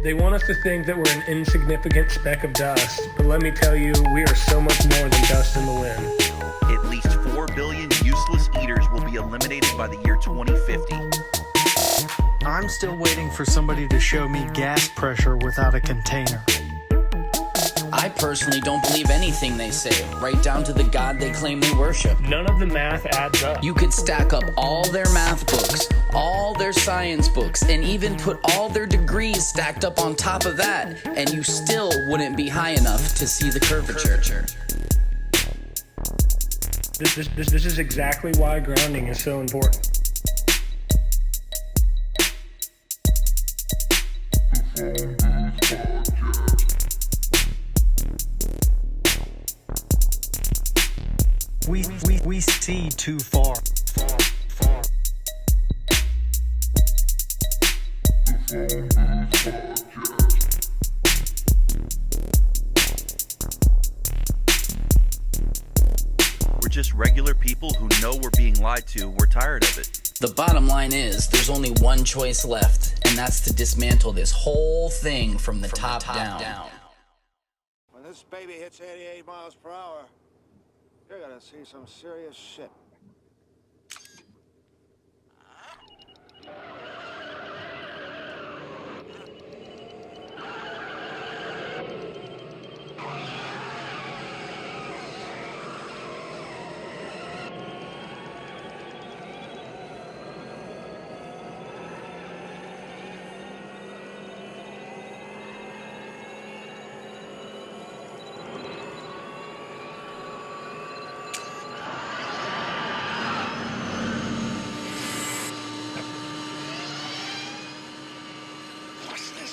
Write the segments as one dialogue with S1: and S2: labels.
S1: They want us to think that we're an insignificant speck of dust, but let me tell you, we are so much more than dust in the wind.
S2: At least 4 billion useless eaters will be eliminated by the year 2050.
S3: I'm still waiting for somebody to show me gas pressure without a container.
S4: I personally don't believe anything they say, right down to the God they claim they worship.
S1: None of the math adds up.
S4: You could stack up all their math books, all their science books, and even put all their degrees stacked up on top of that, and you still wouldn't be high enough to see the curvature.
S1: This is exactly why grounding is so important.
S3: We see too far.
S2: We're just regular people who know we're being lied to. We're tired of it.
S4: The bottom line is, there's only one choice left, and that's to dismantle this whole thing from the top down.
S5: When this baby hits 88 miles per hour, you're gonna see some serious shit.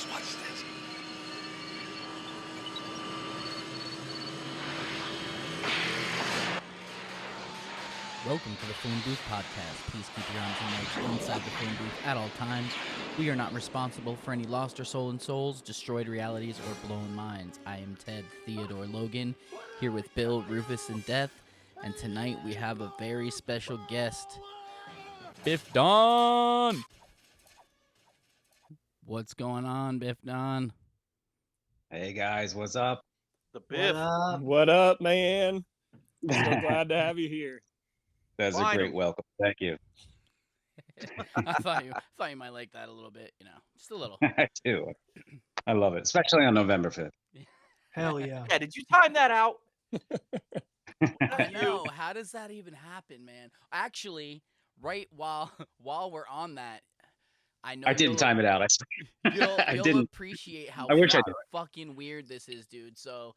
S5: What's this?
S6: Welcome to the PhoneBooth podcast. Please keep your arms and legs inside the phone booth at all times. We are not responsible for any lost or stolen souls, destroyed realities, or blown minds. I am Ted Theodore Logan, here with Bill, Rufus, and Death, and tonight we have a very special guest, BiffDon. What's going on, BiffDon?
S7: Hey guys, what's up?
S2: The Biff.
S1: What up, man? So glad to have you here.
S7: That's a great welcome. Thank you.
S6: I thought you might like that a little bit, just a little.
S7: I do. I love it, especially on November 5th.
S3: Hell yeah.
S8: Yeah, did you time that out?
S6: I know. How does that even happen, man? Actually, right while we're on that, I know
S7: I didn't time it out.
S6: You'll
S7: didn't
S6: appreciate how
S7: I wish I did.
S6: fucking weird this is, dude. So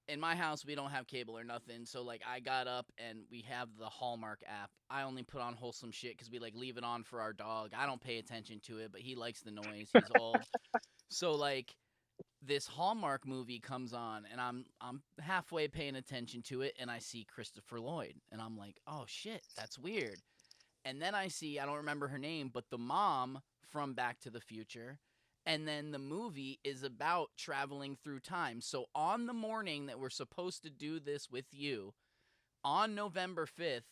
S6: in my house, we don't have cable or nothing. So like I got up and we have the Hallmark app. I only put on wholesome shit because we like leave it on for our dog. I don't pay attention to it, but he likes the noise. He's old. So like this Hallmark movie comes on and I'm halfway paying attention to it and I see Christopher Lloyd and I'm like, oh shit, that's weird. And then I see, I don't remember her name, but the mom from Back to the Future. And then the movie is about traveling through time. So on the morning that we're supposed to do this with you, on November 5th,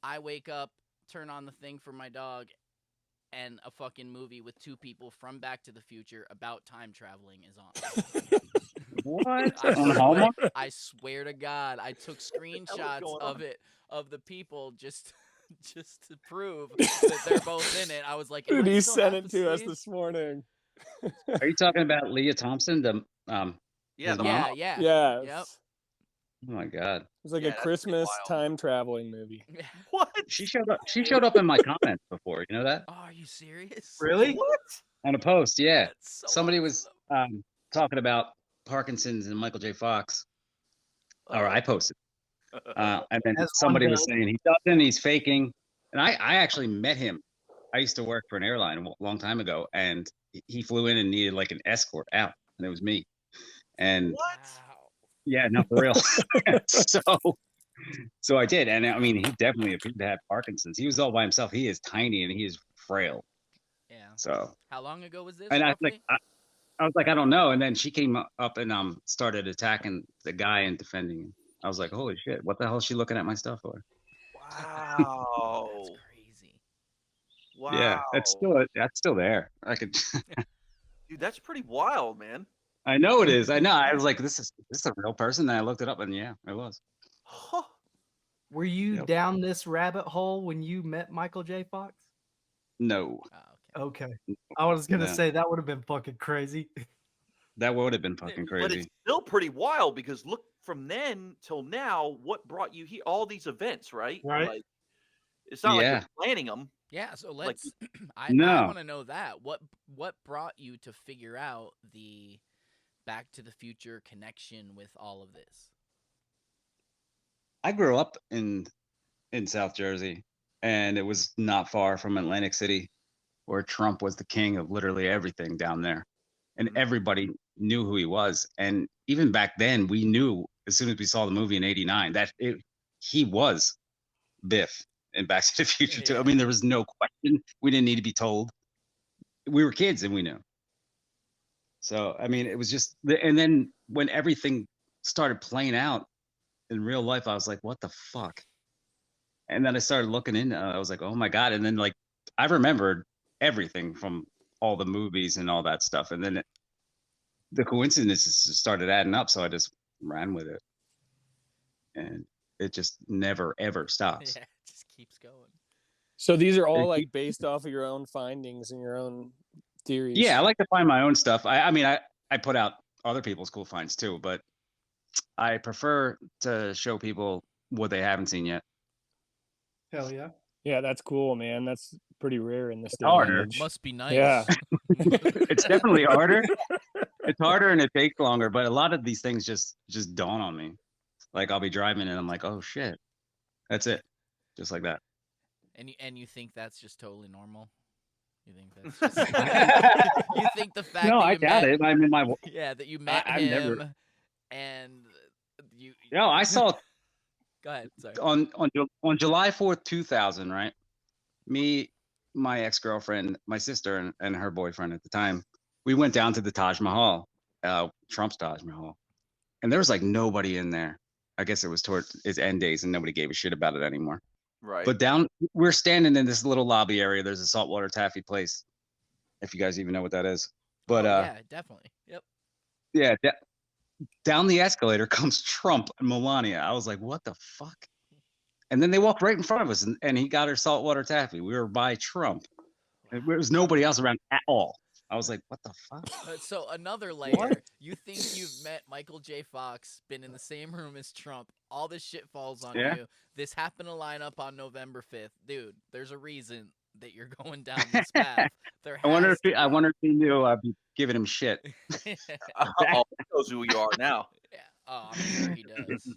S6: I wake up, turn on the thing for my dog, and a fucking movie with two people from Back to the Future about time traveling is on.
S7: What? On Hallmark?
S6: I swear to God, I took screenshots of it, of the people just to prove that they're both in it. I was like,
S1: Dude, he sent it to us this morning.
S7: Are you talking about Leah Thompson? The his mom?
S6: Yeah.
S1: Yes.
S6: Yep.
S7: Oh my God.
S1: It was like
S8: Yeah,
S1: a
S8: that's
S1: Christmas
S8: wild.
S1: time traveling movie.
S8: What?
S7: She showed up in my comments before. You know that?
S6: Oh, are you serious?
S3: Really?
S8: What?
S7: On a post, yeah.
S6: That's so
S7: Somebody was talking about Parkinson's and Michael J. Fox. Or I posted. And then
S3: As
S7: somebody
S3: one
S7: was
S3: does.
S7: saying he doesn't, he's faking. And I actually met him. I used to work for an airline a long time ago, and he flew in and needed like an escort out, and it was me. And
S8: What?
S6: Wow.
S7: yeah, no, for real. So I did, and I mean, he definitely appeared to have Parkinson's. He was all by himself. He is tiny and he is frail.
S6: Yeah.
S7: So,
S6: How long ago was this?
S7: and I
S6: roughly?
S7: was like, I don't know. And then she came up and started attacking the guy and defending him. I was like, holy shit, what the hell is she looking at my stuff for?
S8: Wow.
S6: That's crazy.
S8: Wow.
S7: Yeah, that's still there. I could.
S8: Dude, that's pretty wild, man.
S7: I know it is. I know. I was like, this is a real person. And I looked it up, and yeah, it was.
S8: Huh.
S3: Were you
S7: Yep.
S3: down this rabbit hole when you met Michael J. Fox?
S7: No,
S6: Oh, okay.
S3: Okay. I was gonna
S7: No.
S3: say that would have been fucking crazy.
S7: that would have been fucking
S8: But
S7: crazy.
S8: it's still pretty wild because look, from then till now, what brought you here? All these events, right?
S3: Right.
S8: Like, it's not like
S7: Yeah.
S8: you're planning them.
S6: Yeah, so
S8: Like,
S6: let's. I
S7: No.
S6: want to know that. What brought you to figure out the Back to the Future connection with all of this?
S7: I grew up in South Jersey, and it was not far from Atlantic City, where Trump was the king of literally everything down there, and
S8: Mhm.
S7: everybody knew who he was. And even back then, we knew as soon as we saw the movie in '89 that he was Biff in Back to the Future too. I
S6: Yeah.
S7: mean, there was no question. We didn't need to be told. We were kids and we knew. So I mean, it was just. And then when everything started playing out in real life, I was like, "What the fuck?" And then I started looking into. I was like, "Oh my god!" And then like I remembered everything from all the movies and all that stuff. And then the coincidences started adding up, so I just ran with it, and it just never ever stops.
S6: Yeah, it just keeps going.
S9: So these are all
S7: It
S9: like based off of your own findings and your own theories.
S7: Yeah, I like to find my own stuff. I mean, I put out other people's cool finds too, but I prefer to show people what they haven't seen yet.
S3: Hell yeah.
S9: Yeah, that's cool, man. That's pretty rare in this day
S7: harder.
S9: and age.
S6: Must be nice.
S9: Yeah.
S7: It's definitely harder. It's harder and it takes longer, but a lot of these things just dawn on me. Like I'll be driving and I'm like, oh shit, that's it, just like that.
S6: And you think that's just totally normal? You think that's just you think the fact
S7: No,
S6: that
S7: I
S6: you
S7: doubt
S6: met,
S7: it. I mean,
S6: yeah, that you met
S7: I've
S6: him
S7: never-
S6: and you
S7: no, I saw
S6: Go ahead, sorry.
S7: on July 4th, 2000, right? Me, my ex-girlfriend, my sister, and her boyfriend at the time, we went down to the Taj Mahal, Trump's Taj Mahal, and there was like nobody in there. I guess it was toward its end days, and nobody gave a shit about it anymore.
S8: Right.
S7: But we're standing in this little lobby area. There's a saltwater taffy place, if you guys even know what that is. But
S6: Oh, yeah, definitely. Yep.
S7: yeah, down the escalator comes Trump and Melania. I was like, what the fuck? And then they walked right in front of us, and he got her saltwater taffy. We were by Trump. And there was nobody else around at all. I was like, what the fuck?
S6: So another layer. You think you've met Michael J. Fox, been in the same room as Trump. All this shit falls on
S7: Yeah.
S6: you. This happened to line up on November 5th. Dude, there's a reason that you're going down this path. There
S7: I wonder
S6: has to
S7: I
S6: be.
S7: wonder if he knew I'd be giving him shit.
S8: Oh, he knows who you are now.
S6: Yeah. Oh, I'm sure he does.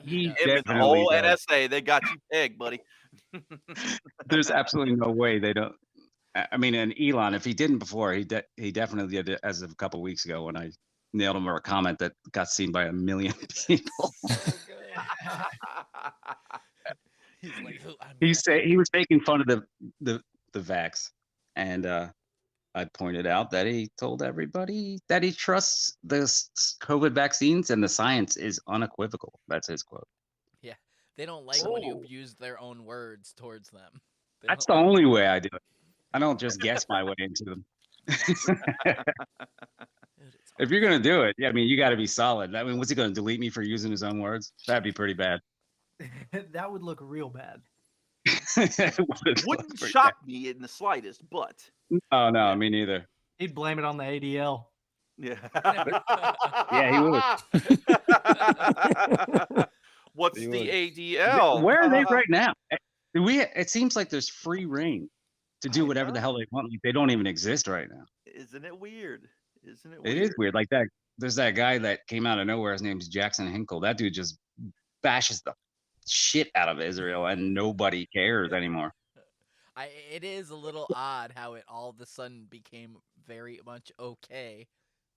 S7: He
S8: Him and the
S7: definitely
S8: whole
S7: does.
S8: NSA, they got you pegged, buddy.
S7: There's absolutely no way they don't. I mean, and Elon, if he didn't before, he definitely did it as of a couple weeks ago when I nailed him for a comment that got seen by 1 million people.
S6: So good. He's like,
S7: He was making fun of the vax, and I pointed out that he told everybody that he trusts the COVID vaccines and the science is unequivocal. That's his quote.
S6: yeah, they don't like when you
S8: Oh.
S6: abuse their own words towards them. They
S7: That's
S6: don't
S7: the
S6: like-
S7: only way I do it. I don't just guess my way into them.
S6: Dude, it's
S7: If you're gonna do it, yeah, I mean, you got to be solid. I mean, what's he gonna delete me for using his own words? That'd be pretty bad.
S3: That would look real bad.
S7: It would look
S8: Wouldn't
S7: pretty
S8: shock me in the slightest, but
S7: bad. Oh no, me neither.
S3: He'd blame it on the ADL.
S8: yeah.
S7: Yeah, he
S8: would. What's
S7: He
S8: the
S7: would.
S8: ADL?
S7: Where are they right now? It seems like there's free reign to do
S8: I
S7: whatever the hell they want. Like, they don't even exist right now.
S8: Isn't it weird? Isn't it
S7: It
S8: weird?
S7: is weird. Like that. There's that guy that came out of nowhere. His name's Jackson Hinkle. That dude just bashes the shit out of Israel, and nobody cares anymore.
S6: It is a little odd how it all of a sudden became very much okay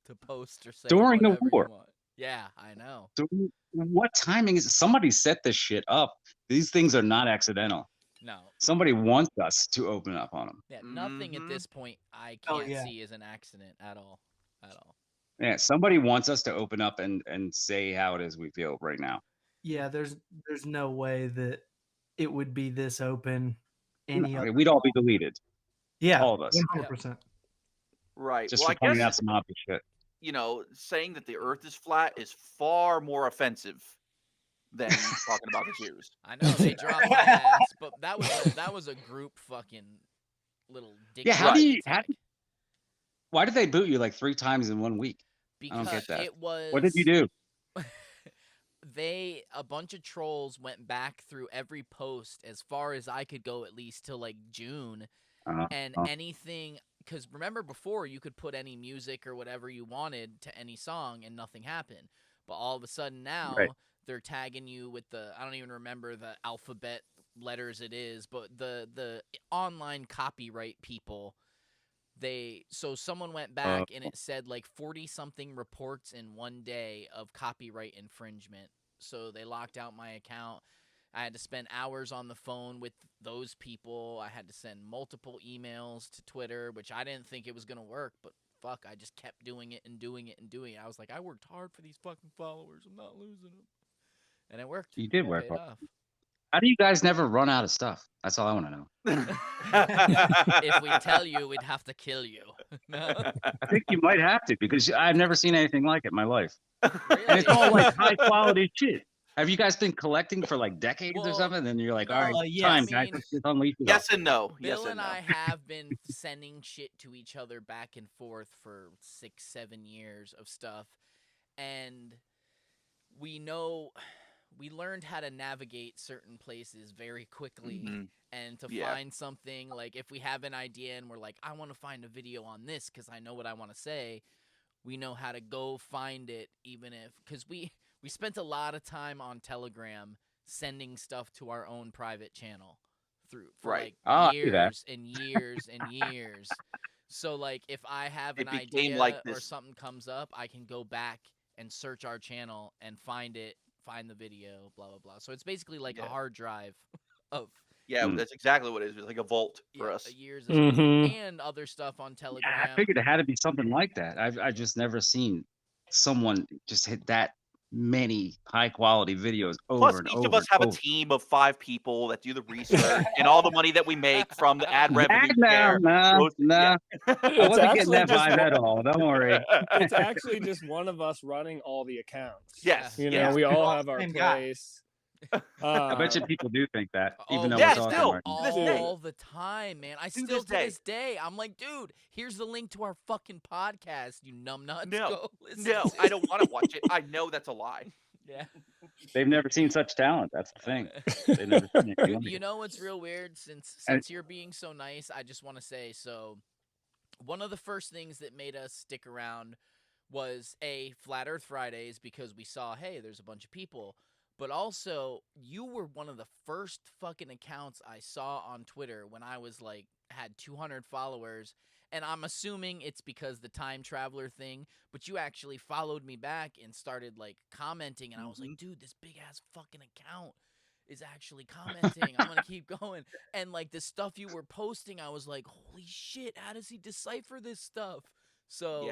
S6: to post or say
S7: During the
S6: whatever you
S7: war.
S6: want. Yeah, I know.
S7: So what timing is it? Somebody set this shit up? These things are not accidental.
S6: No.
S7: Somebody wants us to open up on them.
S6: Yeah, nothing at
S8: Mhm.
S6: this point I
S3: Oh,
S6: can't
S3: yeah.
S6: see as an accident at all. At all.
S7: Yeah, somebody wants us to open up and say how it is we feel right now.
S3: Yeah, there's no way that it would be this open any
S7: I
S3: other.
S7: mean, we'd all be deleted.
S3: Yeah,
S7: all of us.
S3: 100%.
S8: Right.
S7: Just
S8: Well,
S7: for
S8: I
S7: pointing
S8: guess,
S7: out some obvious shit.
S8: saying that the Earth is flat is far more offensive than talking about the Jews.
S6: I know they dropped my ass, but that was a group fucking little dick.
S7: Yeah,
S6: attack.
S7: Why did they boot you like 3 times in 1 week? I don't
S6: Because
S7: get that.
S6: it was.
S7: What did you do?
S6: A bunch of trolls went back through every post as far as I could go, at least till like June, and anything. Because remember, before you could put any music or whatever you wanted to any song and nothing happened. But all of a sudden now they're tagging you with I don't even remember the alphabet letters it is, but the online copyright people. So someone went back and it said like 40-something reports in 1 day of copyright infringement. So they locked out my account. I had to spend hours on the phone with those people. I had to send multiple emails to Twitter, which I didn't think it was going to work, but fuck, I just kept doing it and doing it and doing it. I was like, I worked hard for these fucking followers. I'm not losing them. And it worked.
S7: You did work
S6: hard.
S7: hard. How do you guys never run out of stuff? That's all I want to know.
S6: If we tell you, we'd have to kill you. No?
S7: I think you might have to, because I've never seen anything like it in my life.
S6: Really?
S7: And it's all like high quality shit. Have you guys been collecting for like decades or something? And then you're like, all right, time, guys, let's just unleash it.
S8: Yes and no.
S6: Bill and I have been sending shit to each other back and forth for 6-7 years of stuff. And we learned how to navigate certain places very quickly and to find something. Like if we have an idea and we're like, I want to find a video on this because I know what I want to say, we know how to go find it, even if, because we spent a lot of time on Telegram sending stuff to our own private channel for like years and years and years. So like if I have an idea or something comes up, I can go back and search our channel and find it, find the video, blah, blah, blah. So it's basically like a hard drive of...
S8: Yeah, that's exactly what it is. It's like a vault for us.
S6: Years of and other stuff on Telegram.
S7: Yeah, I figured it had to be something like that. I've just never seen someone just hit that many high quality videos over
S8: Plus,
S7: and
S8: each
S7: over.
S8: of us have a team of 5 people that do the research, and all the money that we make from the ad revenue.
S7: No. I wasn't getting that vibe at all. Don't worry.
S9: It's actually just one of us running all the accounts.
S8: Yes.
S9: You know, we all have our place.
S7: I bet you people do think that, even though
S8: yeah,
S7: we're talking
S8: still,
S7: right now.
S6: all the time, man. I still to this day, I'm like, dude, here's the link to our fucking podcast, you numbnuts. Go listen to
S8: I don't want to watch it. I know that's a lie.
S6: Yeah.
S7: They've never seen such talent. That's the thing. They've never seen it.
S6: You know what's real weird? Since you're being so nice, I just want to say, so one of the first things that made us stick around was Flat Earth Fridays, because we saw, hey, there's a bunch of people. But also, you were one of the first fucking accounts I saw on Twitter when I was like, had 200 followers. And I'm assuming it's because the time traveler thing, but you actually followed me back and started like commenting. And I was like, dude, this big ass fucking account is actually commenting. I'm going to keep going. And like the stuff you were posting, I was like, holy shit, how does he decipher this stuff? So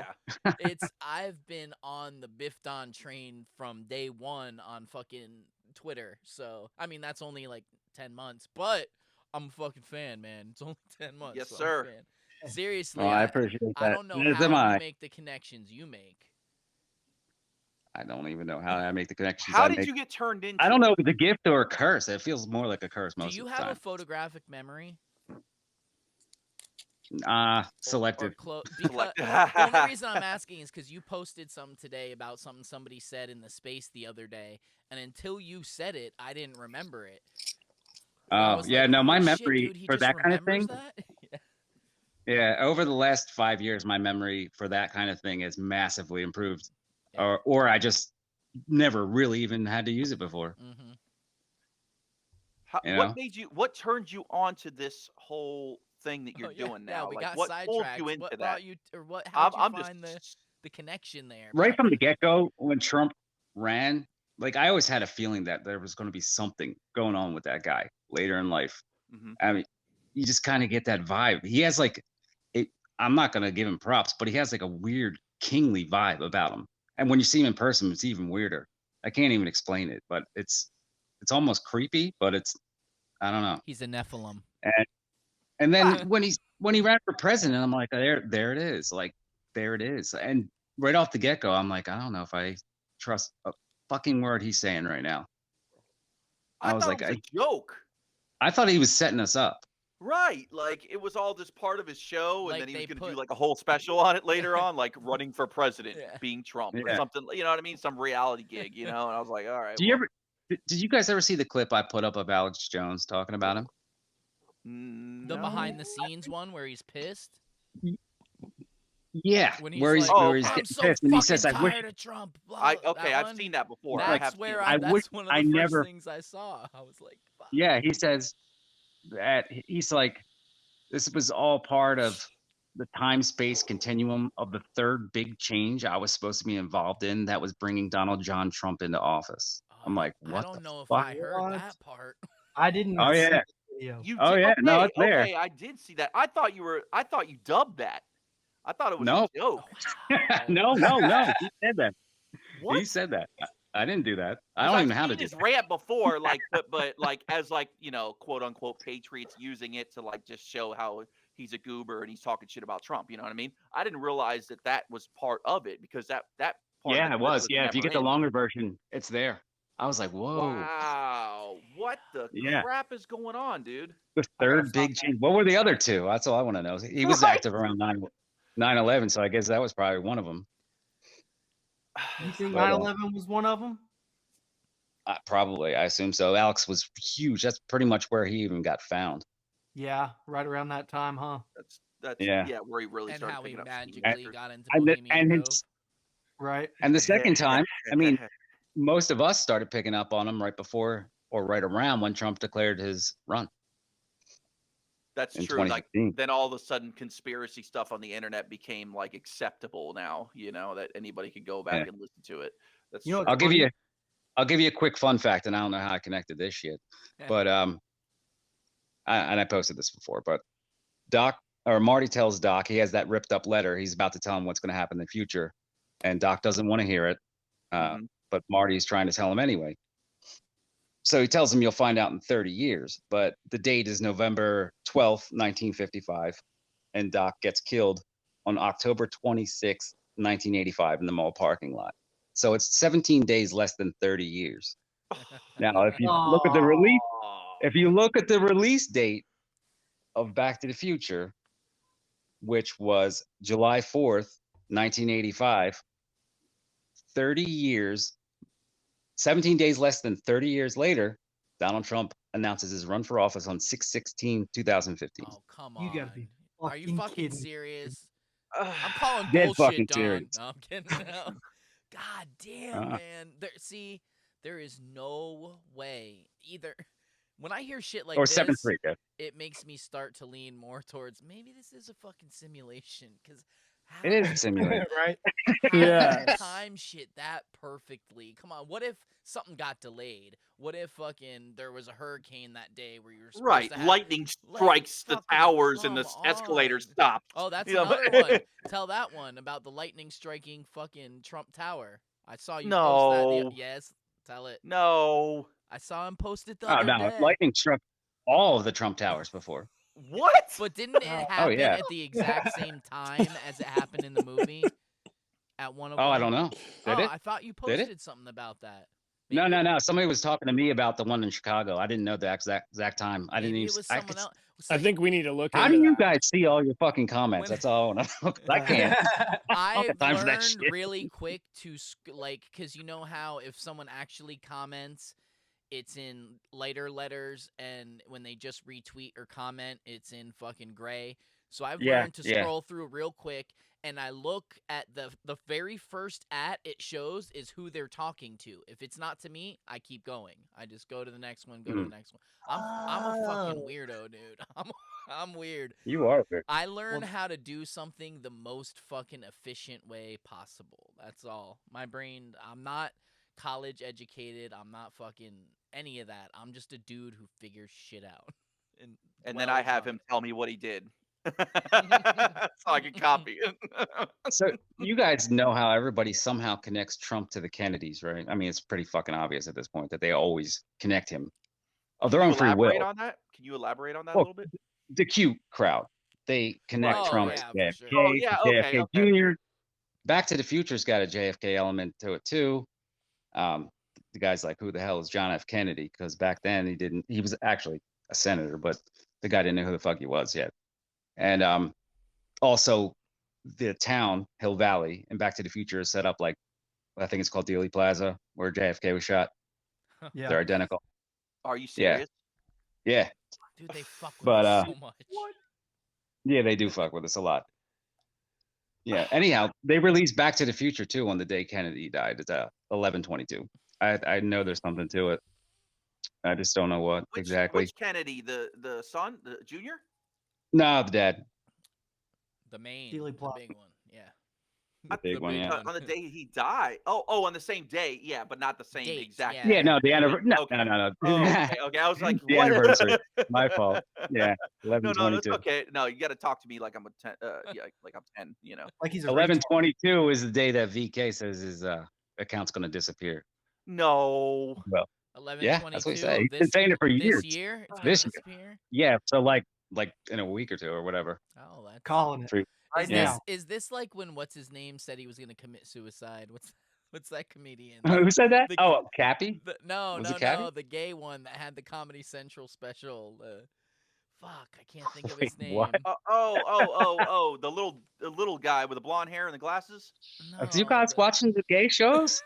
S6: I've been on the BiffDon train from day one on fucking Twitter. So, I mean, that's only like 10 months, but I'm a fucking fan, man. It's only 10 months.
S8: Yes,
S6: so
S8: sir.
S6: I'm a fan. Seriously,
S7: I appreciate that.
S6: I don't know how you make the connections you make.
S7: I don't even know how I make the connections.
S8: How did you get turned into?
S7: I don't know if it's a gift or a curse. It feels more like a curse most of the time.
S6: Do you have a photographic memory?
S7: Selective.
S6: The only reason I'm asking is because you posted something today about something somebody said in the space the other day, and until you said it, I didn't remember it.
S7: Oh, yeah, no, my memory
S6: dude,
S7: for that kind of thing.
S6: Yeah,
S7: over the last 5 years, my memory for that kind of thing has massively improved, or I just never really even had to use it before.
S8: What turned you on to this whole thing that you're doing now?
S6: We
S8: like,
S6: got
S8: what pulled
S6: sidetracked.
S8: you into
S6: what
S8: that?
S6: Brought you, or what? How did you find the connection there?
S7: Right from the get-go, when Trump ran, like I always had a feeling that there was going to be something going on with that guy later in life. I mean, you just kind of get that vibe. He has like, I'm not going to give him props, but he has like a weird kingly vibe about him. And when you see him in person, it's even weirder. I can't even explain it, but it's almost creepy, but I don't know.
S6: He's a Nephilim.
S7: And then when he ran for president, I'm like, there it is. Like, there it is. And right off the get-go, I'm like, I don't know if I trust a fucking word he's saying right now. I was
S8: thought
S7: like,
S8: it was a joke.
S7: I thought he was setting us up.
S8: Right, like it was all just part of his show, and
S6: Like
S8: then he was
S6: they
S8: going to do
S6: put-
S8: like a whole special on it later on, like running for president,
S6: Yeah.
S8: being Trump or
S7: Yeah.
S8: something. You know what I mean? Some reality gig, you know? And I was like, all right.
S7: Did you guys ever see the clip I put up of Alex Jones talking about him?
S6: The
S8: No.
S6: behind the scenes one where he's pissed.
S7: Yeah,
S6: When he's
S7: where he's
S6: like,
S8: Oh,
S7: where he's
S6: I'm
S7: getting
S6: so
S7: pissed, and he says,
S6: fucking
S7: "I wish."
S6: tired of Trump. Blah,
S8: Okay,
S6: that
S8: I've
S6: one?
S8: seen that before. I have
S6: That's
S8: seen
S6: where
S8: that.
S7: I
S6: that's
S7: wish
S6: one of the
S7: I
S6: first
S7: never-
S6: things I saw. I was like, fuck.
S7: Yeah, he says that he's like, this was all part of the time-space continuum of the third big change I was supposed to be involved in. That was bringing Donald John Trump into office. I'm like, what?
S6: I don't know if
S7: fuck?
S6: I heard
S3: What?
S6: that part.
S3: I didn't.
S7: Oh
S3: see
S7: yeah,
S3: the video.
S8: You
S7: Oh,
S8: did-
S7: yeah, no,
S8: okay,
S7: it's there.
S8: Okay, I did see that. I thought you dubbed that. I thought it was
S7: No.
S8: a joke.
S7: no. He said that.
S8: What?
S7: He said that. I didn't do that. I
S8: 'Cause
S7: don't
S8: I've
S7: even know how to
S8: seen
S7: do
S8: his
S7: that.
S8: rant before, like, but like as like quote unquote patriots using it to like just show how he's a goober and he's talking shit about Trump. You know what I mean? I didn't realize that was part of it because that part. of
S7: Yeah,
S8: the
S7: it
S8: clip
S7: was. Yeah, if you
S8: never
S7: get the
S8: in.
S7: longer version, it's there. I was like, whoa.
S8: Wow, what the
S7: Yeah.
S8: crap is going on, dude?
S7: The third big change. What were the other two? That's all I want to know. He was
S8: Right.
S7: active around 9/11, so I guess that was probably one of them.
S3: You think
S7: But,
S3: 9/11 was one of them?
S7: Probably, I assume so. Alex was huge. That's pretty much where he even got found.
S3: Yeah, right around that time, huh?
S8: That's
S7: Yeah.
S8: where he really
S6: And
S8: started
S6: how he
S8: picking up steam.
S6: magically got into
S7: And the-
S6: Bohemian
S7: and
S6: Grove.
S7: it's-
S3: Right.
S7: And the second time, I mean, most of us started picking up on him right before or right around when Trump declared his run
S8: That's
S7: in
S8: true. Like
S7: 2016.
S8: then all of a sudden conspiracy stuff on the internet became like acceptable now, that anybody could go back
S7: Yeah.
S8: and listen to it. That's
S3: You know
S8: true.
S3: what's
S7: I'll give you a quick fun fact, and I don't know how I connected this shit, but I posted this before, but Marty tells Doc he has that ripped up letter. He's about to tell him what's going to happen in the future, and Doc doesn't want to hear it, but Marty's trying to tell him anyway. So he tells him you'll find out in 30 years, but the date is November 12th, 1955, and Doc gets killed on October 26th, 1985 in the mall parking lot. So it's 17 days less than 30 years. Now, if you look at the release date of Back to the Future, which was July 4th, 1985, 30 years, 17 days less than 30 years later, Donald Trump announces his run for office on 6/16/2015.
S6: Oh, come
S3: You
S6: on.
S3: gotta be
S6: Are you
S3: fucking
S6: fucking
S3: kidding.
S6: serious? I'm calling
S7: Dead
S6: bullshit,
S7: fucking
S6: Don.
S7: serious.
S6: No, I'm kidding. No. God damn, man. There is no way either. When I hear shit like
S7: Or
S6: this,
S7: 7/3, yeah.
S6: it makes me start to lean more towards maybe this is a fucking simulation. Because
S7: It is a simulation.
S3: Right?
S9: Yeah.
S6: time shit that perfectly. Come on, what if something got delayed? What if fucking there was a hurricane that day where you were supposed
S8: Right,
S6: to have
S8: lightning strikes the
S6: fucking
S8: towers and the
S6: come
S8: escalator
S6: on.
S8: stops.
S6: Oh, that's
S8: You know?
S6: another one. Tell that one about the lightning striking fucking Trump Tower. I saw you post
S8: No.
S6: that. Yes, tell it.
S8: No.
S6: I saw him post it the
S7: Oh
S6: other
S7: no,
S6: day.
S7: lightning struck all of the Trump towers before.
S8: What?
S6: But didn't it happen
S7: yeah.
S6: at the exact same time as it happened in the movie? At one of them?
S7: Oh, I don't know. Did
S6: Oh,
S7: it?
S6: I thought you
S7: Did it?
S6: posted something about that.
S7: No.
S6: Maybe-
S7: Somebody was talking to me about the one in Chicago. I didn't know the exact time. I didn't
S6: Maybe
S7: even.
S6: it was
S7: I
S6: someone
S7: could-
S6: else.
S9: I think we need to look
S7: How
S9: into
S7: do you
S9: that.
S7: guys see all your fucking comments?
S6: When-
S7: That's all I want to know. 'Cause I can't.
S6: I've
S7: time for that
S6: learned
S7: shit.
S6: really quick to because you know how if someone actually comments, it's in lighter letters, and when they just retweet or comment, it's in fucking gray. So I've
S7: Yeah,
S6: learned to
S7: yeah.
S6: scroll through real quick, and I look at the very first it shows is who they're talking to. If it's not to me, I keep going. I just go to the next one, go to the next one. I'm a fucking weirdo, dude. I'm weird.
S7: You are weird.
S6: I learned how to do something the most fucking efficient way possible. That's all. My brain, I'm not college educated. I'm not fucking any of that. I'm just a dude who figures shit out.
S8: And then I have him tell me what he did. So I can copy it.
S7: So you guys know how everybody somehow connects Trump to the Kennedys, right? I mean, it's pretty fucking obvious at this point that they always connect him of their
S8: Can
S7: own
S8: you
S7: free
S8: elaborate
S7: will.
S8: on that? Can you elaborate on that a
S7: Well,
S8: little bit?
S7: the cute crowd. They connect
S8: Right,
S7: Trump
S8: right.
S7: to
S6: Yeah, for
S7: JFK,
S6: sure.
S8: Oh, yeah,
S7: to
S8: okay,
S7: JFK
S8: okay.
S7: Jr. Back to the Future's got a JFK element to it too. The guy's like, who the hell is John F. Kennedy? Because back then he was actually a senator, but the guy didn't know who the fuck he was yet. And also the town, Hill Valley, and Back to the Future is set up like, I think it's called Dealey Plaza, where JFK was shot.
S3: Yeah.
S7: They're identical.
S8: Are you
S7: Yeah.
S8: serious?
S7: Yeah.
S6: Dude, they fuck with
S7: But
S6: us so much.
S7: yeah, they do fuck with us a lot. Yeah. Anyhow, they released Back to the Future too on the day Kennedy died. It's 11/22. I know there's something to it. I just don't know what exactly.
S8: Which Kennedy? The son, the junior?
S7: No, the dad.
S6: The main,
S3: Dealey
S6: the
S3: Plaza.
S6: big one. Yeah.
S7: The big one,
S6: big
S7: yeah.
S6: one.
S8: On the day he died. Oh, on the same day. Yeah, but not the same
S6: Date,
S8: exact.
S6: yeah.
S7: Yeah, no, the anniversary. No,
S8: Okay.
S7: no.
S8: Oh, okay. I was like,
S7: The
S8: what?
S7: anniversary. My fault. Yeah,
S8: No,
S7: 11/22.
S8: that's okay. No, you got to talk to me like I'm a 10. Yeah, like I'm 10. You know.
S3: Like he's a
S7: 11/22 is the day that VK says his account's going to disappear.
S8: No.
S7: Well,
S6: 11,
S7: yeah,
S6: 22
S7: that's what he said.
S6: of
S7: He's been saying it for years.
S6: This year? It's
S7: This
S6: gonna
S7: year.
S6: disappear?
S7: Yeah, so like in a week or two or whatever.
S6: Oh, that's
S3: calling it.
S7: Three-
S3: Right
S7: Yeah.
S3: now.
S6: Is this like when what's his name said he was gonna commit suicide? What's that comedian?
S7: Who said that?
S6: The-
S7: Oh, Cappy?
S6: No,
S7: Was
S6: no,
S7: it Cappy?
S6: no, the gay one that had the Comedy Central special. Fuck, I can't think of
S7: Wait,
S6: his name.
S7: what?
S8: Oh, the little guy with the blonde hair and the glasses.
S6: No,
S7: Do you guys watching the gay shows?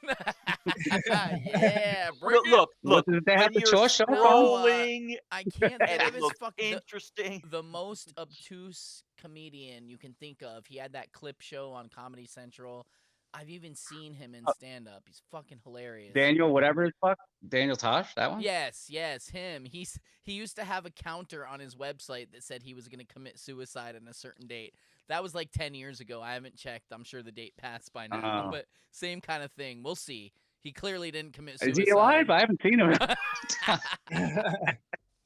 S6: yeah, bring it.
S8: Look.
S7: What, did they have
S8: when
S7: the
S8: you're
S7: chore show?
S8: scrolling
S6: I can't
S8: and
S6: think of
S8: it
S6: his
S8: looks
S6: fuck.
S8: interesting.
S6: The most obtuse comedian you can think of. He had that clip show on Comedy Central. I've even seen him in stand up. He's fucking hilarious.
S7: Daniel, whatever the fuck? Daniel Tosh? That one?
S6: Yes, him. He used to have a counter on his website that said he was going to commit suicide on a certain date. That was like 10 years ago. I haven't checked. I'm sure the date passed by now.
S7: Oh.
S6: But same kind of thing. We'll see. He clearly didn't commit suicide.
S7: Is he alive? I haven't seen him.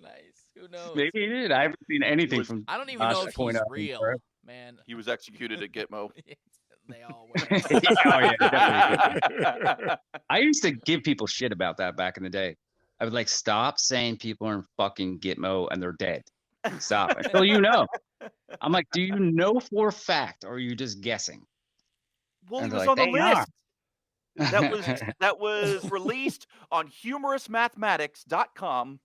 S6: Nice. Who knows?
S7: Maybe he did. I haven't seen anything
S8: was-
S7: from.
S6: I don't even
S7: Tosh
S6: know if
S7: point
S6: he's
S7: out
S6: real,
S7: forever.
S6: man.
S8: He was executed at Gitmo.
S6: They all were.
S7: Oh yeah, definitely. I used to give people shit about that back in the day. I would like stop saying people are in fucking Gitmo and they're dead. Stop until you know. I'm like, do you know for a fact, or are you just guessing?
S8: Well, he
S7: And
S8: was
S7: they're
S8: on the
S7: like, "They are."
S8: list. That was released on humorousmathematics.com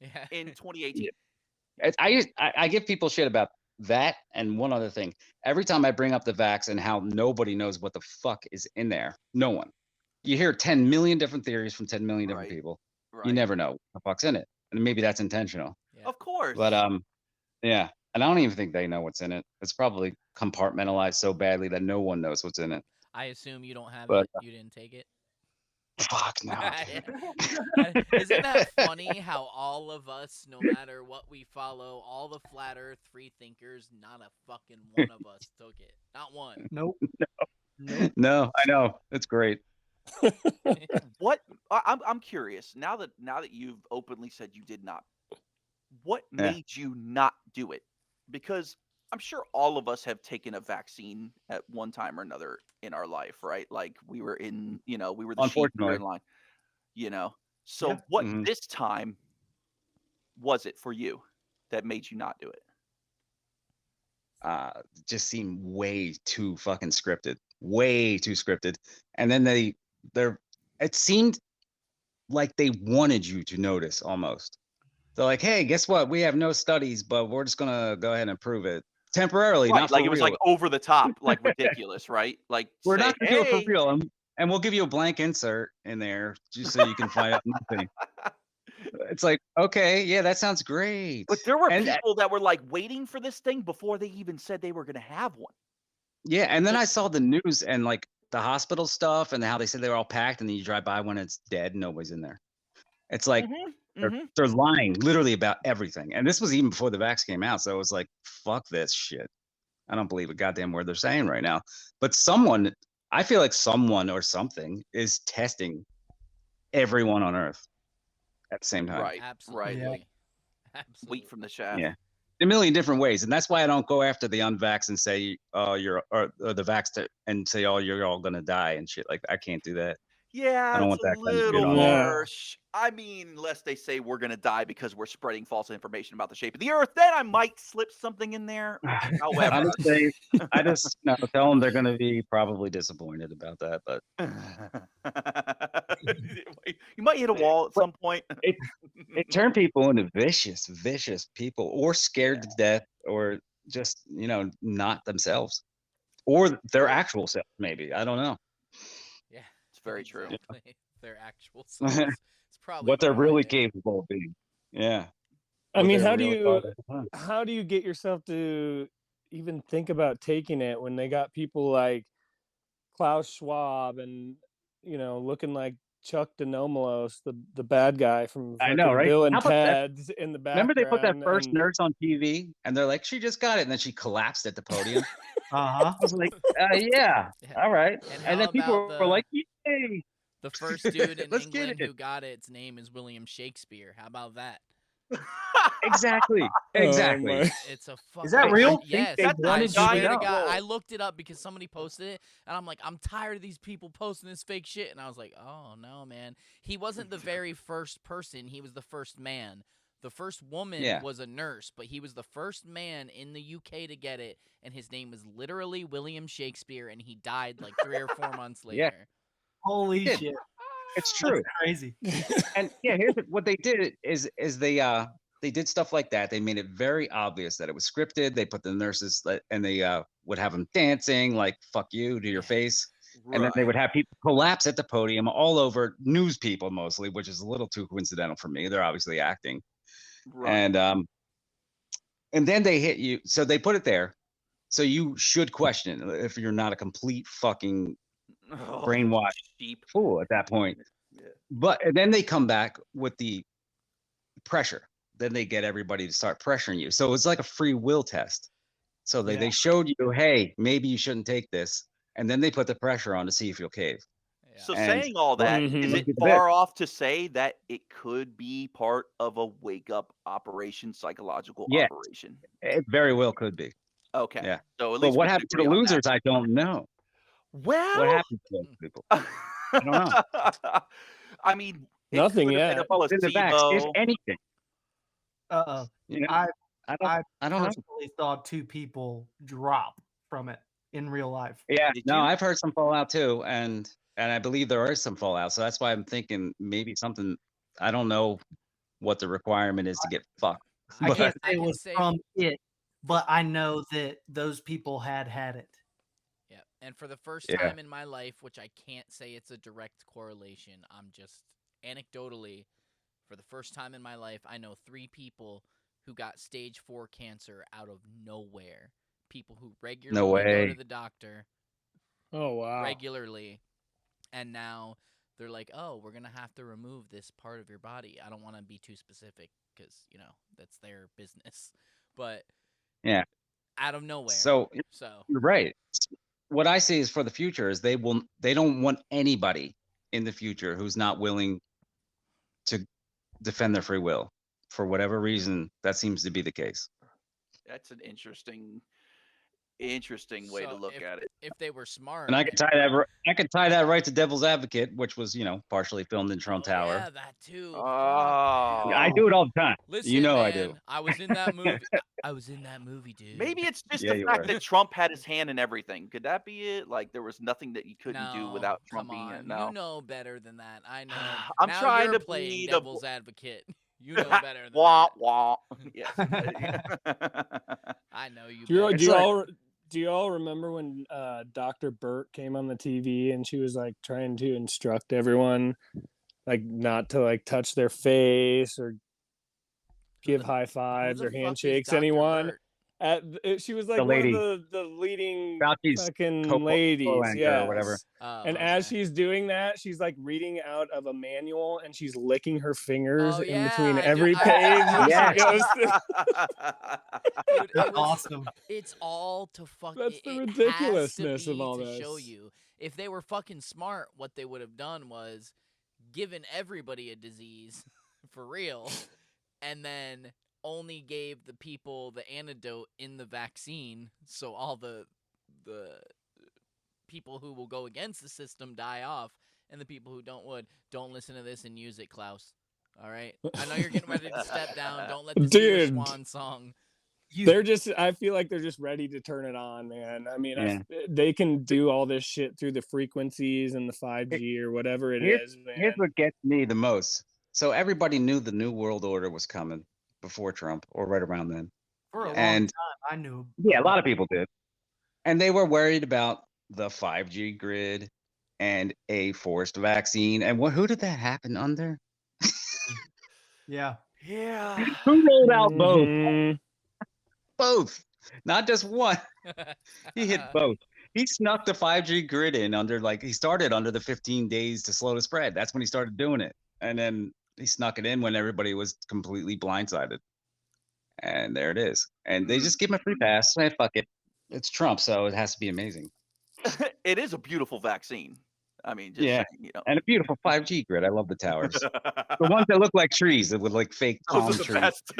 S6: Yeah.
S8: in 2018.
S7: I give people shit about that and one other thing. Every time I bring up the vax and how nobody knows what the fuck is in there, no one. You hear 10 million different theories from 10 million different
S8: Right.
S7: people.
S8: Right.
S7: You never know what the fuck's in it, and maybe that's intentional.
S6: Yeah.
S8: Of course.
S7: But yeah, and I don't even think they know what's in it. It's probably compartmentalized so badly that no one knows what's in it.
S6: I assume you don't have
S7: But-
S6: it. You didn't take it.
S7: Fuck no.
S6: Isn't that funny how all of us, no matter what we follow, all the flat earth free thinkers, not a fucking one of us took it. Not one.
S3: Nope.
S7: No, I know. It's great.
S8: What I'm curious now that you've openly said you did not. What
S7: Yeah.
S8: made you not do it? Because I'm sure all of us have taken a vaccine at one time or another in our life, right? Like we were in, we were the sheep we were
S7: Unfortunately.
S8: in line, So
S3: Yeah.
S8: what
S7: Mhm.
S8: this time was it for you that made you not do it?
S7: Just seemed way too fucking scripted. Way too scripted. And then it seemed like they wanted you to notice almost. They're like, hey, guess what? We have no studies, but we're just gonna go ahead and prove it temporarily.
S8: Right,
S7: Not
S8: like
S7: for
S8: it was
S7: real.
S8: like over the top, like ridiculous, right? Like
S7: We're
S8: say,
S7: not gonna do it
S8: hey,
S7: for real, and we'll give you a blank insert in there just so you can find out nothing. It's like, okay, yeah, that sounds great.
S8: But there were
S7: And,
S8: people that were like waiting for this thing before they even said they were going to have one.
S7: yeah, and then I saw the news and like the hospital stuff and how they said they were all packed, and then you drive by when it's dead, nobody's in there. It's like they're lying literally about everything. And this was even before the vax came out, so it was like, fuck this shit. I don't believe a goddamn word they're saying right now. But I feel like someone or something is testing everyone on Earth at the same time.
S8: Right,
S6: Absolutely.
S8: right.
S6: Absolutely.
S8: Wheat from the shaft.
S7: Yeah. A million different ways, and that's why I don't go after the unvaxxed and say, "Oh, you're," or the vaxxed and say, "Oh, you're all gonna die" and shit like that. I can't do that.
S8: Yeah,
S7: I don't
S8: it's
S7: want
S8: a
S7: that kind of shit
S8: little
S7: on me.
S3: Yeah.
S8: harsh. I mean, unless they say we're gonna die because we're spreading false information about the shape of the Earth, then I might slip something in there. However,
S7: Honestly, I just tell them they're going to be probably disappointed about that, but
S8: you might hit a wall at some point.
S7: it turned people into vicious, vicious people, or scared to death, or just not themselves, or their actual self. Maybe I don't know
S6: Yeah,
S8: It's very true.
S6: exactly. Their actual selves. It's probably
S7: what they're
S6: behind
S7: really
S6: it.
S7: capable of being. Yeah.
S3: I
S7: What
S3: mean,
S7: they
S3: how do
S7: really
S3: you
S7: are at the time.
S3: how do you get yourself to even think about taking it when they got people like Klaus Schwab and looking like Chuck DeNomolos, the bad guy from
S7: I know,
S3: fucking
S7: right?
S3: Bill
S7: How
S3: and
S7: about that?
S3: Ted's in the
S7: Remember they put that
S3: background,
S7: first
S3: and
S7: nurse on TV, and they're like, "She just got it," and then she collapsed at the podium.
S10: Uh-huh.
S7: I was like, yeah,
S6: Yeah.
S7: all right.
S6: And
S7: And
S6: how
S7: then people
S6: about
S7: were like, "Yay,
S6: the first dude in
S7: let's get
S6: England
S7: it!"
S6: who got its name is William Shakespeare? How about that?
S7: Exactly,
S3: oh
S7: exactly.
S3: my,
S6: It's a fucking.
S10: that real?
S6: Yes,
S10: They
S8: That's
S6: I
S10: wanted you to
S6: swear to
S10: know.
S6: God, I looked it up because somebody posted it, and I'm like, I'm tired of these people posting this fake shit. And I was like, oh no, man, he wasn't the very first person. He was the first man. The first woman
S7: Yeah.
S6: was a nurse, but he was the first man in the UK to get it, and his name was literally William Shakespeare, and he died like 3 or 4 months later.
S7: Yeah.
S10: Holy
S7: Did.
S10: shit.
S7: It's
S10: That's
S7: true.
S10: crazy.
S7: And yeah, what they did is they did stuff like that. They made it very obvious that it was scripted. They put the nurses and they would have them dancing like "fuck you" to your face, and then they
S8: Right.
S7: would have people collapse at the podium all over, news people mostly, which is a little too coincidental for me. They're obviously acting,
S8: Right.
S7: and then they hit you. So they put it there. So you should question it if you're not a complete fucking
S8: Oh,
S7: brainwashed
S8: sheep.
S7: fool at that point.
S8: Yeah.
S7: But and then they come back with the pressure. Then they get everybody to start pressuring you. So it's like a free will test. So they showed you, hey, maybe you shouldn't take this. And then they put the pressure on to see if you'll cave.
S6: Yeah.
S8: So
S7: And
S8: saying all that, is
S3: Mhm.
S8: it
S7: Look at
S8: far off to say that it could be part of a wake up operation, psychological
S7: Yeah.
S8: operation?
S7: It very well could be.
S8: Okay.
S7: Yeah.
S8: So at
S7: But
S8: least
S7: what
S8: we can
S7: happened to the
S8: agree on that.
S7: losers, I don't know.
S8: Well,
S7: What happened to those people? I don't know.
S8: I mean, it
S3: Nothing
S8: could have been
S3: yet.
S8: a
S7: Oh, in the vax, if
S8: placebo.
S7: anything.
S10: Uh-oh.
S7: You know,
S10: I
S7: I don't know.
S10: personally saw 2 people drop from it in real life.
S7: Yeah,
S8: Did
S7: no,
S8: you?
S7: I've heard some fallout too, and I believe there is some fallout. So that's why I'm thinking maybe something. I don't know what the requirement is to get fucked.
S10: I
S7: But
S10: can't
S6: I
S10: say it
S6: can
S10: was
S6: say-
S10: from it, but I know that those people had it.
S6: Yeah, and for the first
S7: Yeah.
S6: time in my life, which I can't say it's a direct correlation, I'm just anecdotally, for the first time in my life, I know 3 people who got stage 4 cancer out of nowhere. People who regularly go
S7: way.
S6: to the doctor
S3: oh wow,
S6: regularly, and now they're like, oh, we're going to have to remove this part of your body. I don't want to be too specific because, that's their business. But
S7: Yeah.
S6: out of nowhere.
S7: So
S6: So
S7: you're right. What I see is for the future is they don't want anybody in the future who's not willing to defend their free will. For whatever reason, that seems to be the case.
S8: That's an interesting way to
S6: So
S8: look at it.
S6: if they were smart.
S7: And I could tie that right to Devil's Advocate, which was, partially filmed in Trump Tower.
S6: Yeah, that too. Fuck,
S8: Oh.
S6: man.
S7: I do it all the time.
S6: Listen,
S7: I
S6: man,
S7: do.
S6: I was in that movie. I was in that movie, dude.
S8: Maybe it's just
S7: Yeah,
S8: the
S7: you
S8: fact
S7: were.
S8: that Trump had his hand in everything. Could that be it? Like there was nothing that you couldn't do
S6: No,
S8: without Trump
S6: come
S8: being
S6: on.
S8: it. No.
S6: You know better than that. I know.
S8: I'm
S6: Now
S8: trying
S6: you're
S8: to
S6: playing
S8: be the
S6: devil's advocate. You know better than
S8: Wah
S6: that.
S8: wah. Yes.
S6: I know you.
S3: Do you,
S6: better.
S3: do you all do you all remember when Dr. Burt came on the TV and she was like trying to instruct everyone like not to like touch their face or give high fives
S6: Who
S3: or
S6: the fuck is
S3: handshakes
S6: Dr.
S3: anyone?
S6: Burt?
S3: She was like
S7: The
S3: one
S7: lady.
S3: of the leading
S7: Fauci's
S3: fucking
S7: co-anchor
S3: ladies,
S7: or whatever.
S3: yes.
S6: Oh,
S3: And as
S6: okay.
S3: she's doing that, she's like reading out of a manual and she's licking her fingers
S6: Oh,
S3: in
S6: yeah,
S3: between
S6: I do-
S3: every
S6: I-
S3: page when
S7: Yes.
S3: she goes through.
S6: Dude,
S10: That's
S6: it was-
S10: awesome.
S6: It's all to fuck.
S3: That's the
S6: it has to
S3: ridiculousness of
S6: be
S3: all
S6: to show
S3: this.
S6: you. If they were fucking smart, what they would have done was given everybody a disease for real, and then only gave the people the antidote in the vaccine, so all the people who will go against the system die off, and the people who don't listen to this and use it, Klaus. All right. I know you're getting ready to step down. Don't let this be your
S3: Dude.
S6: swan song.
S3: I feel like they're just ready to turn it on, man. I mean,
S7: Yeah.
S3: they can do all this shit through the frequencies and the 5G or whatever it is, man.
S7: Here's what gets me the most. So everybody knew the New World Order was coming before Trump or right around then.
S10: For a long
S7: And-
S10: time, I knew.
S7: Yeah, a lot of people did. And they were worried about the 5G grid and a forced vaccine. And who did that happen under?
S10: Yeah.
S8: Yeah.
S7: Who rolled out both?
S3: Mhm.
S7: Both, not just one. He hit both. He snuck the 5G grid in under he started under the 15 days to slow the spread. That's when he started doing it. And then he snuck it in when everybody was completely blindsided. And there it is. And they just give him a free pass. Hey, fuck it. It's Trump, so it has to be amazing.
S8: It is a beautiful vaccine. I mean, just
S7: Yeah.
S8: saying, you know.
S7: And a beautiful 5G grid. I love the towers. The ones that look like trees that with fake
S8: Those
S7: palm
S8: are the
S7: trees.
S8: best.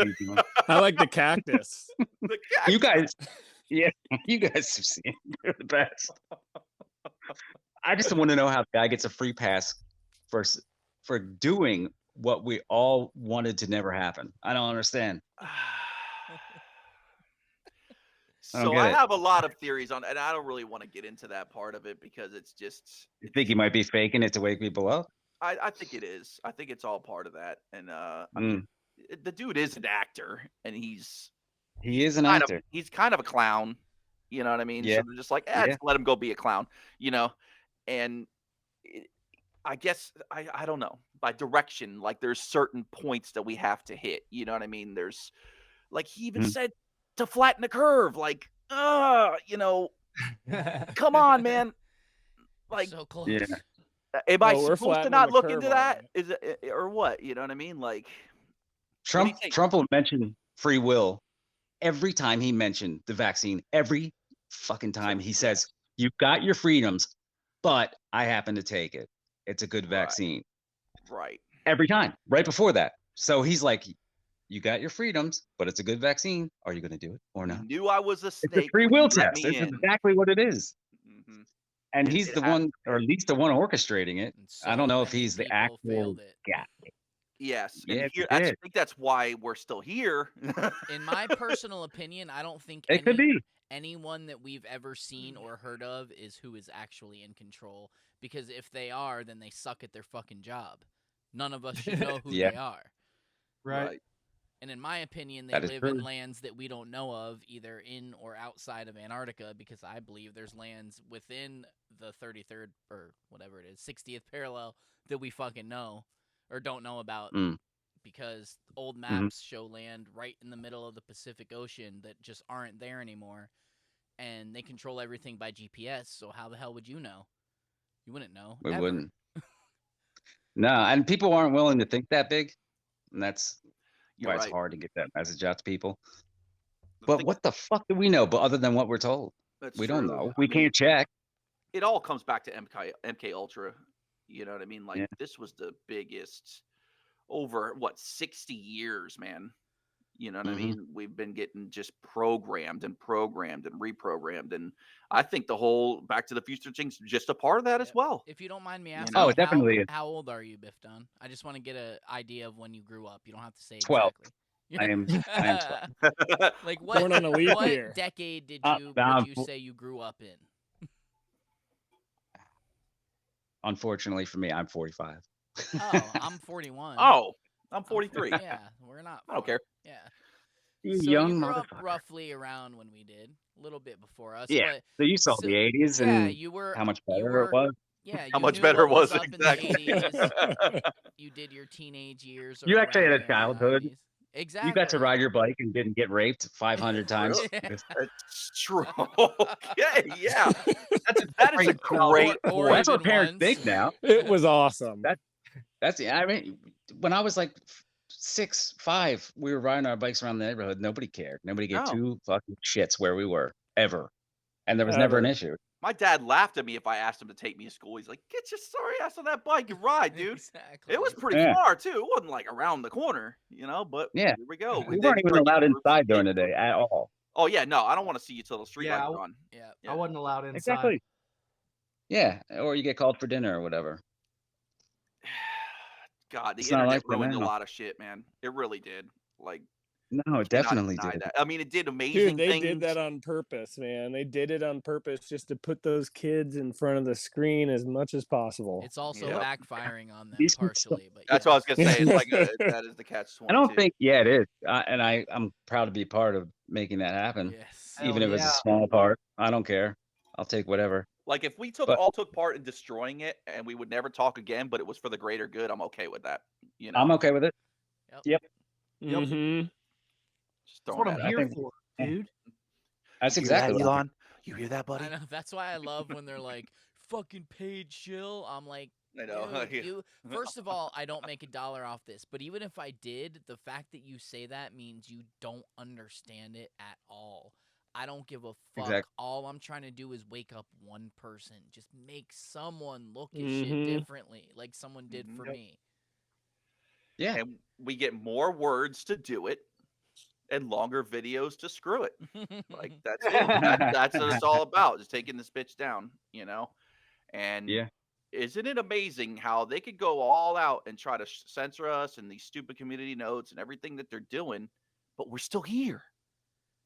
S3: I like the cactus.
S8: The
S7: You guys, yeah, you guys have seen they're the best. I just want to know how the guy gets a free pass for doing what we all wanted to never happen. I don't understand. I don't
S8: So
S7: get
S8: I
S7: it.
S8: have a lot of theories on, and I don't really want to get into that part of it because it's just.
S7: You think he might be faking it to wake people up?
S8: I think it is. I think it's all part of that, and I mean, the dude is an actor, and
S7: He is an actor.
S8: he's kind of a clown. You know what I mean?
S7: Yeah.
S8: So they're just like,
S7: Yeah.
S8: just let him go be a clown. You know, and I guess I don't know, by direction. Like there's certain points that we have to hit. You know what I mean? There's like he even said to flatten the curve. Like, you know, come on, man. Like,
S6: So close.
S7: Yeah.
S8: am I
S3: Oh, we're
S8: supposed to
S3: flattening
S8: not
S3: the
S8: look
S3: curve
S8: into
S3: on
S8: that?
S3: it.
S8: Is it or what? You know what I mean? Like,
S7: Trump
S8: think?
S7: Trump will mention free will every time he mentioned the vaccine. Every fucking time he says, "You've got your freedoms, but I happen to take it. It's a good vaccine."
S8: right.
S7: Every time, right before that. So he's like, "You got your freedoms, but it's a good vaccine. Are you going to do it or
S8: You
S7: not?"
S8: knew I was a
S7: It's a
S8: snake.
S7: free
S8: when you
S7: will
S8: let
S7: test.
S8: me
S7: It's
S8: in.
S7: exactly what it is.
S8: Mhm.
S7: And
S8: It-
S7: he's
S8: it
S7: the one, or at least the one orchestrating it.
S6: And
S7: I don't
S6: so
S7: know if
S6: many
S7: he's the
S6: people
S7: actual
S6: failed it.
S7: guy.
S8: Yes,
S7: Yeah,
S8: and
S7: he
S8: I
S7: did.
S8: think that's why we're still here.
S6: In my personal opinion, I don't think
S7: It could be.
S6: anyone that we've ever seen or heard of is who is actually in control. Because if they are, then they suck at their fucking job. None of us should know who
S7: Yeah.
S6: they are.
S10: Right.
S6: And in my opinion, they
S7: That is
S6: live in
S7: true.
S6: lands that we don't know of, either in or outside of Antarctica, because I believe there's lands within the 33rd or whatever it is, 60th parallel that we fucking know or don't know about, because old maps show land right in the middle of the Pacific Ocean that just aren't there anymore, and they control everything by GPS. So how the hell would you know? You wouldn't know.
S7: We
S6: ever.
S7: wouldn't. No, and people aren't willing to think that big. And that's
S8: You're
S7: why
S8: right.
S7: it's hard to get that message out to people.
S8: The
S7: But
S8: thing-
S7: what the fuck do we know? But other than what we're told,
S8: That's
S7: we don't
S8: true.
S7: know.
S8: I
S7: We
S8: mean,
S7: can't check.
S8: It all comes back to MK Ultra. You know what I mean? Like
S7: Yeah.
S8: this was the biggest over 60 years, man. You know what I
S7: Mhm.
S8: mean? We've been getting just programmed and programmed and reprogrammed, and I think the whole Back to the Future thing's just a part of that as well.
S6: If you don't mind me
S8: You
S6: asking,
S8: know?
S7: Oh, it definitely is.
S6: how old are you, BiffDon? I just want to get an idea of when you grew up. You don't have to say
S7: 12.
S6: exactly.
S7: I am 12.
S6: Like what?
S3: Born on a leap
S6: what
S3: year.
S6: decade did
S7: Uh,
S6: you
S7: now
S6: would
S7: I'm
S6: you
S7: fo-
S6: say you grew up in?
S7: Unfortunately for me, I'm 45.
S6: Oh, I'm 41.
S8: Oh, I'm 43.
S6: Yeah, we're not.
S8: I don't care.
S6: Yeah.
S7: You
S6: So
S7: young
S6: you grew up
S7: motherfucker.
S6: roughly around when we did, a little bit before us.
S7: Yeah.
S6: But
S7: So you saw
S6: so-
S7: the 80s
S6: yeah,
S7: and
S6: you were
S7: how much
S6: you
S7: better
S6: were-
S7: it was.
S6: Yeah,
S8: How
S6: you
S8: much
S6: knew
S8: better
S6: what was
S8: was
S6: up
S8: it?
S6: in the
S8: Exactly.
S6: 80s. You did your teenage years.
S7: You
S6: or
S7: actually
S6: around
S7: had a
S6: there in the
S7: childhood.
S6: 90s. Exactly.
S7: You got to ride your bike and didn't get raped 500 times.
S8: Really?
S7: with-
S8: That's true. Okay, yeah. That is a great
S6: Or
S8: point.
S7: That's what
S6: even
S7: parents
S6: once.
S7: think now.
S3: It was awesome.
S7: That's I mean, when I was like 6, 5, we were riding our bikes around the neighborhood. Nobody cared. Nobody gave
S8: No.
S7: two fucking shits where we were ever, and there was never an
S3: Ever.
S7: issue.
S8: My dad laughed at me if I asked him to take me to school. He's like, "Get your sorry ass on that bike and ride, dude."
S6: Exactly.
S8: It was pretty
S7: Yeah.
S8: far too. It wasn't like around the corner, you know. But
S7: Yeah.
S8: here we go.
S7: We
S8: did
S7: weren't even
S8: start
S7: allowed
S8: getting groups of
S7: inside during the
S8: kids.
S7: day at all.
S8: Oh yeah, no, I don't want to see you till the street
S10: Yeah,
S8: lights are on.
S6: Yeah.
S8: Yeah.
S10: I wasn't allowed inside.
S7: Exactly. Yeah, or you get called for dinner or whatever.
S8: God, the
S7: It's not
S8: internet
S7: like that
S8: ruined a
S7: now.
S8: lot of shit, man. It really did. Like,
S7: No, it
S8: cannot
S7: definitely
S8: deny
S7: did.
S8: that. I mean, it did
S3: Dude,
S8: amazing
S3: they
S8: things.
S3: did that on purpose, man. They did it on purpose just to put those kids in front of the screen as much as possible.
S6: It's also
S8: Yep.
S6: backfiring on them
S7: These kids don't-
S6: partially, but
S8: That's what I was
S6: yes.
S8: gonna say. It's like that is the catch
S7: I don't
S8: 22.
S7: think. Yeah, it is. I'm proud to be part of making that happen.
S6: Yes.
S7: Even
S10: Hell
S7: if it's
S10: yeah.
S7: a small part, I don't care. I'll take whatever.
S8: Like if we
S7: But-
S8: all took part in destroying it and we would never talk again, but it was for the greater good, I'm okay with that. You know,
S7: I'm okay with it.
S3: Mm-hmm.
S8: just
S10: That's
S8: throwing
S10: what I'm
S8: that out.
S10: here
S7: think-
S10: for, dude.
S7: That's
S8: You hear that,
S7: exactly what
S8: Elon. You hear that, buddy?
S6: I know. That's why I love when they're like, "Fucking paid chill." I'm like,
S8: I know.
S6: dude, you. First of all, I don't make $1 off this, but even if I did, the fact that you say that means you don't understand it at all. I don't give a fuck.
S7: Exactly.
S6: All I'm trying to do is wake up one person. Just make someone look at
S3: Mhm.
S6: shit differently, like someone did for
S8: Yep.
S6: me.
S7: Yeah.
S8: And we get more words to do it and longer videos to screw it. Like that's it. That's what it's all about. Just taking this bitch down, you know? And
S7: Yeah.
S8: isn't it amazing how they could go all out and try to censor us and these stupid community notes and everything that they're doing, but we're still here.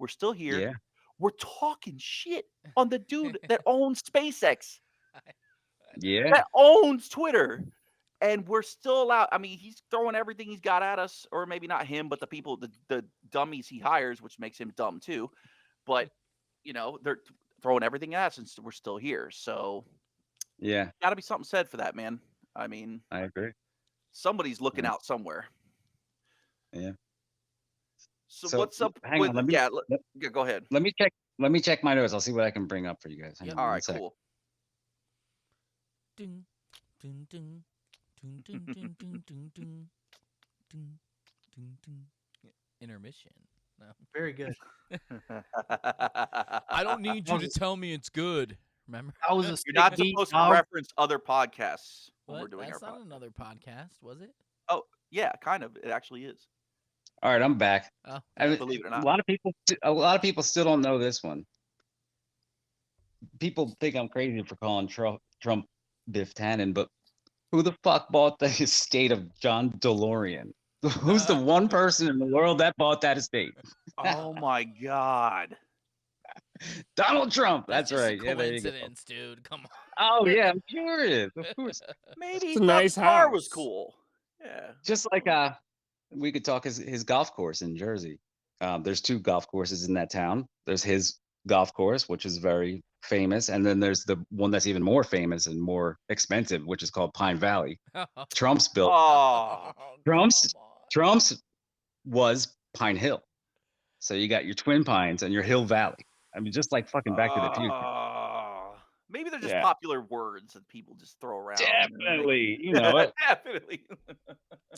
S8: We're still here.
S7: Yeah.
S8: We're talking shit on the dude that owns SpaceX,
S7: Yeah.
S8: that owns Twitter, and we're still allowed. I mean, he's throwing everything he's got at us, or maybe not him, but the people, the dummies he hires, which makes him dumb too. But you know, they're throwing everything at us, and we're still here. So,
S7: Yeah.
S8: got to be something said for that, man. I mean,
S7: I agree.
S8: somebody's looking
S7: Yeah.
S8: out somewhere.
S7: Yeah.
S8: So,
S7: So,
S8: what's up
S7: hang
S8: with?
S7: on, let me-
S8: yeah,
S7: let-
S8: yeah, go ahead.
S7: Let me check my notes. I'll see what I can bring up for you guys. Hang
S6: Yep.
S7: on
S8: All
S7: one
S8: right,
S7: sec.
S8: cool.
S6: Ding, ding, ding, ding, ding, ding, ding, ding, ding, ding, ding, ding. Intermission. No.
S10: Very good.
S6: I don't need you to tell me it's good. Remember?
S10: I was a
S8: You're
S10: sick
S8: not
S10: beat,
S8: supposed to
S10: dog.
S8: reference other podcasts when we're
S6: What?
S8: doing
S6: That's
S8: our
S6: not
S8: podcast.
S6: another podcast, was it?
S8: Oh, yeah, kind of. It actually is.
S7: All right, I'm back.
S6: Oh,
S7: I mean,
S8: Believe it or
S7: a
S8: not.
S7: lot of people still don't know this one. People think I'm crazy for calling Trump Biff Tannen, but who the fuck bought the estate of John DeLorean? Who's the one person in the world that bought that estate?
S8: Oh my God.
S7: Donald Trump. That's
S6: just
S7: right.
S6: a
S7: Yeah, there you go.
S6: coincidence, dude. Come on.
S7: Oh yeah, I'm sure it is. Of course.
S8: Maybe
S3: It's
S8: he
S3: a
S8: thought
S3: nice
S8: the car was
S3: house.
S8: cool. Yeah.
S7: Just like we could talk his golf course in Jersey. There's 2 golf courses in that town. There's his golf course, which is very famous, and then there's the one that's even more famous and more expensive, which is called Pine Valley. Trump's built.
S8: Oh,
S7: Trump's
S6: come on.
S7: Trump's was Pine Hill. So you got your Twin Pines and your Hill Valley. I mean, just like fucking Back to the Future.
S8: maybe they're just
S7: Yeah.
S8: popular words that people just throw around. you know what I mean?
S7: Definitely. You know it.
S8: Definitely.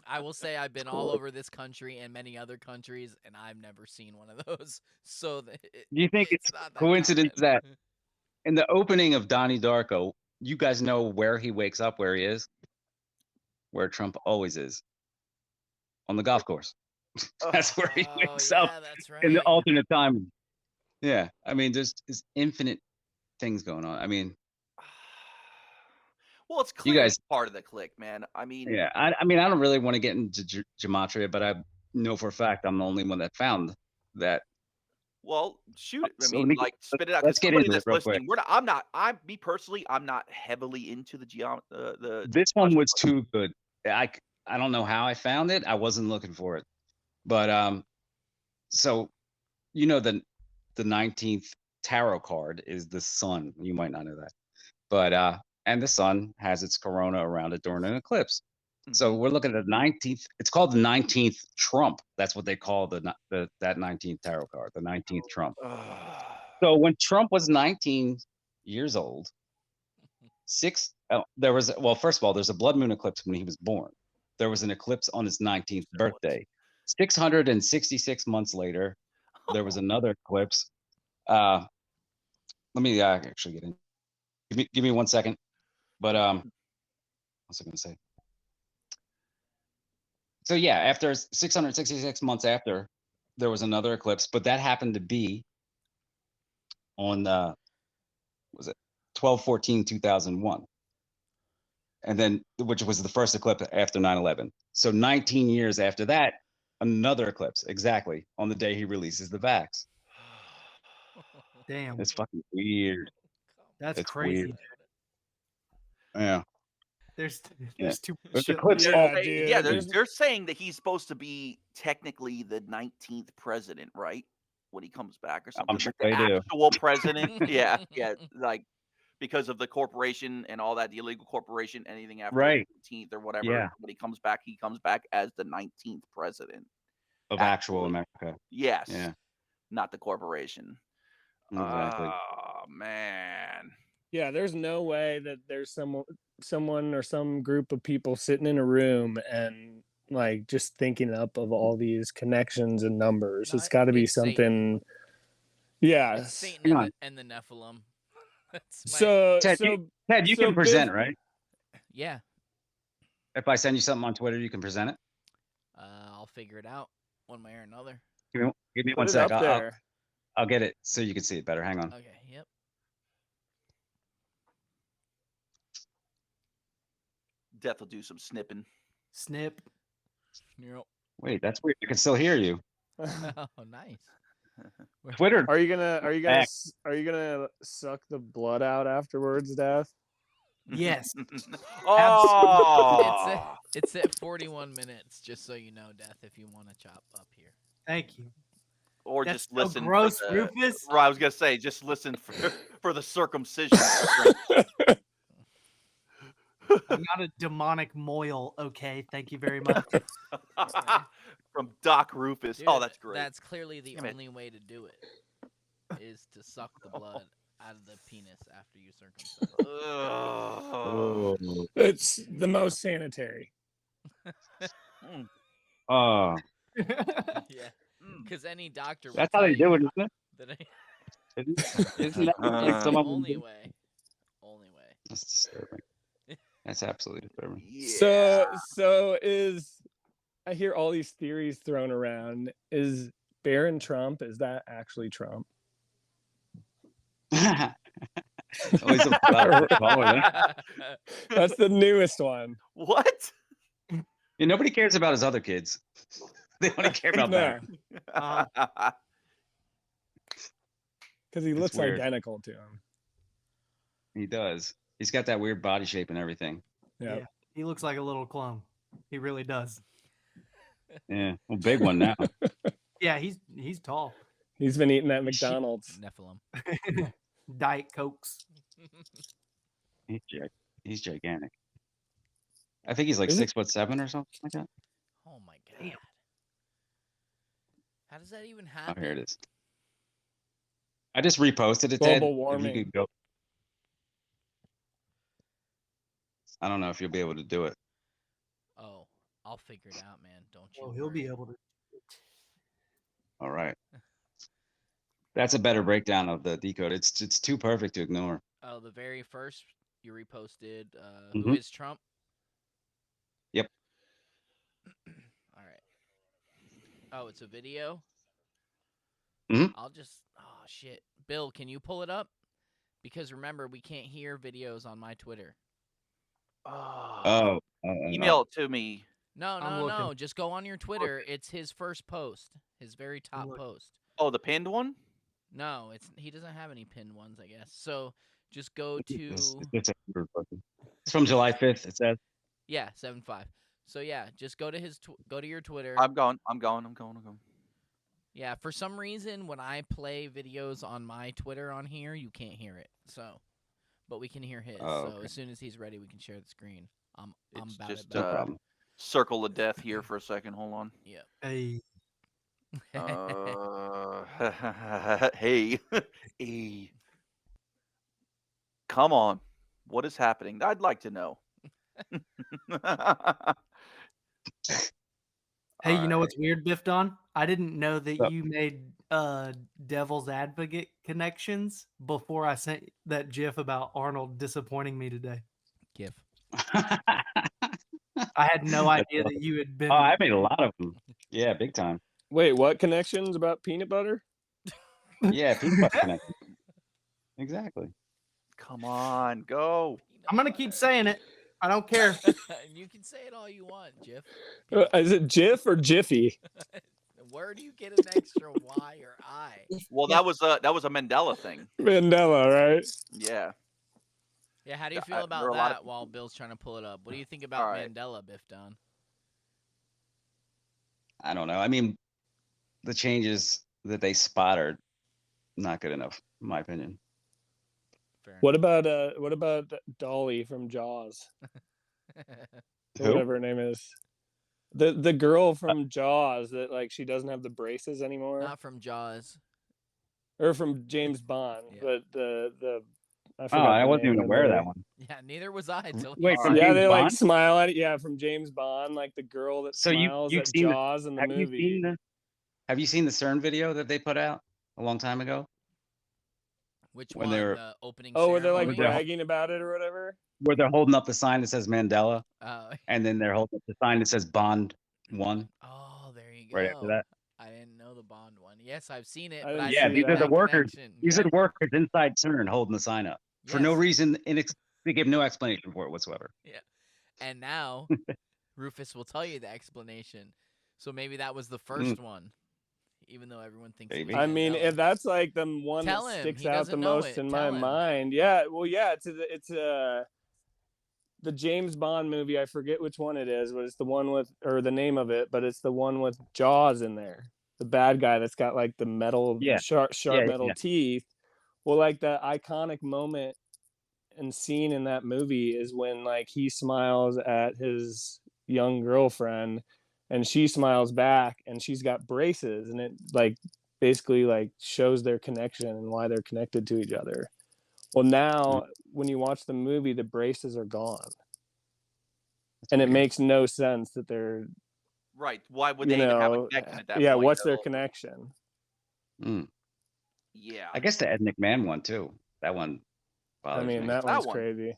S6: I will say I've been all over this country and many other countries, and I've never seen one of those. So
S7: Do you think it's
S6: not that
S7: coincidence
S6: common.
S7: that in the opening of Donnie Darko, you guys know where he wakes up, where he is? Where Trump always is. On the golf course. That's where he wakes up
S6: that's right.
S7: in the alternate time. Yeah. I mean, there's infinite things going on. I mean,
S8: Well, it's
S7: You
S8: clear
S7: guys-
S8: part of the clique, man. I mean,
S7: yeah. I mean, I don't really want to get into gematria, but I know for a fact I'm the only one that found that.
S8: well, shoot it. I
S7: So
S8: mean, like, spit it out. 'cause
S7: let's get
S8: somebody
S7: into it
S8: that's
S7: real quick.
S8: listening, me personally, I'm not heavily into the
S7: This one was too good. I don't know how I found it. I wasn't looking for it, but so you know the 19th tarot card is the sun. You might not know that, but and the sun has its corona around it during an eclipse. So we're looking at the 19th. It's called the 19th Trump. That's what they call that 19th tarot card, the 19th Trump. So when Trump was 19 years old, first of all, there's a blood moon eclipse when he was born. There was an eclipse on his 19th birthday. 666 months later, there was another eclipse. Let me actually get in. Give me 1 second. But what's I going to say? So yeah, after 666 months after, there was another eclipse, but that happened to be on was it 12/14/2001. and then which was the first eclipse after 9/11. So 19 years after that, another eclipse, exactly on the day he releases the vax.
S10: Damn.
S7: It's fucking weird.
S10: That's
S7: It's
S10: crazy.
S7: weird. Yeah.
S10: There's
S7: Yeah.
S10: too much
S7: There's
S10: shit.
S7: eclipse
S10: like
S7: all-
S10: that.
S3: dude.
S8: Yeah,
S3: there's-
S8: they're saying that he's supposed to be technically the 19th president, right? When he comes back or something.
S7: sure
S8: like the
S7: they do.
S8: actual president. Yeah, like because of the corporation and all that, the illegal corporation, anything after
S7: Right.
S8: the 19th or whatever.
S7: Yeah.
S8: When he comes back as the 19th president.
S7: Of actual
S8: Actually.
S7: America.
S8: Yes.
S7: Yeah.
S8: Not the corporation.
S7: Exactly.
S8: Oh man.
S3: Yeah, there's no way that there's someone or some group of people sitting in a room and like just thinking up of all these connections and numbers.
S6: No,
S3: It's got to be
S6: it's Satan.
S3: something. Yeah.
S6: It's Satan
S7: Hang
S6: and
S7: on.
S6: and the Nephilim. That's my,
S3: So
S7: Ted, Ted, you
S3: so
S7: can present,
S3: Biff-
S7: right?
S6: yeah,
S7: If I send you something on Twitter, you can present it.
S6: I'll figure it out one way or another.
S7: Give me
S3: Put
S7: one
S3: it
S7: sec.
S3: up there.
S7: I'll get it so you can see it better. Hang on.
S6: Okay, yep.
S8: Death will do some snipping.
S10: Snip.
S6: Yep.
S7: Wait, that's weird. I can still hear you.
S6: Oh, nice.
S7: Twitter.
S3: Are you gonna
S7: Back.
S3: suck the blood out afterwards, Death?
S10: Yes.
S8: Oh.
S6: It's at 41 minutes, just so you know, Death, if you want to chop up here.
S10: Thank you.
S8: Or
S10: That's
S8: just
S10: so
S8: listen. for
S10: gross,
S8: the-
S10: Rufus.
S8: Right, I was gonna say, just listen for the circumcision.
S10: I'm not a demonic moil, okay? Thank you very much.
S8: From Doc Rufus.
S6: Dude,
S8: Oh, that's great.
S6: That's clearly the
S8: Damn it.
S6: only way to do it, is to suck the blood out of the penis after you circumcise.
S8: Ugh.
S3: It's the most sanitary.
S7: Oh,
S6: Yeah, because any doctor.
S7: that's
S6: will
S7: how
S6: tell
S7: they do it,
S6: you
S7: isn't it?
S6: that
S7: Isn't that
S6: that's
S7: like
S6: the
S7: some of
S6: only
S7: them?
S6: way. Only way.
S7: That's disturbing. That's absolutely disturbing.
S3: So is I hear all these theories thrown around. Is Barron Trump? Is that actually Trump?
S7: Always about following it.
S3: That's the newest one.
S8: What?
S7: Yeah, nobody cares about his other kids. They only care about
S3: No,
S7: that.
S3: because he
S7: It's
S3: looks
S7: weird.
S3: identical to him.
S7: He does. He's got that weird body shape and everything.
S3: Yeah.
S10: Yeah. He looks like a little clone. He really does.
S7: Yeah, well, big one now.
S10: Yeah, he's tall.
S3: He's been eating at McDonald's.
S6: Nephilim.
S10: Diet Cokes.
S7: He's gigantic. I think he's like
S3: Is it-
S7: 6'7" or something like that.
S6: Oh my god. How does that even happen?
S7: Oh, here it is. I just reposted it, Ted.
S3: Global
S7: If
S3: warming.
S7: you could go. I don't know if you'll be able to do it.
S6: Oh, I'll figure it out, man. Don't you?
S10: Oh, he'll be
S6: worry.
S10: able to.
S7: All right. That's a better breakdown of the decode. It's too perfect to ignore.
S6: Oh, the very first you reposted. Who
S7: Mhm.
S6: is Trump?
S7: Yep.
S6: All right. Oh, it's a video.
S7: Mhm.
S6: I'll just. Oh shit, Bill, can you pull it up? Because remember, we can't hear videos on my Twitter.
S7: Oh.
S8: Email it to me.
S6: No,
S10: I'm
S6: no,
S10: looking.
S6: no. Just go on your Twitter. It's his first post, his very top
S10: looking.
S6: post.
S8: Oh, the pinned one?
S6: No, he doesn't have any pinned ones, I guess. So just go to
S7: It's from July 5th. It says.
S6: 7-5. So yeah, just go to go to your Twitter.
S8: I'm going.
S6: Yeah, for some reason when I play videos on my Twitter on here, you can't hear it. So, but we can hear his.
S7: Oh,
S6: So
S7: okay.
S6: as soon as he's ready, we can share the screen. I'm
S8: It's
S6: about
S8: just,
S6: it.
S7: No
S6: back.
S7: problem.
S8: Circle of death here for a second. Hold on.
S6: Yeah.
S10: Hey,
S8: Hey. Hey. Come on. What is happening? I'd like to know.
S10: hey, you know what's weird, BiffDon? I didn't know that
S7: What's up?
S10: you made Devil's Advocate connections before I sent that GIF about Arnold disappointing me today.
S6: GIF.
S10: I had no
S7: That's
S10: idea
S7: awesome.
S10: that you had been.
S7: Oh, I made a lot of them. Yeah, big time.
S3: Wait, what connections about peanut butter?
S7: Yeah, peanut butter connection. Exactly.
S8: Come on, go.
S10: I'm gonna keep saying it. I don't care.
S6: You can say it all you want, Jiff.
S3: Is it Jiff or Jiffy?
S6: Where do you get an extra Y or I?
S8: Well, that was a Mandela thing.
S3: Mandela, right?
S8: Yeah.
S6: Yeah, how do you
S8: Yeah,
S6: feel
S8: there are
S6: about
S8: a lot
S6: that
S8: of
S6: while Bill's trying to pull it up? What do you think about
S8: Alright.
S6: Mandela, BiffDon?
S7: I don't know. I mean, the changes that they spot are not good enough, in my opinion.
S6: Fair
S3: What about Dolly from Jaws? Or
S7: Who?
S3: whatever her name is. The girl from Jaws that like she doesn't have the braces anymore.
S6: Not from Jaws.
S3: Or from James Bond,
S6: Yeah.
S3: but the I
S7: Oh,
S3: forgot
S7: I
S3: the
S7: wasn't
S3: name
S7: even
S3: of
S7: aware of
S3: the-
S7: that one.
S6: Yeah, neither was I until
S7: Wait,
S6: you
S7: from
S6: said
S3: Yeah,
S6: it.
S7: James
S3: they like
S7: Bond?
S3: smile at it. Yeah, from James Bond, like the girl that
S7: So
S3: smiles
S7: you've
S3: at
S7: seen the-
S3: Jaws in the
S7: Have you
S3: movie.
S7: seen the Have you seen the CERN video that they put out a long time ago?
S6: Which
S7: when
S6: one?
S7: they were-
S6: The opening
S3: Oh, where they're like
S6: ceremony?
S3: bragging about it or whatever.
S7: Where they're holding up the sign that says Mandela,
S6: Oh,
S7: and then they're holding up the sign that says Bond 1
S6: oh, there you go.
S7: right after that.
S6: I didn't know the Bond one. Yes, I've seen it,
S3: I
S6: but
S3: didn't
S6: I
S3: see
S7: Yeah,
S6: didn't
S7: these
S6: make
S7: are the
S6: that
S7: workers.
S6: connection.
S7: These are
S6: Yep.
S7: the workers inside CERN holding the sign up for no
S6: Yes.
S7: reason. They give no explanation for it whatsoever.
S6: And now Rufus will tell you the explanation. So maybe that was the
S7: Mm.
S6: first one, even though everyone thinks. It was
S7: Maybe.
S3: I mean,
S6: Mandela.
S3: if that's like the one
S6: Tell
S3: that
S6: him.
S3: sticks
S6: He
S3: out the
S6: doesn't know
S3: most
S6: it.
S3: in
S6: Tell
S3: my
S6: him.
S3: mind. Yeah, well, yeah, it's the James Bond movie. I forget which one it is, but it's the one with, or the name of it, but it's the one with Jaws in there. The bad guy that's got like the metal,
S7: Yeah.
S3: sharp
S7: Yeah,
S3: metal
S7: yeah.
S3: teeth. Well, like the iconic moment and scene in that movie is when like he smiles at his young girlfriend and she smiles back and she's got braces, and it like basically like shows their connection and why they're connected to each other. Well, now when you watch the movie, the braces are gone. And it
S7: weird.
S3: makes no sense that they're,
S8: Right. Why would
S3: you
S8: they even have a
S3: know,
S8: connection at that
S3: yeah,
S8: point?
S3: what's
S8: at
S3: their
S8: all?
S3: connection?
S7: Mm.
S8: Yeah.
S7: I guess the Ed McMahon one too. That one
S3: I
S7: bothers
S3: mean,
S7: me.
S3: that
S8: That
S3: one's
S8: one?
S3: crazy.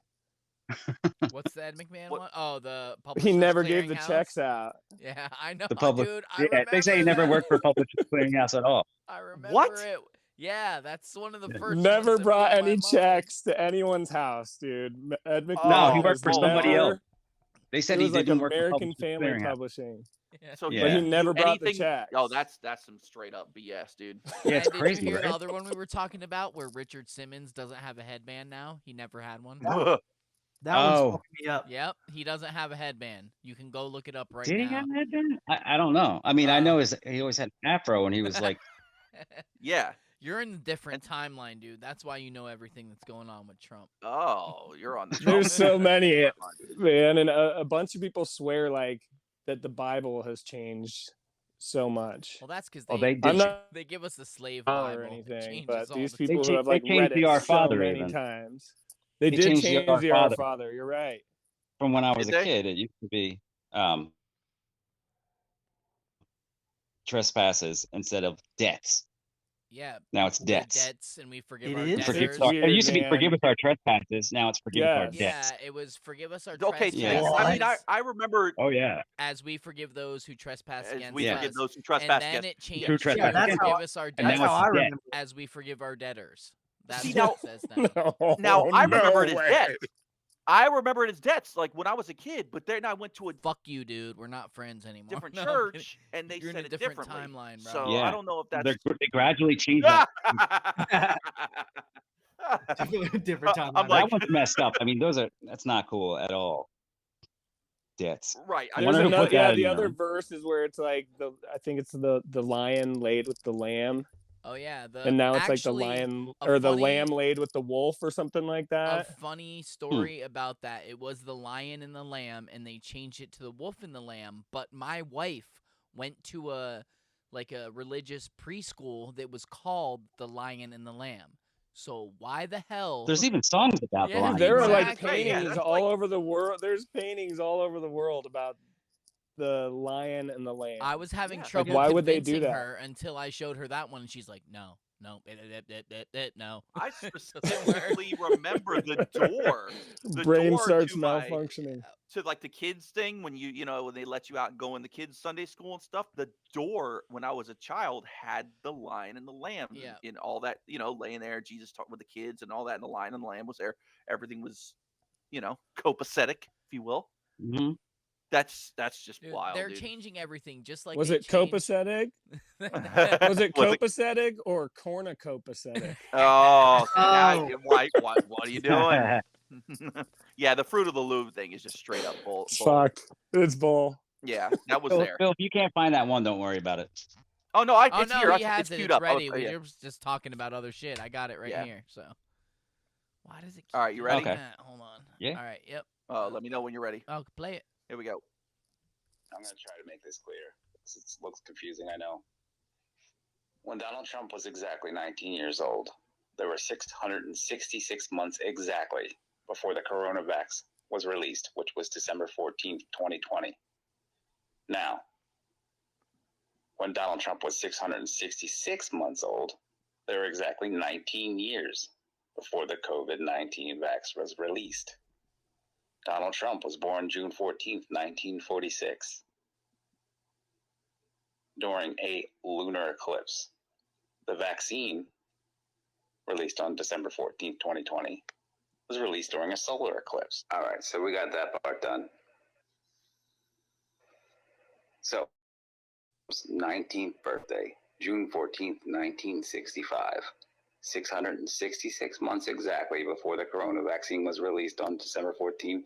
S6: What's the Ed McMahon
S8: What-
S6: one? Oh, the
S3: He
S6: Publishers
S3: never gave the
S6: Clearinghouse?
S3: checks out.
S6: Yeah, I know,
S7: The public.
S6: dude. I
S7: Yeah,
S6: remember
S7: they say he never
S6: that.
S7: worked for Publishers Clearinghouse at all.
S6: I remember
S8: What?
S6: it. Yeah, that's one of the
S7: Yeah.
S6: first.
S3: Never
S6: ones that
S3: brought
S6: blew my
S3: any
S6: mind.
S3: checks to anyone's house, dude. Ed McMahon
S8: No,
S7: he
S8: Oh,
S7: worked for
S3: has
S7: somebody
S3: never-
S7: else. They said
S3: It
S7: he
S3: was like
S7: didn't work for
S3: American
S7: Publishers
S3: Family
S7: Clearinghouse.
S3: Publishing.
S6: Yeah.
S8: So
S7: Yeah.
S3: But he never brought
S8: anything,
S3: the checks.
S8: Oh, that's some straight up BS, dude.
S7: Yeah, it's
S6: And did
S7: crazy,
S6: you hear
S7: right?
S6: the other one we were talking about where Richard Simmons doesn't have a headband now? He never had one.
S10: That one's
S7: Oh.
S10: fucking me up.
S6: Yep, he doesn't have a headband. You can go look it up right
S7: Did he
S6: now.
S7: have a headband? I don't know. I mean, I
S6: Uh,
S7: know he always had an afro, and he was like,
S8: Yeah.
S6: You're in a different timeline, dude. That's why you know everything that's going on with Trump.
S8: Oh, you're on the.
S3: There's so
S8: Trump
S3: many,
S8: timeline.
S3: man, and a bunch of people swear like that the Bible has changed so much.
S6: Well, that's because
S7: "Oh,
S6: they,
S7: they
S3: I'm
S7: did."
S3: not
S6: they give us the slave
S3: or
S6: Bible. It
S3: anything,
S6: changes
S3: but
S6: all
S3: these
S6: the
S3: people
S7: cha-
S3: who have
S7: they
S3: like
S7: changed
S3: read
S7: the
S3: it
S7: Our
S3: so
S7: Father
S3: many
S7: even.
S3: times. They
S7: They
S3: did
S7: changed the
S3: change
S7: Our
S3: the Our
S7: Father.
S3: Father. You're right.
S7: From when I was
S8: Did
S7: a
S8: they?
S7: kid, it used to be trespasses instead of debts.
S6: Yeah,
S7: Now it's
S6: the
S7: debts.
S6: debts, and we forgive
S10: It
S6: our
S10: is?
S6: debtors.
S7: Forgive
S3: It's
S7: our, it
S3: weird,
S7: used to be
S3: man.
S7: forgive us our trespasses. Now it's forgive us our
S3: Yes.
S7: debts.
S6: Yeah, it was forgive us our
S8: Okay,
S6: trespasses.
S8: so,
S7: Yeah.
S8: I mean, I remember
S7: Oh yeah.
S6: As we forgive those who trespass
S8: as
S6: against
S8: we
S7: Yeah.
S8: forgive
S6: us.
S8: those who
S6: And
S8: trespass
S6: then
S8: against.
S6: it changed
S7: True
S6: to
S7: trespass
S10: that's
S6: forgive
S10: how-
S6: us our
S7: And
S10: That's
S7: now
S6: debtors
S10: how I
S7: it's debt.
S10: remember.
S6: as we forgive our debtors. That's
S8: See,
S6: what
S8: now-
S6: it says now.
S8: Now I remember it as
S3: way.
S8: debts. I remember it as debts, like when I was a kid. But then I went to a
S6: Fuck you, dude. We're not friends anymore.
S8: different
S6: No, I'm kidding.
S8: church, and they
S6: You're in
S8: said
S6: a
S8: it
S6: different
S8: differently.
S6: timeline, bro.
S8: So
S7: Yeah.
S8: I don't know if that's.
S7: They gradually changed that.
S10: Different time.
S8: I'm
S7: That
S8: like,
S7: one's messed up. I mean, that's not cool at all. Debts.
S8: right.
S7: I
S3: There's
S7: wonder who
S3: another,
S7: put that
S3: yeah,
S7: in
S3: the
S7: there.
S3: other verse is where it's like I think it's the lion laid with the lamb,
S6: Oh yeah,
S3: and now it's like the
S6: actually,
S3: lion
S6: a
S3: or the
S6: funny-
S3: lamb laid with the wolf or something like
S6: a
S3: that.
S6: funny story about that. It was the lion and the lamb, and they changed it to the wolf and the lamb. But my wife went to a religious preschool that was called the Lion and the Lamb. So why the hell?
S7: There's even songs about the
S6: Yeah,
S7: lion.
S3: There are like
S6: exactly.
S8: Yeah,
S3: paintings
S8: that's
S3: all
S8: like-
S3: over the world. There's paintings all over the world about the lion and the lamb.
S6: I was having
S8: Yeah. Like,
S6: trouble
S3: why would they do
S6: convincing
S3: that?
S6: her until I showed her that one, and she's like, no, no.
S8: I specifically remember the door. The
S3: Brain
S8: door
S3: starts
S8: to my-
S3: malfunctioning.
S8: To like the kids thing when when they let you out and go in the kids Sunday school and stuff. The door when I was a child had the lion and the lamb
S6: Yeah.
S8: in all that, laying there, Jesus talking with the kids and all that, and the lion and the lamb was there. Everything was, copacetic. you will.
S7: Mhm.
S8: That's just
S6: Dude,
S8: wild,
S6: they're
S8: dude.
S6: changing everything, just like
S3: Was
S6: they
S3: it
S6: changed-
S3: copacetic? Was it
S8: Was it-
S3: copacetic or cornucopacetic?
S8: Oh, see, now
S10: Oh.
S8: what are you doing? Yeah, the Fruit of the Loom thing is just straight up bull.
S3: Fuck. It's bull.
S8: Yeah, that was
S7: Phil,
S8: there.
S7: Phil, if you can't find that one, don't worry about it.
S8: Oh no,
S6: Oh
S8: it's
S6: no,
S8: here.
S6: he has
S8: It's
S6: it.
S8: queued
S6: It's
S8: up.
S6: ready.
S8: Oh, yeah.
S6: We're just talking about other shit. I got it right
S8: Yeah.
S6: here. So, why does it? Keep
S8: All right, you
S6: doing
S8: ready?
S7: Okay.
S6: that? Hold on.
S7: Yeah.
S6: All right. Yep.
S8: Let me know when you're ready.
S6: Oh, play it.
S8: Here we go.
S7: I'm going to try to make this clear. It looks confusing, I know. When Donald Trump was exactly 19 years old, there were 666 months exactly before the coronavax was released, which was December 14th, 2020. Now, when Donald Trump was 666 months old, there were exactly 19 years before the COVID-19 vax was released. Donald Trump was born June 14th, 1946, during a lunar eclipse. The vaccine, released on December 14th, 2020, was released during a solar eclipse. All right, so we got that part done. So, 19th birthday, June 14th, 1965. 666 months exactly before the corona vaccine was released on December 14th,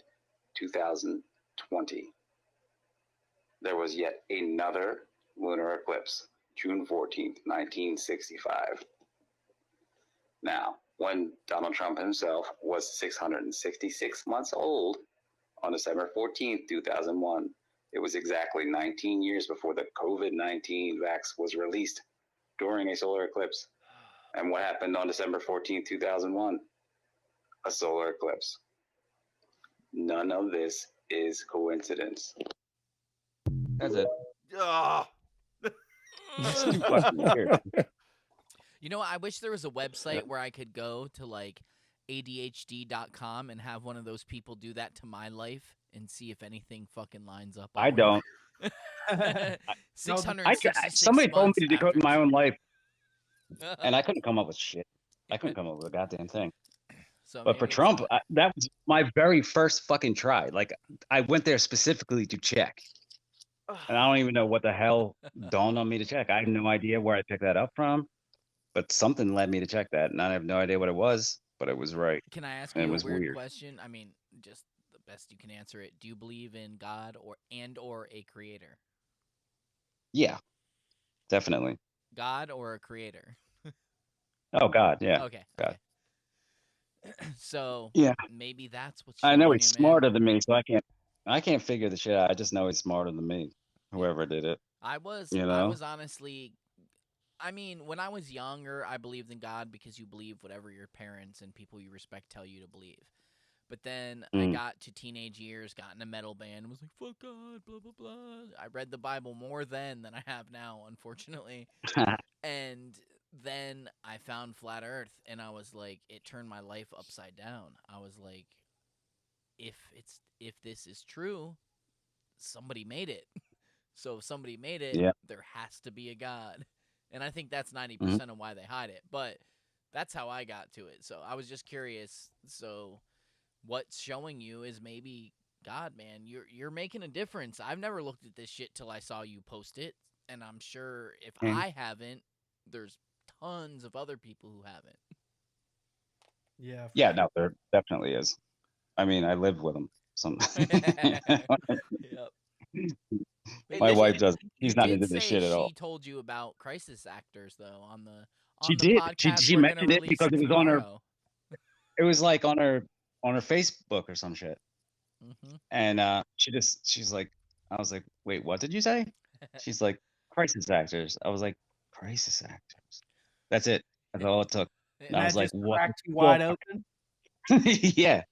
S7: 2020. There was yet another lunar eclipse, June 14th, 1965. Now, when Donald Trump himself was 666 months old on December 14th, 2001, it was exactly 19 years before the COVID-19 vax was released during a solar eclipse. And what happened on December 14th, 2001? A solar eclipse. None of this is coincidence. That's it.
S8: Ugh.
S7: It's too fucking weird.
S6: You know what? I wish there was a website where I could go to like ADHD.com and have one of those people do that to my life and see if anything fucking lines up.
S7: I don't.
S6: 666
S7: somebody told me
S6: months
S7: to decode
S6: after-
S7: my own life, and I couldn't come up with shit. I couldn't come up with a goddamn thing.
S6: So
S7: But for
S6: maybe it's
S7: Trump,
S6: not.
S7: that was my very first fucking try. Like, I went there specifically to check. And I don't even know what the hell dawned on me to check. I had no idea where I picked that up from, but something led me to check that, and I have no idea what it was, but it was right.
S6: Can I ask
S7: And
S6: you
S7: it
S6: a
S7: was
S6: weird
S7: weird.
S6: question? I mean, just the best you can answer it. Do you believe in God or a creator?
S7: Yeah, definitely.
S6: God or a creator?
S7: Oh, God, yeah.
S6: Okay.
S7: God.
S6: Okay. So
S7: Yeah.
S6: maybe that's what's
S7: I know
S6: showing
S7: he's
S6: you, man.
S7: smarter than me, so I can't figure the shit out. I just know he's smarter than me, whoever did it.
S6: I was
S7: You
S6: I
S7: know?
S6: was honestly, I mean, when I was younger, I believed in God because you believe whatever your parents and people you respect tell you to believe. But then I got to teenage years, got in a metal band, and was like, fuck God, blah, blah, blah. I read the Bible more then than I have now, unfortunately. And then I found Flat Earth, and I was like, it turned my life upside down. I was like, if this is true, somebody made it. So if somebody made it,
S7: Yeah.
S6: there has to be a God. And I think that's 90% of why they hide it. But that's how I got to it. So I was just curious. So what's showing you is maybe God, man. You're making a difference. I've never looked at this shit till I saw you post it. And I'm sure if I haven't, there's tons of other people who haven't.
S10: Yeah.
S7: Yeah, no, there definitely is. I mean, I live with him.
S6: Yep.
S7: My
S6: Hey,
S7: wife doesn't.
S6: You
S7: She's not
S6: did
S7: into this
S6: say
S7: shit at
S6: she
S7: all.
S6: told you about crisis actors though on the
S7: She
S6: the
S7: did.
S6: podcast
S7: She
S6: we're gonna
S7: mentioned it
S6: release
S7: because it was on her.
S6: tomorrow.
S7: It was like on her Facebook or some shit.
S6: Mhm.
S7: And she's like, I was like, wait, what did you say? She's like, crisis actors. I was like, crisis actors. That's it. That's all it took. And I was
S10: That
S7: like,
S10: just
S7: what?
S10: cracked you wide open.
S7: Yeah.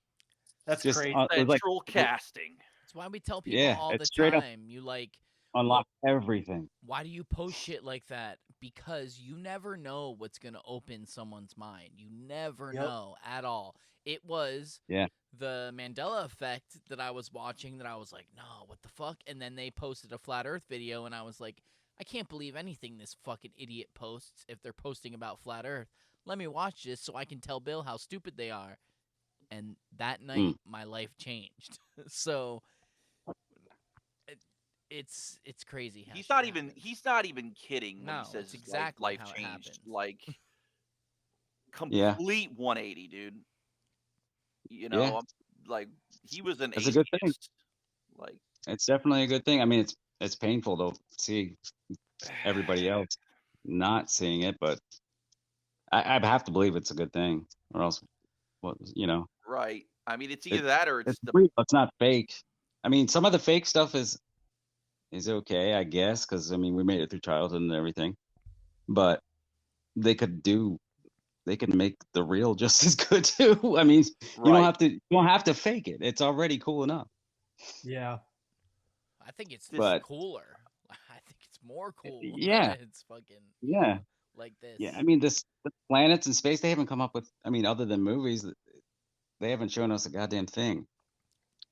S10: That's
S7: Just
S10: crazy.
S7: it was like
S8: Central casting.
S6: That's why we tell people
S7: Yeah,
S6: all the
S7: it's straight up
S6: time. You like,
S7: unlock everything.
S6: why do you post shit like that? Because you never know what's gonna open someone's mind. You never know at all. It was
S7: Yeah.
S6: the Mandela effect that I was watching that I was like, no, what the fuck? And then they posted a flat earth video and I was like, I can't believe anything this fucking idiot posts if they're posting about flat earth. Let me watch this so I can tell Bill how stupid they are. and that night my life changed. So it's crazy how
S8: He's
S6: shit
S8: not even
S6: happens.
S8: he's not even kidding when
S6: No,
S8: he says
S6: it's
S8: his
S6: exactly
S8: life
S6: how it
S8: changed.
S6: happened.
S8: Like
S7: Yeah.
S8: complete 180, dude. You
S7: Yeah.
S8: know, like he was an
S7: That's a good thing.
S8: atheist. Like
S7: It's definitely a good thing. I mean, it's painful to see everybody else not seeing it, but I have to believe it's a good thing, or else, what you know,
S8: right. I mean, it's
S7: it,
S8: either that or it's
S7: it's
S8: the
S7: real. It's not fake. I mean, some of the fake stuff is okay, I guess, because I mean, we made it through childhood and everything, but they could make the real just as good too. I mean,
S8: right.
S7: you don't have to fake it. It's already cool enough.
S10: Yeah.
S6: I think it's
S8: This-
S7: But
S6: cooler. I think it's more cool
S7: yeah,
S6: that it's fucking
S7: yeah,
S6: like this.
S7: yeah. I mean, the planets in space, they haven't come up with. I mean, other than movies, they haven't shown us a goddamn thing,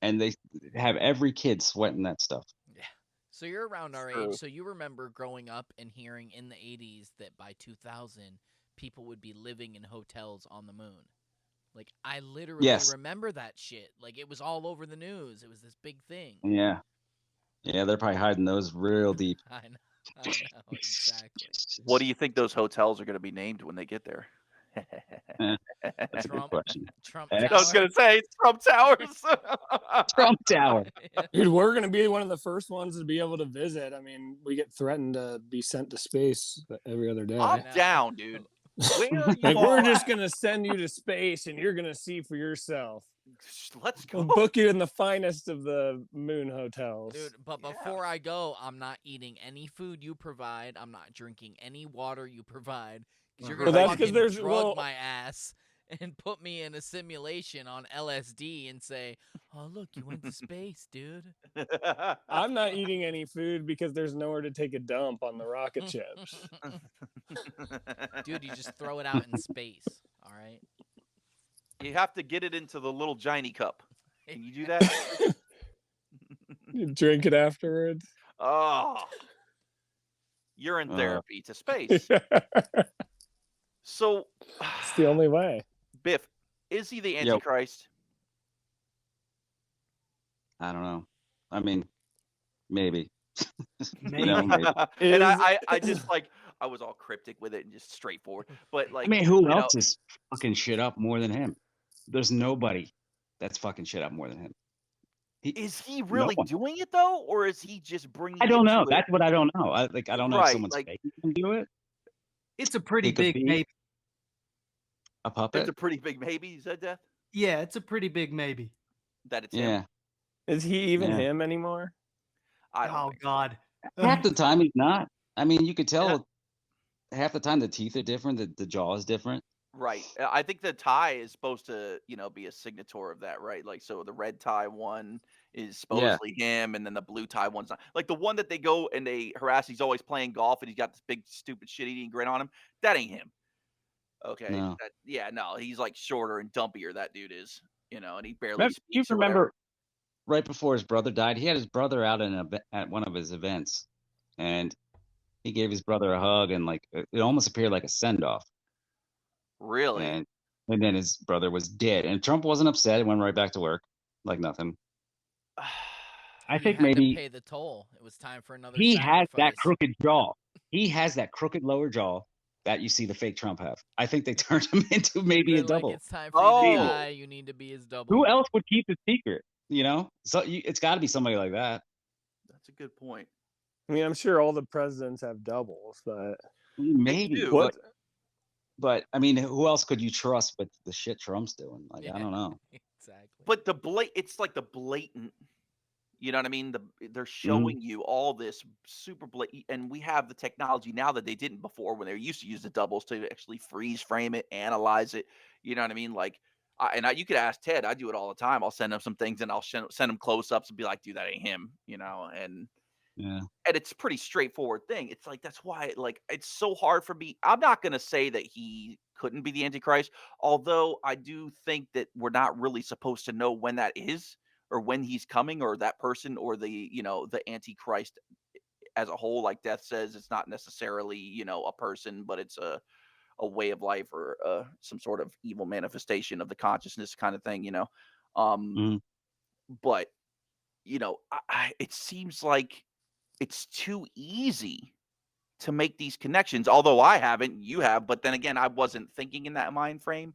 S7: and they have every kid sweating that stuff.
S6: Yeah. So you're around our
S8: True.
S6: age. So you remember growing up and hearing in the 80s that by 2000 people would be living in hotels on the moon. Like I literally
S7: Yes.
S6: remember that shit. Like it was all over the news. It was this big thing.
S7: Yeah, yeah. They're probably hiding those real deep.
S6: I know exactly.
S8: What do you think those hotels are going to be named when they get there?
S7: That's a good question.
S6: Trump
S7: X.
S8: I was going to say it's Trump Towers.
S7: Trump Tower.
S3: Dude, we're gonna be one of the first ones to be able to visit. I mean, we get threatened to be sent to space every other day.
S8: I'm down, dude. Where are you
S3: Like we're
S8: all
S3: just
S8: at?
S3: gonna send you to space, and you're gonna see for yourself.
S8: Let's
S3: We'll
S8: go.
S3: book you in the finest of the moon hotels.
S6: Dude, but before I go, I'm not eating any food you provide. I'm not drinking any water you provide. Because you're
S3: Well,
S6: gonna
S3: that's 'cause
S6: fucking
S3: there's-
S6: drug
S3: well-
S6: my ass and put me in a simulation on LSD and say, "Oh, look, you went to space, dude."
S3: I'm not eating any food because there's nowhere to take a dump on the rocket ships.
S6: Dude, you just throw it out in space. All right.
S8: You have to get it into the little Johnny cup. Can you do that?
S3: You drink it afterwards.
S8: Oh, urine
S7: Uh.
S8: therapy to space.
S3: It's
S8: So,
S3: the only way.
S8: Biff, is he the
S7: Yo.
S8: Antichrist?
S7: I don't know. I mean, maybe.
S10: Maybe.
S7: Maybe.
S8: And
S3: Is-
S8: I just like I was all cryptic with it and just straightforward. But like,
S7: I mean, who
S8: you know,
S7: else is fucking shit up more than him? There's nobody that's fucking shit up more than him.
S8: is he really
S7: one.
S8: doing it though, or is he just bringing?
S7: I don't
S8: it
S7: know.
S8: to
S7: That's what I don't know. I don't know if
S8: Right,
S7: someone's
S8: like-
S7: faking him do it.
S10: It's a pretty
S7: It could
S10: big
S7: be.
S10: maybe.
S7: A
S8: It's
S7: puppet.
S8: a pretty big maybe. You said that
S10: Yeah, it's a pretty big maybe.
S8: that it's
S7: Yeah.
S8: him.
S3: Is he even
S7: Yeah.
S3: him anymore?
S8: I don't
S10: Oh
S8: think so.
S10: God.
S7: Half the time he's not. I mean, you could tell.
S8: And
S7: Half the time the teeth are different. The jaw is different.
S8: Right. I think the tie is supposed to, be a signature of that, right? Like, so the red tie one is supposedly him, and then the blue tie one's not. Like the one that they go and they harass, he's always playing golf, and he's got this big, stupid, shit-eating grin on him. That ain't him. Okay.
S7: No.
S8: No, he's like shorter and dumpier. That dude is, and he barely
S7: You
S8: speaks. or whatever.
S7: remember right before his brother died, he had his brother out at one of his events, and he gave his brother a hug, and like it almost appeared like a send off.
S8: Really?
S7: And then his brother was dead, and Trump wasn't upset. It went right back to work like nothing. I
S6: He
S7: think
S6: had to
S7: maybe
S6: pay the toll. It was time for another.
S7: he has that
S6: sacrifice.
S7: crooked jaw. He has that crooked lower jaw that you see the fake Trump have. I think they turned him into maybe a
S6: They're like,
S7: double.
S6: it's time for you to
S8: Oh.
S6: die. You need to be his double.
S7: Who else would keep the secret? So it's got to be somebody like that.
S8: That's a good point.
S3: I mean, I'm sure all the presidents have doubles, but
S7: Maybe.
S8: do.
S3: what?
S7: But I mean, who else could you trust with the shit Trump's doing? Like, I don't know.
S6: Exactly.
S8: But it's like the blatant, you know what I mean? They're
S7: Mm-hmm.
S8: showing you all this super blatant, and we have the technology now that they didn't before when they used to use the doubles to actually freeze frame it, analyze it. You know what I mean? Like, you could ask Ted. I do it all the time. I'll send him some things, and I'll send him close ups and be like, "Dude, that ain't him," and.
S7: Yeah.
S8: And it's a pretty straightforward thing. It's like that's why it's so hard for me. I'm not going to say that he couldn't be the Antichrist, although I do think that we're not really supposed to know when that is or when he's coming or that person or the Antichrist as a whole. Like Death says, it's not necessarily, a person, but it's a a way of life or some sort of evil manifestation of the consciousness kind of thing,
S7: Mhm.
S8: But it seems like it's too easy to make these connections. Although I haven't, you have, but then again, I wasn't thinking in that mind frame.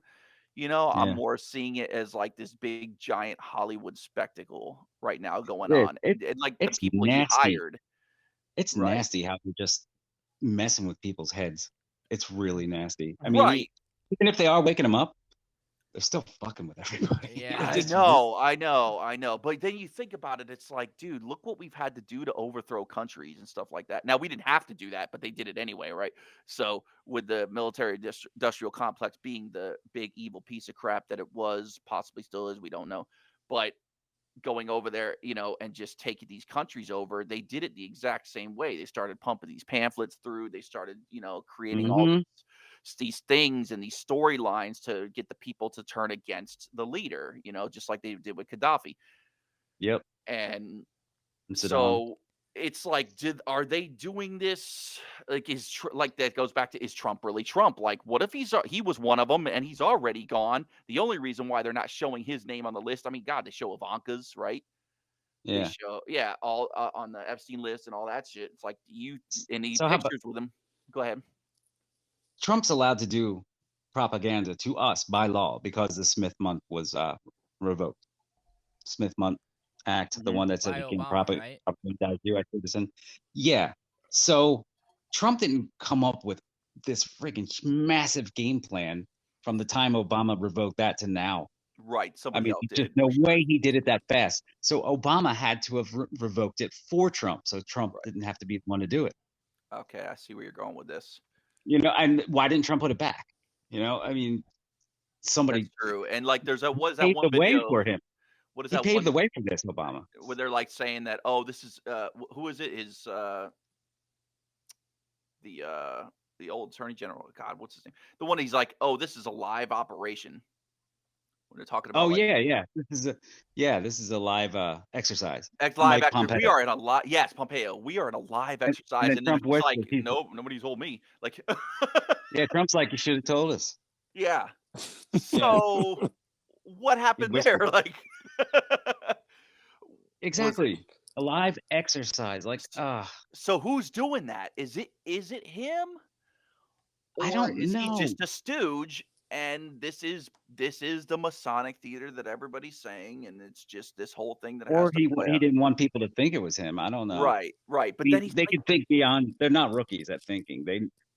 S8: I'm
S7: Yeah.
S8: more seeing it as like this big giant Hollywood spectacle right now going
S7: Yeah,
S8: on, and like the
S7: it's
S8: people he
S7: nasty.
S8: hired,
S7: It's
S8: right?
S7: nasty how they're just messing with people's heads. It's really nasty. I mean,
S8: Right.
S7: even if they are waking them up, they're still fucking with everybody.
S6: Yeah,
S7: It's
S8: I
S7: just
S8: know, I know, I know. But then you think about it, it's like, dude, look what we've had to do to overthrow countries and stuff like that. Now, we didn't have to do that, but they did it anyway, right? So, with the military industrial complex being the big evil piece of crap that it was, possibly still is, we don't know. But going over there, and just taking these countries over, they did it the exact same way. They started pumping these pamphlets through. They started, creating all
S7: Mhm.
S8: these things and these storylines to get the people to turn against the leader, just like they did with Gaddafi.
S7: Yep.
S8: And
S7: And Saddam.
S8: so it's like, are they doing this? Like, like that goes back to, is Trump really Trump? Like, what if he was one of them and he's already gone? The only reason why they're not showing his name on the list, I mean, God, they show Ivanka's, right? They
S7: Yeah.
S8: show, all on the Epstein list and all that shit. It's like, and he
S7: So how about
S8: pictures with him. Go ahead.
S7: Trump's allowed to do propaganda to us by law because the Smith month was revoked. Smith month act, the one that said
S6: by
S7: he can
S6: Obama, right?
S7: propagandize U.S. citizen. Yeah. So Trump didn't come up with this freaking massive game plan from the time Obama revoked that to now.
S8: Right.
S7: I
S8: Somebody
S7: mean,
S8: else
S7: there's
S8: did.
S7: no
S8: for sure.
S7: way he did it that fast. So Obama had to have revoked it for Trump, so Trump
S8: Right.
S7: didn't have to be the one to do it.
S8: Okay, I see where you're going with this.
S7: And why didn't Trump put it back? I mean, somebody
S8: That's true. And like, what is that
S7: paved
S8: one
S7: the way
S8: video?
S7: for him.
S8: What is
S7: He
S8: that
S7: paved the
S8: one
S7: way for this, Obama.
S8: where they're like saying that, oh, this is who is it? Is the old attorney general? God, what's his name? The one he's like, oh, this is a live operation. When they're talking about
S7: Oh
S8: like
S7: yeah. This is a live exercise.
S8: live
S7: Mike
S8: exercise. We
S7: Pompeo.
S8: are in a live. Yes, Pompeo. We are in a live
S7: And
S8: exercise,
S7: then
S8: and then
S7: Trump
S8: it's just
S7: whispers,
S8: like, nope, nobody told me. Like,
S7: yeah, Trump's like, you should have told us.
S8: yeah.
S7: Yeah.
S8: So what
S7: He
S8: happened
S7: whispered.
S8: there? Like, was it?
S7: Exactly. A live exercise. Like,
S8: So who's doing that? Is it him?
S7: I
S8: Or
S7: don't
S8: is he
S7: know.
S8: just a stooge? And this is the Masonic theater that everybody's saying, and it's just this whole thing that has
S7: Or
S8: to play
S7: he
S8: out.
S7: didn't want people to think it was him. I don't know.
S8: Right, right. But then he's
S7: They
S8: like,
S7: can think beyond. They're not rookies at thinking.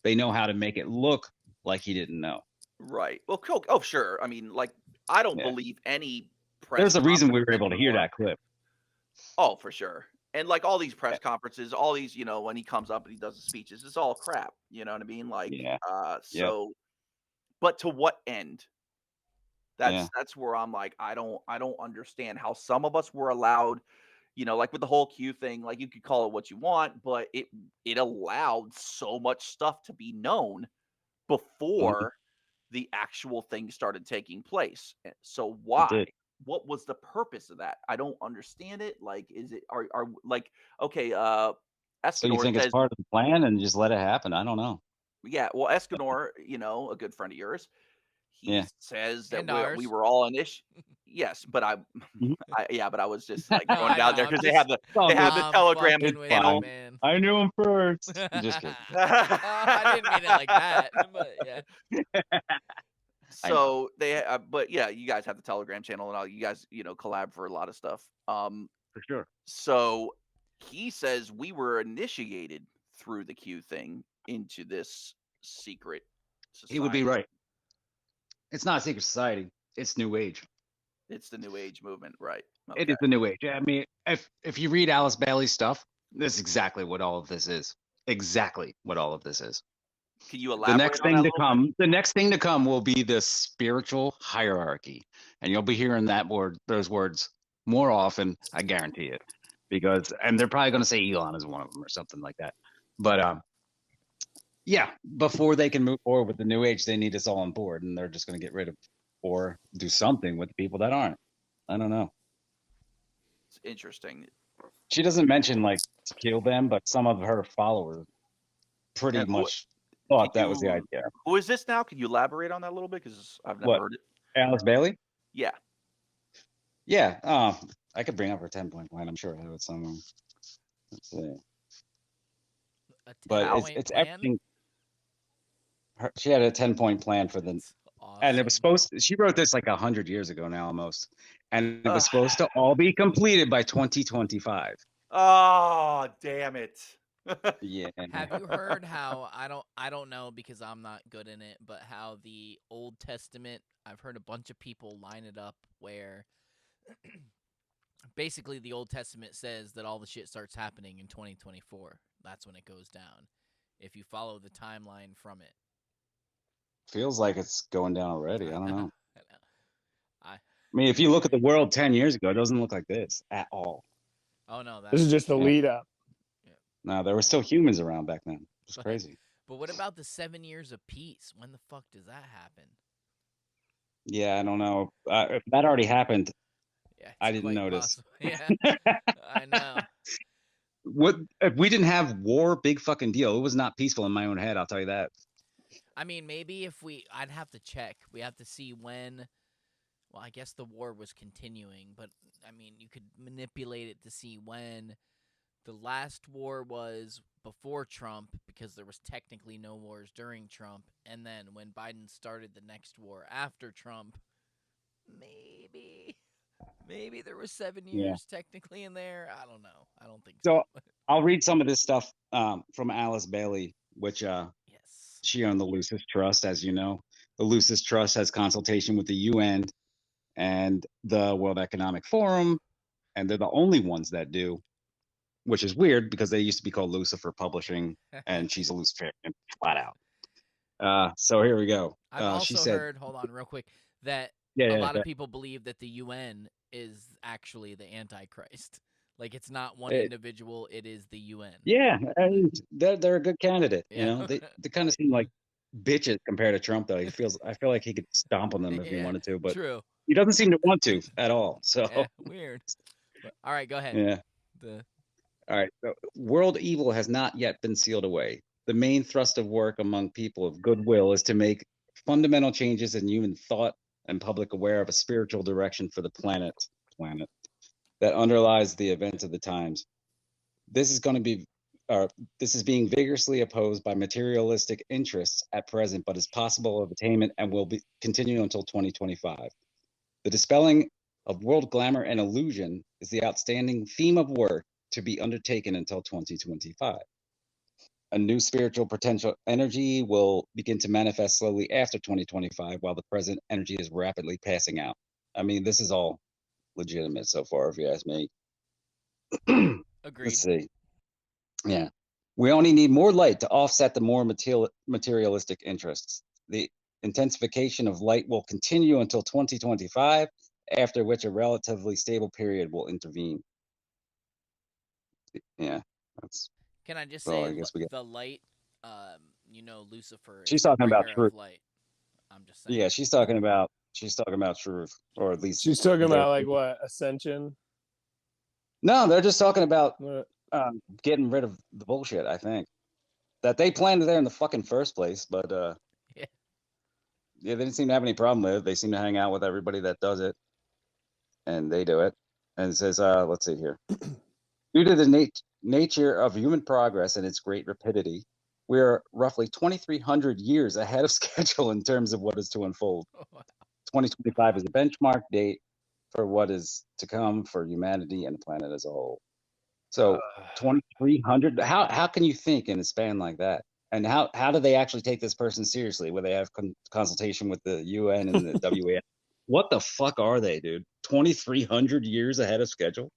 S7: They know how to make it look like he didn't know.
S8: right. Well, cool. Oh, sure. I mean, like, I don't
S7: Yeah.
S8: believe any press
S7: There's a reason we
S8: conference
S7: were able to hear
S8: anymore.
S7: that clip.
S8: Oh, for sure. And like all these press
S7: Yeah.
S8: conferences, all these, when he comes up and he does the speeches, it's all crap. You know what I mean? Like,
S7: Yeah.
S8: so, but to what end?
S7: Yeah.
S8: That's where I'm like, I don't understand how some of us were allowed, like with the whole Q thing, like you could call it what you want, but it allowed so much stuff to be known before the actual thing started taking place. So
S7: It
S8: why?
S7: did.
S8: What was the purpose of that? I don't understand it. Like, is it are like, okay,
S7: So you
S8: Escanor
S7: think it's
S8: says,
S7: part of the plan and just let it happen? I don't know.
S8: yeah, well, Escanor, a good friend of yours, he
S7: Yeah.
S8: says that
S6: And
S8: we
S6: ours.
S8: were all yes, but
S7: Mhm.
S8: but I was just like
S6: No,
S8: throwing
S6: I
S8: it out
S6: know,
S8: there
S6: I'm
S8: because
S6: just-
S8: they have the
S6: I'm
S8: Telegram
S6: fucking with
S8: channel.
S6: you, man.
S7: I knew him first. I'm just kidding.
S6: I didn't mean it like that, but yeah.
S8: So they, but yeah, you guys have the Telegram channel and all. You guys, collab for a lot of stuff.
S7: For sure.
S8: So he says we were initiated through the Q thing into this secret society.
S7: He would be right. It's not a secret society. It's New Age.
S8: It's the New Age movement, right?
S7: It
S8: Okay.
S7: is the New Age. I mean, if you read Alice Bailey's stuff, this is exactly what all of this is. Exactly what all of this is.
S8: Can you
S7: The
S8: elaborate
S7: next
S8: on
S7: thing
S8: that a
S7: to
S8: little bit?
S7: come, the next thing to come will be the spiritual hierarchy, and you'll be hearing those words more often. I guarantee it, and they're probably going to say Elon is one of them or something like that. But yeah, before they can move forward with the New Age, they need us all on board, and they're just going to get rid of or do something with the people that aren't. I don't know.
S8: It's interesting.
S7: She doesn't mention like to kill them, but some of her followers pretty
S8: And
S7: much thought that was the idea.
S8: Who is this now? Can you elaborate on that a little bit? Because I've never
S7: What?
S8: heard it.
S7: Alice Bailey?
S8: Yeah.
S7: Yeah. I could bring up her 10-point plan. I'm sure I have it somewhere. Let's see. But it's everything. She had a 10-point plan for the,
S6: Awesome.
S7: and it was supposed to, she wrote this like 100 years ago now almost, and it was supposed to all be completed by 2025.
S8: Oh, damn it.
S7: Yeah.
S6: Have you heard how I don't know because I'm not good in it, but how the Old Testament, I've heard a bunch of people line it up where basically the Old Testament says that all the shit starts happening in 2024. That's when it goes down. If you follow the timeline from it.
S7: Feels like it's going down already. I don't know.
S6: I know.
S7: I mean, if you look at the world 10 years ago, it doesn't look like this at all.
S6: Oh no,
S3: This is just the lead up.
S7: No, there were still humans around back then. It's crazy.
S6: But what about the 7 years of peace? When the fuck does that happen?
S7: Yeah, I don't know. If that already happened,
S6: Yeah,
S7: I didn't notice.
S6: Yeah, I know.
S7: What if we didn't have war? Big fucking deal. It was not peaceful in my own head. I'll tell you that.
S6: I mean, maybe if I'd have to check. We have to see when. Well, I guess the war was continuing, but I mean, you could manipulate it to see when the last war was before Trump, because there was technically no wars during Trump, and then when Biden started the next war after Trump, maybe there was 7 years technically in there. I don't know. I don't think so.
S7: So I'll read some of this stuff from Alice Bailey, which she owned the Lucis Trust, as you know. The Lucis Trust has consultation with the UN and the World Economic Forum, and they're the only ones that do, which is weird because they used to be called Lucifer Publishing, and she's a Luciferian flat out. So here we go.
S6: I've also
S7: she said,
S6: heard, hold on real quick, that
S7: a
S6: lot of people believe that the UN is actually the Antichrist. Like, it's not one individual, it is the UN.
S7: Yeah, and they're a good candidate. You know, they kind of seem like bitches compared to Trump, though. I feel like he could stomp on them if he wanted to, but
S6: true.
S7: He doesn't seem to want to at all. So
S6: weird. But, all right, go ahead.
S7: Yeah. All right. So, world evil has not yet been sealed away. The main thrust of work among people of goodwill is to make fundamental changes in human thought and public aware of a spiritual direction for the planet that underlies the events of the times. This is being vigorously opposed by materialistic interests at present, but is possible of attainment and will continue until 2025. The dispelling of world glamour and illusion is the outstanding theme of work to be undertaken until 2025. A new spiritual potential energy will begin to manifest slowly after 2025, while the present energy is rapidly passing out. I mean, this is all legitimate so far, if you ask me.
S6: Agreed.
S7: Let's see. Yeah. We only need more light to offset the more materialistic interests. The intensification of light will continue until 2025, after which a relatively stable period will intervene. Yeah, that's.
S6: Can I just
S7: well,
S6: say
S7: I guess we get,
S6: the light? Lucifer.
S7: She's talking about truth.
S6: Light. I'm just saying.
S7: Yeah, she's talking about truth, or at least
S3: she's talking about like what, ascension.
S7: No, they're just talking about getting rid of the bullshit. I think that they planned it there in the fucking first place, but yeah, they didn't seem to have any problem with it. They seem to hang out with everybody that does it, and they do it. And it says, let's see here. Due to the nature of human progress and its great rapidity, we are roughly 2,300 years ahead of schedule in terms of what is to unfold. 2025 is a benchmark date for what is to come for humanity and the planet as a whole. So 2,300. How can you think in a span like that? And how do they actually take this person seriously? Where they have consultation with the UN and the WA? What the fuck are they, dude? 2,300 years ahead of schedule?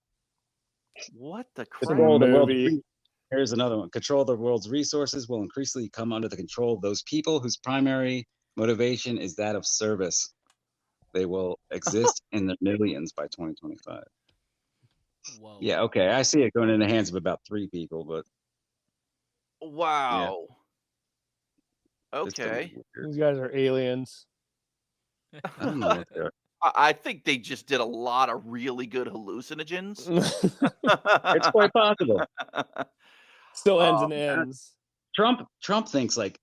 S8: What the crap?
S7: Control the world. Here's another one. Control of the world's resources will increasingly come under the control of those people whose primary motivation is that of service. They will exist in the millions by 2025.
S6: Whoa.
S7: Yeah, okay. I see it going in the hands of about 3 people, but
S8: wow.
S7: Yeah.
S8: Okay.
S3: These guys are aliens.
S7: I don't know what they're.
S8: I think they just did a lot of really good hallucinogens.
S7: It's quite possible.
S3: Still ends and ends.
S7: Trump thinks like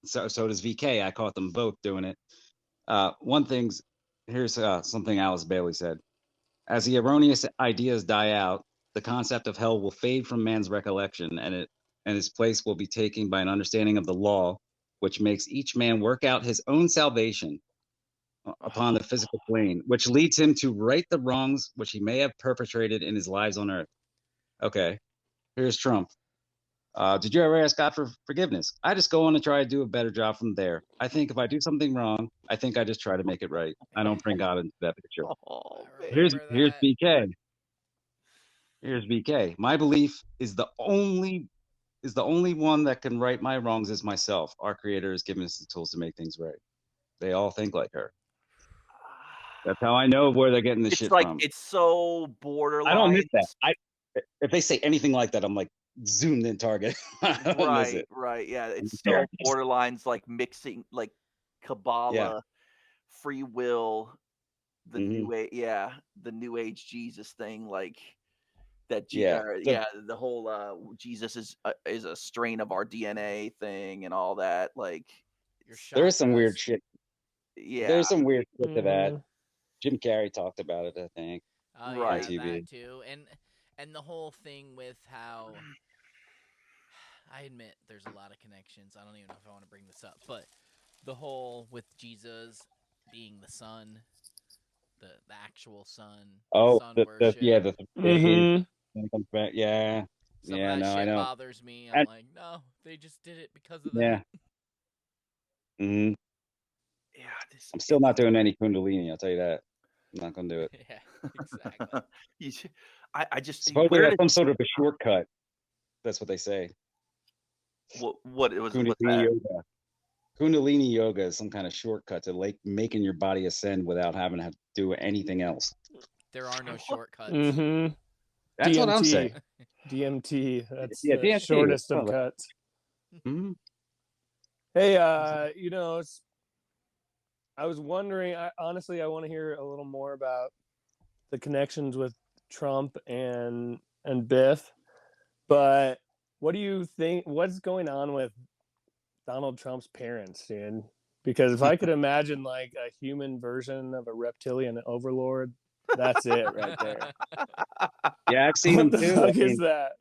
S7: So does VK. I caught them both doing it. One thing's here's something Alice Bailey said. As the erroneous ideas die out, the concept of hell will fade from man's recollection, and its place will be taken by an understanding of the law, which makes each man work out his own salvation upon the physical plane, which leads him to right the wrongs which he may have perpetrated in his lives on earth. Okay, here's Trump. Did you ever ask God for forgiveness? I just go on and try to do a better job from there. I think if I do something wrong, I think I just try to make it right. I don't bring God into that picture.
S8: Oh,
S7: Here's
S6: Remember that.
S7: BK. Here's BK. My belief is the only one that can right my wrongs is myself. Our Creator has given us the tools to make things right. They all think like her. That's how I know where they're getting the
S8: It's
S7: shit
S8: like
S7: from.
S8: it's so borderline.
S7: I don't miss that. If they say anything like that, I'm like zoomed in target. I don't miss it.
S8: Right. Yeah, it's so
S7: serious.
S8: borderlines like mixing like Kabbalah, free will, the new age, the new age Jesus thing, like that. The whole Jesus is a strain of our DNA thing and all that. Like,
S7: There's some weird shit.
S8: Yeah,
S7: There's some weird shit to that. Jim Carrey talked about it, I think.
S6: Oh,
S8: Right.
S6: yeah,
S7: TV.
S6: that too. And the whole thing with how I admit there's a lot of connections. I don't even know if I want to bring this up, but the whole with Jesus being the son, the actual son,
S7: Oh,
S6: son
S7: the
S6: worship.
S7: when it comes back, yeah.
S6: Some
S7: Yeah,
S6: of that
S7: no, I
S6: shit
S7: know.
S6: bothers me. I'm like, no, they just did it because of
S7: Yeah.
S6: that.
S7: hmm
S8: Yeah,
S7: I'm still not doing any Kundalini, I'll tell you that. I'm not gonna do it.
S6: Yeah, exactly.
S8: I just
S7: Supposedly
S8: where
S7: that's
S8: did
S7: some sort of a shortcut. That's what they say.
S8: what it was
S7: Kundalini
S8: what's that?
S7: yoga. Kundalini yoga is some kind of shortcut to like making your body ascend without having to have to do anything else.
S6: There are no shortcuts.
S7: That's what I'm saying.
S3: DMT. That's
S7: Yeah,
S3: the
S7: DMT.
S3: shortest of
S7: Well,
S3: cuts.
S7: Mhm.
S3: Hey, I was wondering. Honestly, I want to hear a little more about the connections with Trump and Biff. But what do you think? What's going on with Donald Trump's parents, dude? Because if I could imagine like a human version of a reptilian overlord, that's it right there.
S7: Yeah, I've seen him
S3: What the
S7: too.
S3: fuck is that?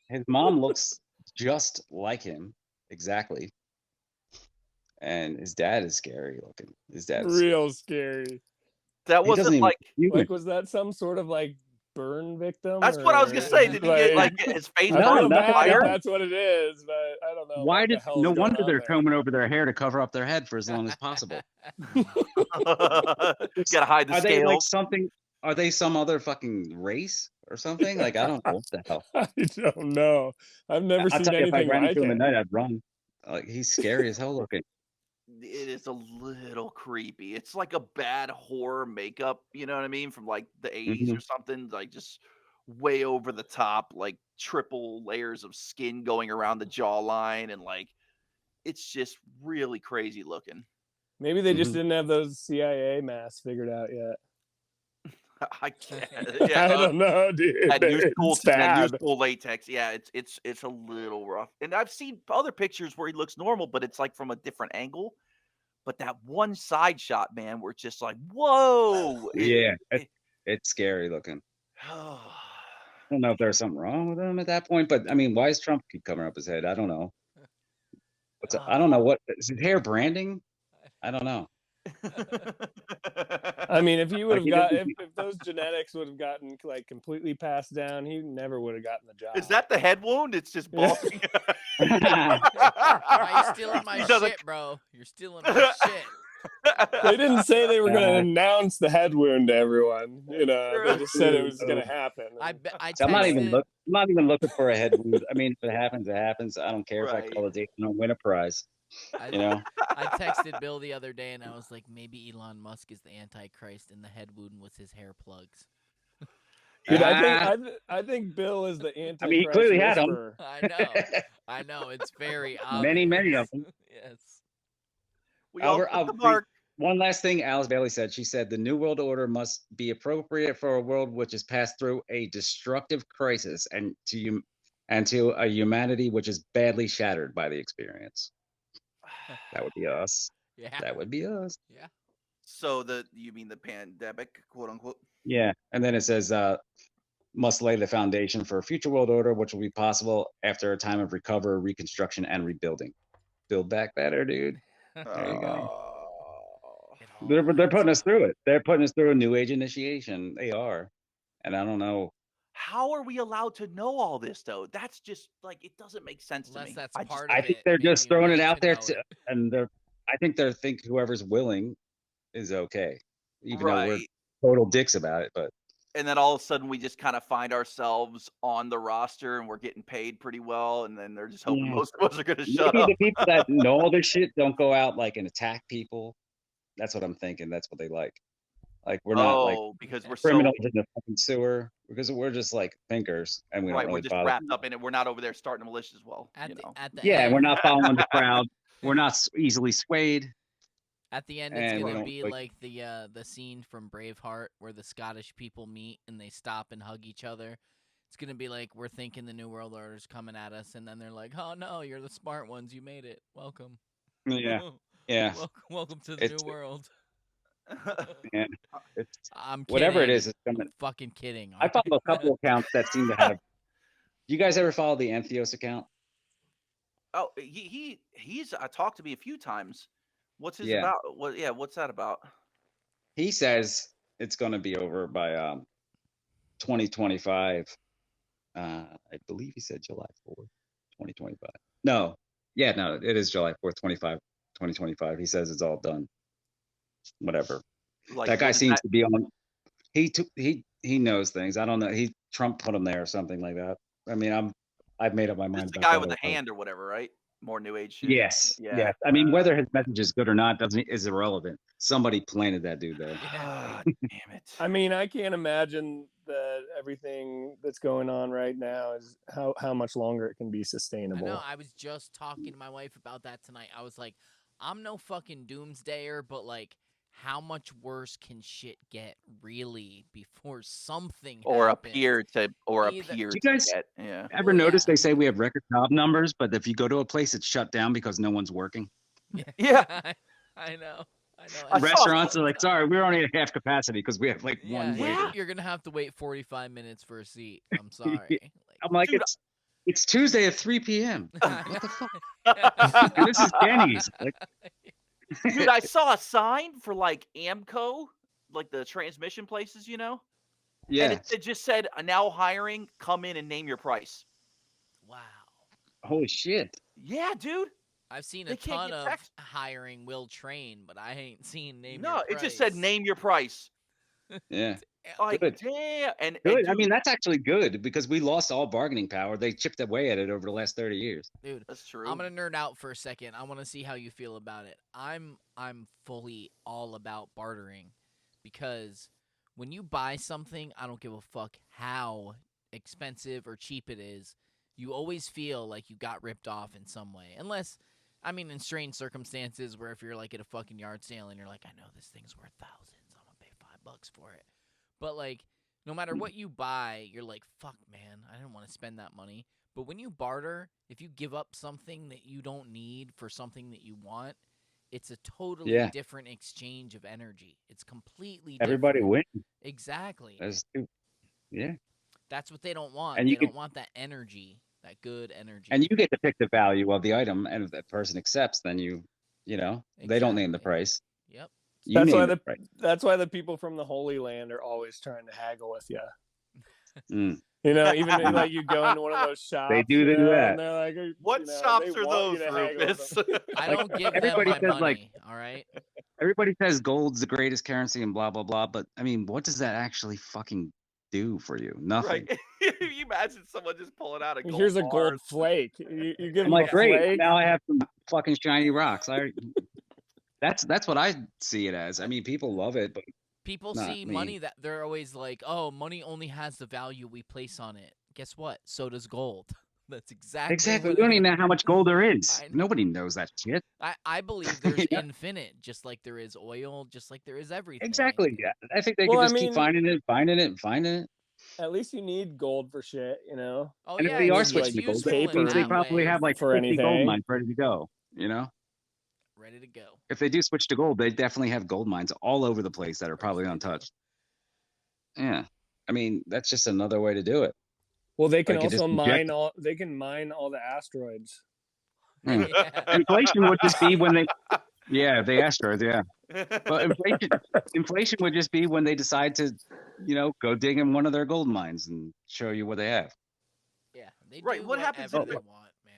S7: His mom looks just like him, exactly. And his dad is scary looking. His dad's
S3: Real scary.
S8: That
S7: he doesn't
S8: wasn't
S7: even
S8: like
S7: human.
S3: Like, was that some sort of like burn victim?
S8: that's what I was gonna say. Did he get like his face
S3: I
S8: burned
S3: feel
S8: on
S3: bad if
S8: fire?
S3: that's what it is, but I don't know.
S7: Why
S3: what the
S7: did
S3: hell's
S7: no
S3: going
S7: wonder
S3: on
S7: they're
S3: there.
S7: combing over their hair to cover up their head for as long as possible.
S8: Gotta hide the
S7: Are they like
S8: scales.
S7: something? Are they some other fucking race or something? Like I don't know what the hell.
S3: I don't know. I've never
S7: I'll
S3: seen
S7: tell you, if I
S3: anything
S7: ran
S3: like
S7: into him
S3: it.
S7: at night, I'd run. Like he's scary as hell looking.
S8: It is a little creepy. It's like a bad horror makeup, you know what I mean, from like the 80s or something, like just way over the top, like triple layers of skin going around the jawline, and like it's just really crazy looking.
S3: Maybe they just didn't have those CIA masks figured out yet.
S8: I can't.
S3: I don't know, dude.
S8: That new
S3: It's
S8: school
S3: bad.
S8: latex. Yeah, it's a little rough. And I've seen other pictures where he looks normal, but it's like from a different angle. But that one side shot, man, where it's just like, whoa.
S7: Yeah, it's scary looking. I don't know if there's something wrong with him at that point, but I mean, why does Trump keep covering up his head? I don't know. I don't know what is his hair branding? I don't know.
S3: I mean, if he would have
S7: he
S3: got,
S7: doesn't-
S3: if those genetics would have gotten like completely passed down, he never would have gotten the job.
S8: Is that the head wound? It's just balding.
S6: Why you stealing my shit, bro? You're stealing my shit.
S3: They didn't say they were going to announce the head wound to everyone. You know, they just said it was going to happen.
S7: I'm not even looking for a head wound. I mean, if it happens, it happens. I don't care if I call it. I don't win a prize. You know.
S6: I texted Bill the other day and I was like, maybe Elon Musk is the Antichrist and the head wound was his hair plugs.
S3: Dude, I think Bill is the Antichrist.
S7: I mean, he clearly had them.
S3: whisperer.
S6: I know. It's very obvious.
S7: Many of them.
S6: Yes.
S8: We all put the mark.
S7: One last thing Alice Bailey said. She said the New World Order must be appropriate for a world which has passed through a destructive crisis and to a humanity which is badly shattered by the experience. That would be us.
S6: Yeah.
S7: That would be us.
S6: Yeah.
S8: So you mean the pandemic, quote unquote?
S7: Yeah. And then it says, must lay the foundation for a future world order, which will be possible after a time of recovery, reconstruction, and rebuilding. Build back better, dude. There you go.
S6: It all
S7: They're
S6: lines
S7: putting us
S6: up.
S7: through it. They're putting us through a new age initiation. They are. And I don't know.
S8: How are we allowed to know all this though? That's just like it doesn't make sense to
S6: Unless
S8: me.
S6: that's part
S7: I
S6: of
S7: think
S6: it.
S7: they're
S6: Maybe
S7: just
S6: you
S7: throwing it
S6: need
S7: out
S6: to
S7: there
S6: know
S7: to,
S6: it.
S7: and I think they're whoever's willing is okay. Even though we're
S8: Right.
S7: total dicks about it, but
S8: And then all of a sudden we just kind of find ourselves on the roster and we're getting paid pretty well, and then they're just hoping
S7: Yeah.
S8: most of us are going to shut
S7: maybe
S8: up.
S7: the people that know all this shit don't go out like and attack people. That's what I'm thinking. That's what they like. Like we're not like
S8: because we're
S7: criminals in the fucking sewer, because we're just like thinkers and we
S8: right.
S7: don't
S8: We're
S7: really
S8: just
S7: bother.
S8: wrapped up in it. We're not over there starting a militia as well.
S6: At
S8: you
S6: the
S8: know.
S6: at the
S7: Yeah,
S6: end,
S7: and we're not following the crowd. We're not easily swayed.
S6: At the end, it's
S7: And we
S6: gonna
S7: don't,
S6: be
S7: like-
S6: like the scene from Braveheart where the Scottish people meet and they stop and hug each other. It's gonna be like we're thinking the New World Order's coming at us, and then they're like, "Oh no, you're the smart ones. You made it. Welcome."
S7: Yeah, yeah.
S6: Welcome to the
S7: It's-
S6: New World.
S7: Yeah, it's
S6: I'm kidding.
S7: whatever it is. It's
S6: I'm
S7: coming.
S6: fucking kidding.
S7: I follow a couple accounts that seem to have. Do you guys ever follow the Entheos account?
S8: Oh, he's talked to me a few times. What's his
S7: Yeah.
S8: about? What's that about?
S7: He says it's going to be over by 2025. I believe he said July 4th, 2025. No, it is July 4th, 2025. He says it's all done. Whatever.
S8: Like
S7: That guy
S8: what is
S7: seems
S8: that-
S7: to be on. He knows things. I don't know. Trump put him there or something like that. I mean, I've made up my mind.
S8: It's the
S7: about
S8: guy
S7: that
S8: with the
S7: already.
S8: hand or whatever, right? More new age shit.
S7: Yes.
S8: Yeah.
S7: Yes. I mean, whether his message is good or not is irrelevant. Somebody planted that dude there.
S8: Ah, damn it.
S3: I mean, I can't imagine that everything that's going on right now is how much longer it can be
S6: I
S3: sustainable.
S6: know. I was just talking to my wife about that tonight. I was like, I'm no fucking doomsdayer, but like, how much worse can shit get really before something
S8: Or
S6: happens?
S8: appear to
S6: Either-
S7: Do you
S8: to
S7: guys
S8: get. Yeah.
S7: ever
S6: Well,
S7: notice
S6: yeah.
S7: they say we have record job numbers, but if you go to a place, it's shut down because no one's working?
S8: Yeah.
S6: I know.
S8: I saw
S7: Restaurants are like, sorry, we're only at half capacity because we have like one
S6: Yeah,
S7: waiter.
S6: you're gonna have to wait 45 minutes for a seat. I'm sorry. Like,
S7: I'm like,
S8: Dude,
S7: it's Tuesday at 3 p.m. What the fuck? And this is Denny's. Like,
S8: Dude, I saw a sign for like Amco, like the transmission places, you know?
S7: yeah.
S8: And it just said, now hiring, come in and name your price.
S6: wow.
S7: Holy shit.
S8: Yeah, dude.
S6: I've seen
S8: They
S6: a
S8: can't
S6: ton
S8: get
S6: of
S8: text-
S6: hiring will train, but I ain't seen name.
S8: No,
S6: your
S8: it just said
S6: price.
S8: name your price.
S7: Yeah.
S8: Like,
S7: Good.
S8: damn. And
S7: Good. I
S8: dude,
S7: mean, that's actually good because we lost all bargaining power. They chipped away at it over the last 30 years.
S6: Dude,
S8: that's true.
S6: I'm gonna nerd out for a second. I want to see how you feel about it. I'm fully all about bartering because when you buy something, I don't give a fuck how expensive or cheap it is. You always feel like you got ripped off in some way, unless, I mean, in strange circumstances where if you're like at a fucking yard sale and you're like, I know this thing's worth thousands, I'm gonna pay $5 for it. But like, no matter what you buy, you're like, fuck, man, I didn't want to spend that money. But when you barter, if you give up something that you don't need for something that you want, it's a totally
S7: Yeah.
S6: different exchange of energy. It's completely
S7: Everybody
S6: different.
S7: wins.
S6: Exactly.
S7: Yeah.
S6: That's what they don't want.
S7: And
S6: They
S7: you
S6: don't
S7: could-
S6: want that energy, that good energy.
S7: And you get to pick the value of the item. And if that person accepts, then they don't name the
S6: Exactly.
S7: price.
S6: Yep.
S7: You
S3: That's
S7: name
S3: why
S7: the price.
S3: that's why the people from the Holy Land are always trying to haggle with you.
S7: Mm.
S3: You know, even if, like you go into one of those shops,
S7: do
S3: you know,
S7: that.
S3: And they're like,
S8: What
S3: you know,
S8: shops
S3: they
S8: are
S3: want you
S8: those,
S3: to haggle with
S8: Rufus?
S3: them.
S6: I
S7: Like,
S6: don't give them
S7: everybody
S6: my
S7: says,
S6: money.
S7: like-
S6: All right.
S7: Everybody says gold's the greatest currency and blah, blah, blah. But I mean, what does that actually fucking do for you? Nothing.
S8: Right. you imagine someone just pulling out a gold
S3: Here's a
S8: bar
S3: gold
S8: and-
S3: flake. You give
S7: I'm
S3: them
S7: like,
S3: a
S7: great.
S3: flake.
S7: Now I have some fucking shiny rocks. That's what I see it as. I mean, people love it, but
S6: People
S7: Not
S6: see
S7: me.
S6: money that they're always like, oh, money only has the value we place on it. Guess what? So does gold. That's exactly.
S7: we
S6: what
S7: don't
S6: it
S7: even
S6: is.
S7: know how much gold there is.
S6: I know.
S7: Nobody knows that shit.
S6: I believe there's
S7: Yeah.
S6: infinite, just like there is oil, just like there is everything.
S7: Exactly. Yeah. I think they
S3: Well,
S7: could
S3: I
S7: just keep
S3: mean-
S7: finding it.
S3: At least you need gold for shit, you know.
S6: Oh
S7: And
S6: yeah,
S7: if they are
S6: it's
S7: switching to gold,
S6: useful
S7: that
S6: in
S7: means they
S6: that
S7: probably
S6: way.
S7: have like
S3: For
S7: 50 gold
S3: anything.
S7: mines ready to go. You know?
S6: ready to go.
S7: If they do switch to gold, they definitely have gold mines all over the place that are probably
S6: they do.
S7: untouched. Yeah, I mean that's just another way to do it.
S3: Well, they can
S7: Like, it
S3: also
S7: just
S3: mine all. They can mine all the asteroids.
S7: Yeah.
S6: Yeah.
S7: Inflation would just be when they, yeah, the asteroids, yeah. Well, inflation would just be when they decide to, go dig in one of their gold mines and show you what they have.
S6: Yeah, they
S8: Right,
S6: do
S8: what happens
S6: whatever
S8: if
S6: they want, man.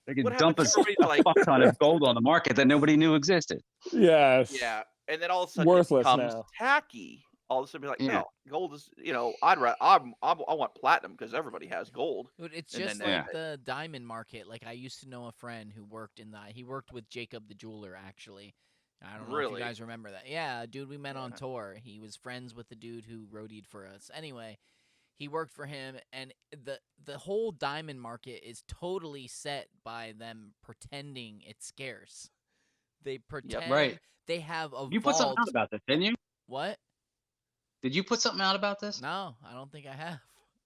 S7: They could
S8: What
S7: dump
S8: happens
S7: a
S8: if everybody's like,
S7: fuck ton of gold on the market that nobody knew existed.
S3: Yes.
S8: yeah, and then all of a sudden
S3: Worthless
S8: it becomes
S3: now.
S8: tacky. All of a sudden, be like,
S7: Yeah.
S8: no, gold is, I want platinum because everybody has gold.
S6: Dude, it's
S8: And
S6: just
S8: then,
S6: like the diamond market. Like I used to know a friend who worked in he worked with Jacob the jeweler, actually. I don't know if
S8: Really?
S6: you guys remember that. Yeah, dude, we met on
S8: Yeah.
S6: tour. He was friends with the dude who roadied for us. Anyway, he worked for him, and the whole diamond market is totally set by them pretending it's scarce. They pretend
S7: right.
S6: they have a
S7: You put something
S6: vault.
S7: out about this, didn't you?
S6: What?
S7: Did you put something out about this?
S6: No, I don't think I have.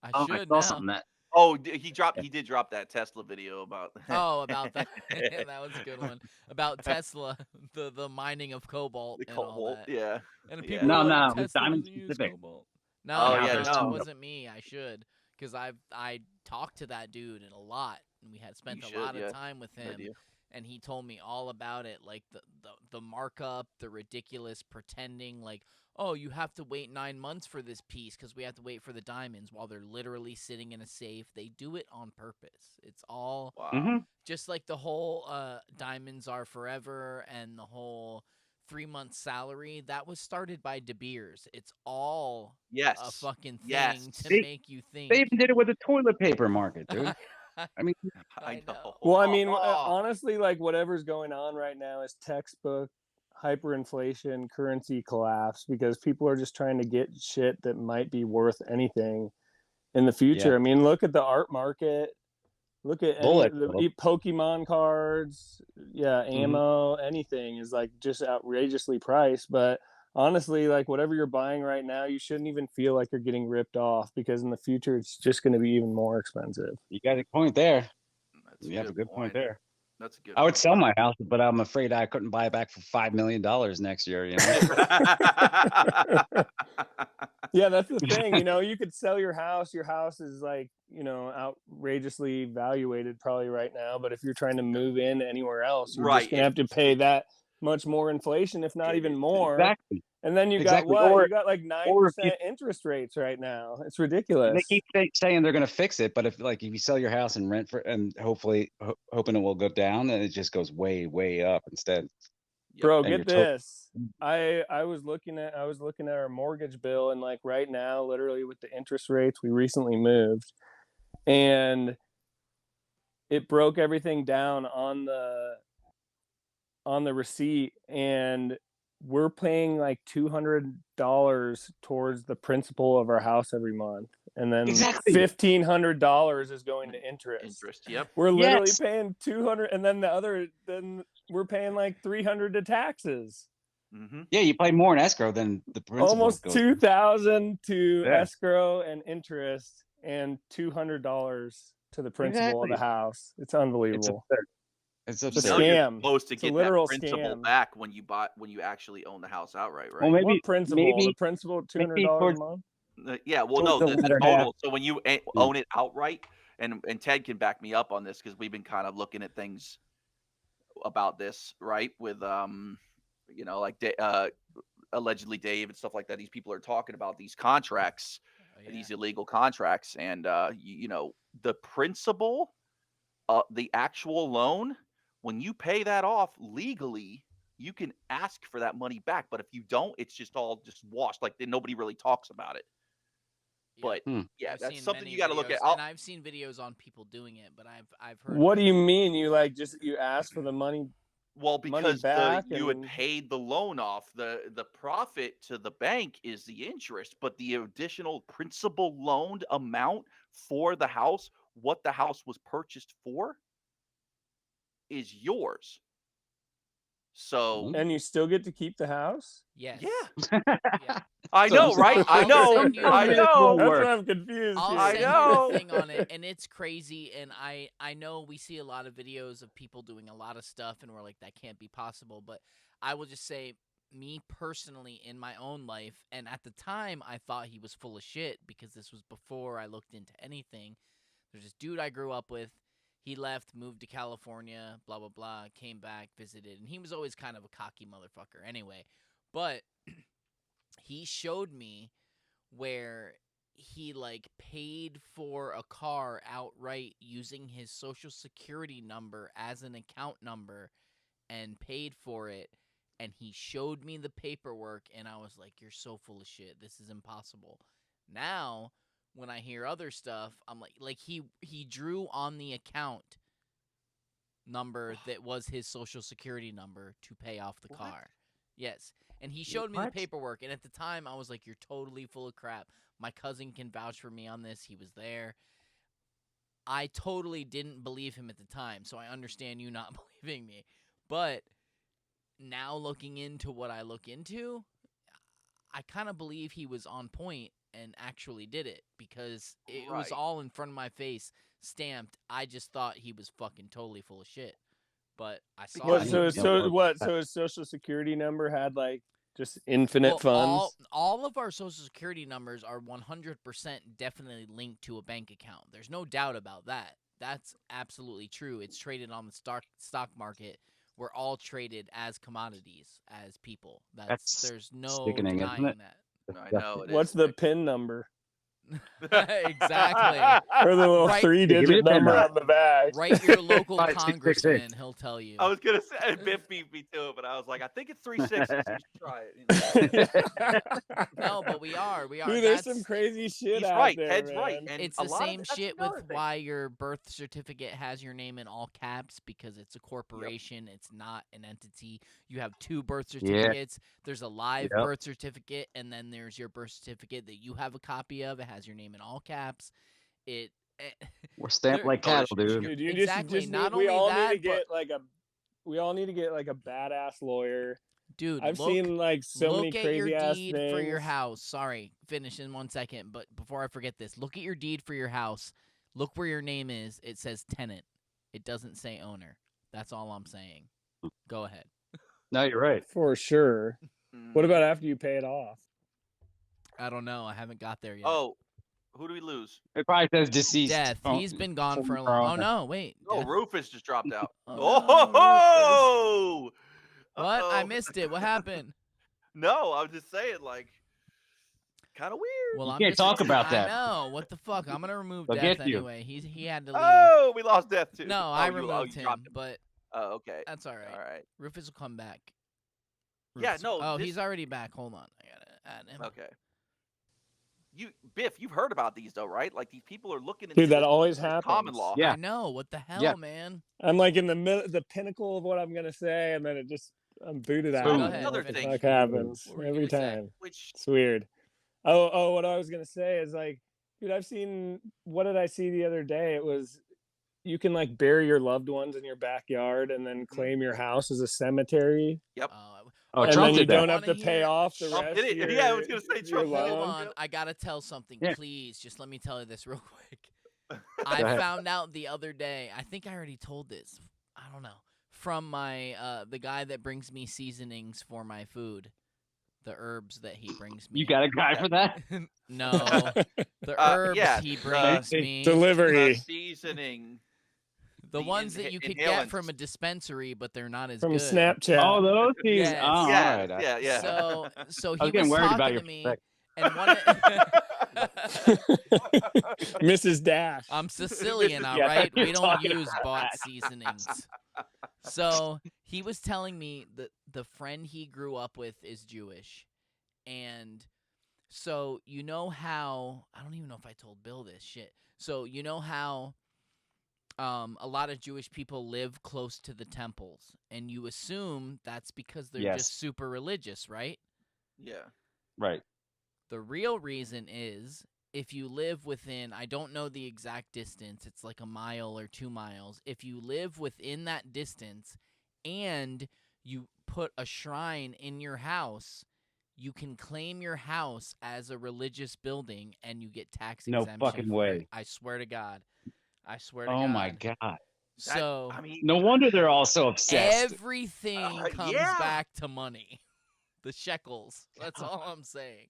S6: I
S7: Oh,
S6: should
S7: I saw
S6: now.
S7: something that.
S8: Oh, he did drop that Tesla video about.
S6: Oh, about that. That was a good one. About Tesla, the mining of cobalt
S8: The
S6: and all
S8: cobalt,
S6: that.
S8: yeah.
S6: And
S8: Yeah.
S6: people
S7: No,
S6: were like,
S7: no, it was
S6: Tesla
S7: diamond
S6: doesn't use
S7: specific.
S6: cobalt. No,
S8: Oh,
S6: no,
S8: yeah,
S6: no,
S8: no.
S6: that wasn't me. I should, because I talked to that dude a lot, and we had spent
S8: You
S6: a
S8: should,
S6: lot
S8: yeah.
S6: of time with
S8: Good
S6: him.
S8: idea.
S6: And he told me all about it, like the markup, the ridiculous pretending, like, oh, you have to wait 9 months for this piece because we have to wait for the diamonds while they're literally sitting in a safe. They do it on purpose. It's all
S8: Wow.
S6: just like the whole diamonds are forever and the whole 3-month salary that was started by De Beers. It's all
S8: Yes.
S6: a fucking thing
S8: Yes.
S6: to
S7: They-
S6: make you think.
S7: They even did it with the toilet paper market, dude. I mean,
S8: I know.
S3: Well, I mean, honestly, like whatever's going on right now is textbook hyperinflation, currency collapse, because people are just trying to get shit that might be worth anything in the future.
S7: Yeah.
S3: I mean, look at the art market. Look at
S7: Bullet.
S3: the Pokemon cards. Yeah, ammo, anything is like just outrageously priced. But honestly, like whatever you're buying right now, you shouldn't even feel like you're getting ripped off, because in the future it's just going to be even more expensive.
S7: You got a point there.
S8: That's
S7: You have a good point there.
S8: That's a good.
S7: I would sell my house, but I'm afraid I couldn't buy it back for $5 million next year.
S3: Yeah, that's the thing. You could sell your house. Your house is like, outrageously valuated probably right now. But if you're trying to move in anywhere else, you're just gonna have to pay that much more inflation, if not even more.
S7: Exactly.
S3: And then you got what? You got like 9% interest rates right now. It's ridiculous.
S7: They keep saying they're going to fix it, but if you sell your house and rent for, and hopefully hoping it will go down, and it just goes way, way up instead.
S3: Bro, get this. I was looking at our mortgage bill, and like right now, literally with the interest rates, we recently moved, and it broke everything down on the receipt, and we're paying like $200 towards the principal of our house every month, and then $1,500 is going to interest.
S8: Yep.
S3: We're literally paying $200, and then then we're paying like $300 to taxes.
S8: Mm-hmm.
S7: Yeah, you pay more in escrow than the principal.
S3: Almost $2,000 to escrow and interest, and $200 to the principal of the house. It's unbelievable.
S7: It's
S3: a
S7: absurd.
S3: scam.
S8: You're supposed to
S3: It's a
S8: get
S3: literal
S8: that principal
S3: scam.
S8: back when you actually own the house outright, right?
S7: Well, maybe
S3: What principal? The principal $200 a month?
S8: Yeah, well, no,
S7: towards the
S8: the
S7: latter half.
S8: total. So when you own it outright, and Ted can back me up on this because we've been kind of looking at things about this, right? With like allegedly Dave and stuff like that. These people are talking about these contracts, these illegal contracts, and the principal, the actual loan. When you pay that off legally, you can ask for that money back. But if you don't, it's just all washed. Like nobody really talks about it. But yeah, that's something you got to look at.
S6: And I've seen videos on people doing it, but I've heard.
S3: What do you mean? You you ask for the money?
S8: Well, because
S3: back
S8: you had paid the loan off, the profit to the bank is the interest, but the additional principal loaned amount for the house, what the house was purchased for, is yours. So
S3: And you still get to keep the house?
S6: Yes.
S8: Yeah.
S6: Yeah.
S8: I know, right? I know.
S6: send you
S8: I
S6: the-
S8: know.
S3: That's what I'm confused.
S6: I'll
S3: here.
S8: I
S6: send you
S8: know.
S6: the thing on it, and it's crazy. And I know we see a lot of videos of people doing a lot of stuff, and we're like, that can't be possible. But I will just say, me personally, in my own life, and at the time, I thought he was full of shit because this was before I looked into anything. There's this dude I grew up with. He left, moved to California, blah, blah, blah, came back, visited, and he was always kind of a cocky motherfucker anyway. But he showed me where he, like, paid for a car outright using his social security number as an account number and paid for it. And he showed me the paperwork, and I was like, you're so full of shit. This is impossible. Now, when I hear other stuff, I'm like he drew on the account number that was his social security number to pay off the car. Yes. And he showed me the paperwork, and at the time I was like, you're totally full of crap. My cousin can vouch for me on this. He was there. I totally didn't believe him at the time, so I understand you not believing me. But now looking into what I look into, I kind of believe he was on point and actually did it because it was all in front of my face, stamped. I just thought he was fucking totally full of shit. But I saw
S3: What,
S6: it.
S3: so his social security number had like just infinite funds?
S6: All of our social security numbers are 100% definitely linked to a bank account. There's no doubt about that. That's absolutely true. It's traded on the stock market. We're all traded as commodities, as people. There's no
S7: sickening, isn't
S6: denying
S7: it?
S6: that.
S8: I know.
S3: What's the PIN number?
S6: Exactly.
S3: Or the little
S6: Right.
S3: 3-digit number on the back.
S6: Write your local
S7: 5666.
S6: congressman. He'll tell you.
S8: I was gonna say Biff beat me to it, but I was like, I think it's 360. You should try it.
S6: No, but we are.
S3: Dude, there's some crazy shit
S8: He's
S3: out
S8: right.
S3: there,
S8: Ted's
S3: man.
S8: right. And
S6: It's
S8: a
S6: the
S8: lot of
S6: same
S8: that's
S6: shit with
S8: another thing.
S6: why your birth certificate has your name in all caps because it's a corporation. It's not an entity. You have two birth certificates. There's a live birth certificate, and then there's your birth certificate that you have a copy of. It has your name in all caps.
S7: We're stamped like cattle, dude.
S3: Dude, you
S6: Exactly.
S3: just
S6: Not
S3: we
S6: only
S3: all
S6: that,
S3: need to get
S6: but-
S3: like a we all need to get like a badass lawyer.
S6: Dude,
S3: I've seen like so many
S6: look at
S3: crazy
S6: your
S3: ass
S6: deed
S3: things
S6: for your house. Sorry, finish in 1 second. But before I forget this, look at your deed for your house. Look where your name is. It says tenant. It doesn't say owner. That's all I'm saying. Go ahead.
S7: No, you're right.
S3: For sure. What about after you pay it off?
S6: I don't know. I haven't got there yet.
S8: Oh, who do we lose?
S7: It probably says deceased.
S6: Death.
S7: Oh,
S6: He's been gone for a
S7: oh,
S6: long. Oh no, wait.
S8: Oh,
S6: Death.
S8: Rufus just dropped out.
S6: Oh,
S8: Oh!
S6: What? I
S8: Uh-oh.
S6: missed it. What happened?
S8: No, I'm just saying, like, kind of weird.
S6: Well,
S7: You
S6: I'm
S7: can't
S6: just,
S7: talk about that.
S6: I know. What the fuck? I'm gonna remove
S7: They'll
S6: Death
S7: get you.
S6: anyway. He had to leave.
S8: Oh, we lost Death too.
S6: No,
S8: Oh,
S6: I
S8: you
S6: removed him,
S8: dropped
S6: but
S8: Oh, okay.
S6: that's all right.
S8: All right.
S6: Rufus will come back.
S8: Yeah,
S6: Rufus-
S8: no,
S6: Oh,
S8: this-
S6: he's already back. Hold on. I gotta add him.
S8: Okay. Biff, you've heard about these though, right? Like these people are looking into
S3: Dude, that
S8: this-
S3: always
S8: this
S3: happens.
S8: common law.
S7: Yeah.
S6: I know. What the hell,
S7: Yeah.
S6: man?
S3: I'm like in the pinnacle of what I'm gonna say, and then I'm booted out.
S6: Go
S3: and
S6: ahead,
S3: what
S8: another
S3: the
S8: thing.
S3: fuck happens
S6: What were you
S3: every
S6: gonna say?
S3: time.
S8: Which
S3: It's weird. Oh, what I was gonna say is like, dude, I've seen. What did I see the other day? It was you can like bury your loved ones in your backyard and then claim your house as a cemetery,
S7: Oh,
S3: and
S7: Trump
S3: then you
S7: did that.
S3: don't have to pay off the
S8: Trump
S3: rest.
S8: did
S3: of
S8: it.
S3: your,
S8: Yeah, I was gonna say
S3: your
S8: Trump did it.
S6: Hold
S3: loan.
S6: on. I gotta tell something,
S7: Yeah.
S6: please. Just let me tell you this real quick.
S7: Go
S6: I
S7: ahead.
S6: found out the other day. I think I already told this. I don't know. From my the guy that brings me seasonings for my food, the herbs that he brings me.
S7: You got a guy for that?
S6: No, the herbs
S8: yeah,
S6: he brings
S3: the
S6: me.
S3: delivery
S8: seasoning.
S6: The
S8: the
S6: ones that you could get
S8: inhalants.
S6: from a dispensary, but they're not as
S3: from
S6: good.
S3: Snapchat.
S7: Oh, those things.
S6: Yes.
S7: Oh, all
S8: Yeah,
S7: right.
S8: yeah, yeah.
S6: So
S7: I
S6: he
S7: was getting worried
S6: talking
S7: about
S6: to
S7: your
S6: me,
S7: sex.
S6: and one.
S3: Mrs. Dash.
S6: I'm Sicilian, all
S7: Yeah,
S6: right?
S7: you're
S6: We don't
S7: talking
S6: use
S7: about
S6: bought
S7: that.
S6: seasonings. So he was telling me that the friend he grew up with is Jewish. And so you know how I don't even know if I told Bill this shit. So you know how a lot of Jewish people live close to the temples, and you assume that's because they're
S7: Yes.
S6: just super religious, right?
S8: Yeah.
S7: Right.
S6: The real reason is if you live within, I don't know the exact distance, it's like a mile or 2 miles. If you live within that distance and you put a shrine in your house, you can claim your house as a religious building and you get tax
S7: No
S6: exemption.
S7: fucking
S6: for
S7: way.
S6: it. I swear to God. I swear to
S7: Oh
S6: God.
S7: my God.
S6: So
S8: I mean,
S7: No wonder they're all so obsessed.
S6: everything comes
S8: yeah.
S6: back to money. The shekels. That's all I'm saying.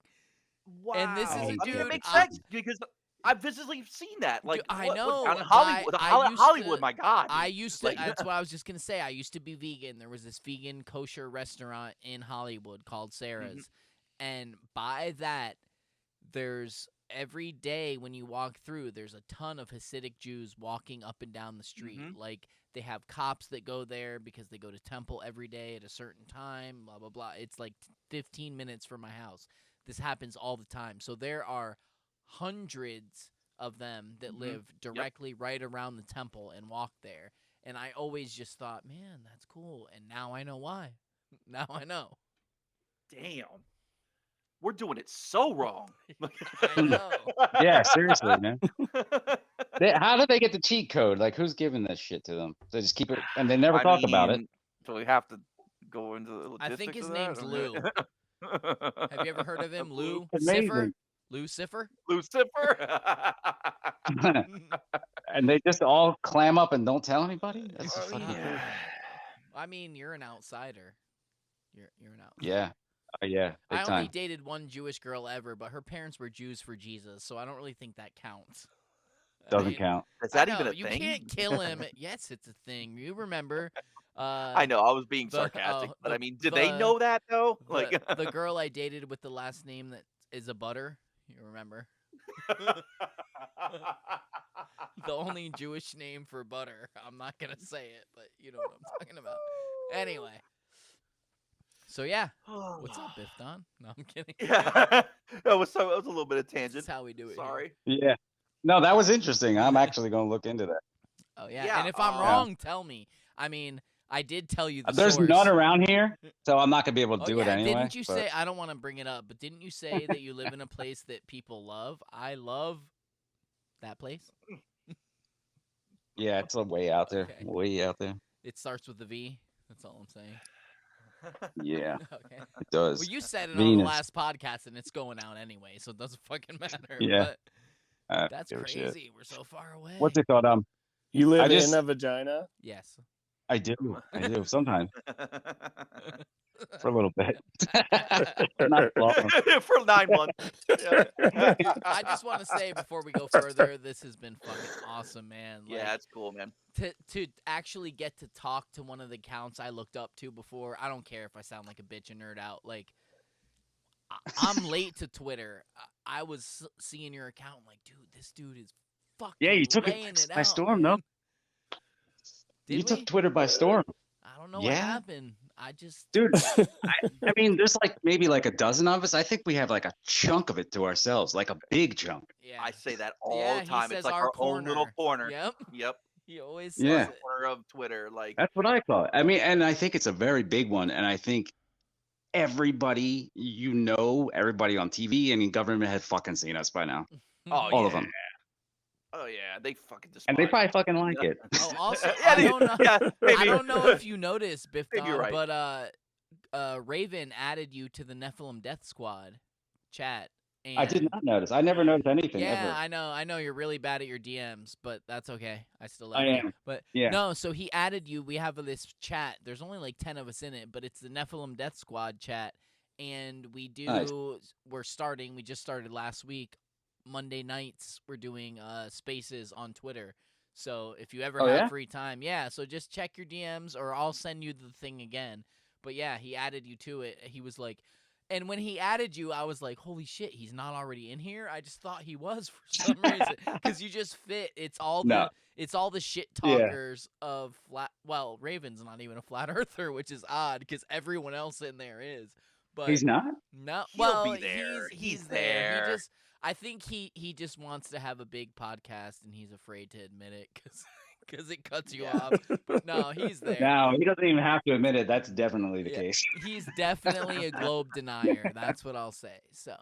S8: wow.
S6: And this is a
S8: I mean,
S6: dude,
S8: it makes sense because I've visibly seen that. Like,
S6: I
S8: what-
S6: know,
S8: down in Hollywood.
S6: but I used
S8: Hollywood,
S6: to-
S8: my God.
S6: I used to.
S8: Like-
S6: That's what I was just gonna say. I used to be vegan. There was this vegan kosher restaurant in Hollywood called Sarah's, and by that, there's every day when you walk through, there's a ton of Hasidic Jews walking up and down the street. Like they have cops that go there because they go to temple every day at a certain time. Blah blah blah. It's like 15 minutes from my house. This happens all the time. So there are hundreds of them that live directly right around the temple and walk there. And I always just thought, man, that's cool. And now I know why. Now I know.
S8: Damn. We're doing it so wrong.
S6: I know.
S7: Yeah, seriously, man. How do they get the cheat code? Like, who's giving this shit to them? They just keep it, and they never talk about it.
S8: So we have to go into the logistics
S6: I think his
S8: of that,
S6: name's
S8: or-
S6: Lou. Have you ever heard of him? Lou
S7: Amazing.
S6: Ciffer? Lou Ciffer?
S8: Lucifer.
S7: And they just all clam up and don't tell anybody? That's just fucking
S6: yeah.
S7: crazy.
S6: I mean, you're an outsider. You're an outsider.
S7: Yeah. Yeah, big
S6: I
S7: time.
S6: only dated one Jewish girl ever, but her parents were Jews for Jesus, so I don't really think that counts. I
S7: Doesn't
S6: mean,
S7: count.
S8: Is
S6: I
S8: that even
S6: know,
S8: a
S6: you
S8: thing?
S6: can't kill him. Yes, it's a thing. You remember?
S8: I know, I was being
S6: the-
S8: sarcastic,
S6: oh,
S8: but
S6: the-
S8: I mean, did they
S6: the-
S8: know that though? Like,
S6: the girl I dated with the last name that is a butter. You remember? The only Jewish name for butter. I'm not gonna say it, but you know what I'm talking about. Anyway. So yeah, what's up, BiffDon? No, I'm kidding.
S8: Yeah, that was a little bit of
S6: This
S8: tangent.
S6: is how we do it. here.
S8: Sorry.
S7: Yeah. No, that was interesting. I'm actually going to look into that.
S6: Oh yeah.
S8: Yeah,
S6: And if I'm wrong, tell me. I mean, I did tell you the
S7: There's
S6: source.
S7: none around here, so I'm not going to be able to
S6: Oh
S7: do
S6: yeah,
S7: it anyway.
S6: didn't you
S7: but-
S6: say? I don't want to bring it up, but didn't you say that you live in a place that people love? I love that place.
S7: Yeah, it's a way out there.
S6: Okay.
S7: Way out there.
S6: It starts with a V. That's all I'm saying.
S7: Yeah,
S6: Okay.
S7: it does.
S6: Well, you said it on the
S7: Venus.
S6: last podcast, and it's going out anyway, so it doesn't fucking matter.
S7: Yeah.
S6: But
S7: I don't
S6: that's
S7: give a shit.
S6: crazy. We're so far away.
S7: What's it called?
S3: You live
S7: I just-
S3: in a vagina?
S6: Yes.
S7: I do sometimes for a little bit. Not long.
S8: For 9 months. Yeah.
S6: I just want to say before we go further, this has been fucking awesome, man. Like,
S8: Yeah, that's cool, man.
S6: to actually get to talk to one of the accounts I looked up to before. I don't care if I sound like a bitch and nerd out. Like, I'm late to Twitter. I was seeing your account. I'm like, dude, this dude is fucking
S7: Yeah, you took
S6: laying
S7: it
S6: it
S7: by
S6: out,
S7: storm,
S6: man.
S7: though.
S6: Did
S7: You
S6: we?
S7: took Twitter by storm,
S6: I don't know what
S7: Yeah.
S6: happened. I just
S7: dude. I mean, there's like maybe like a dozen of us. I think we have like a chunk of it to ourselves, like a big chunk.
S6: yeah.
S8: I say that all
S6: Yeah,
S8: the
S6: he
S8: time.
S6: says
S8: It's like
S6: our
S8: our own little corner.
S6: Yep.
S8: Yep.
S6: He always says
S7: Yeah.
S6: it.
S8: Corner of Twitter. Like,
S7: That's what I call it. I mean, and I think it's a very big one. And I think everybody, everybody on TV and in government had fucking seen us by now.
S8: oh,
S7: All
S8: yeah.
S7: of them.
S8: Oh, yeah. They fucking despise
S7: And they
S8: it.
S7: probably fucking like it.
S6: Oh, also,
S8: Yeah,
S6: I
S8: they-
S6: don't know.
S8: yeah,
S6: I
S8: maybe.
S6: don't know if you noticed,
S8: Maybe you're
S6: BiffDon,
S8: right.
S6: but Raven added you to the Nephilim Death Squad chat. And
S7: I did not notice. I never noticed anything
S6: Yeah,
S7: ever.
S6: I know you're really bad at your DMs, but that's okay. I still love
S7: I
S6: you.
S7: am.
S6: But
S7: Yeah.
S6: no, so he added you. We have this chat. There's only like 10 of us in it, but it's the Nephilim Death Squad chat. And we do
S7: Nice.
S6: we just started last week. Monday nights we're doing spaces on Twitter. So if you ever
S7: Oh,
S6: have
S7: yeah?
S6: free time, yeah, so just check your DMs or I'll send you the thing again. But yeah, he added you to it. He was like, and when he added you, I was like, holy shit, he's not already in here? I just thought he was for some reason. Because you just fit. It's all
S7: No.
S6: the shit
S7: Yeah.
S6: talkers of Raven's not even a flat earther, which is odd because everyone else in there is. But
S7: He's not?
S6: no,
S8: He'll
S6: well,
S8: be there.
S6: He's
S8: He's
S6: there.
S8: there.
S6: He just, I think he just wants to have a big podcast and he's afraid to admit it because it cuts you off. But no, he's there.
S7: No, he doesn't even have to admit it. That's definitely the
S6: Yeah.
S7: case.
S6: He's definitely a globe denier. That's what I'll say. So,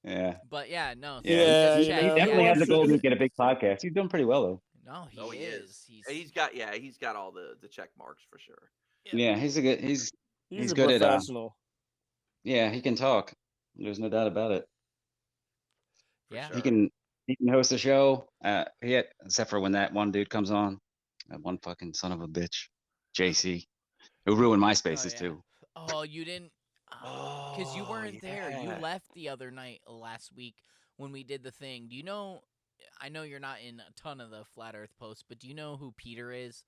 S7: Yeah.
S6: but yeah, no. so
S3: Yeah,
S6: just
S3: you
S6: check.
S3: know,
S7: He definitely has the
S3: wants
S7: goal
S3: to-
S7: to get a big podcast. He's doing pretty well, though.
S6: No, he
S8: Oh, he
S6: is.
S8: He's got all the check marks for sure.
S6: Yeah.
S7: Yeah, he's a good. He's
S3: He's a
S7: good at,
S3: professional.
S7: Yeah, he can talk. There's no doubt about it.
S6: Yeah.
S7: He can host a show. Except for when that one dude comes on, that one fucking son of a bitch, JC, who ruined my spaces
S6: yeah.
S7: too.
S6: Oh, you didn't. Because you weren't there. You
S8: yeah.
S6: left the other night last week when we did the thing. Do you know? I know you're not in a ton of the flat Earth posts, but do you know who Peter is?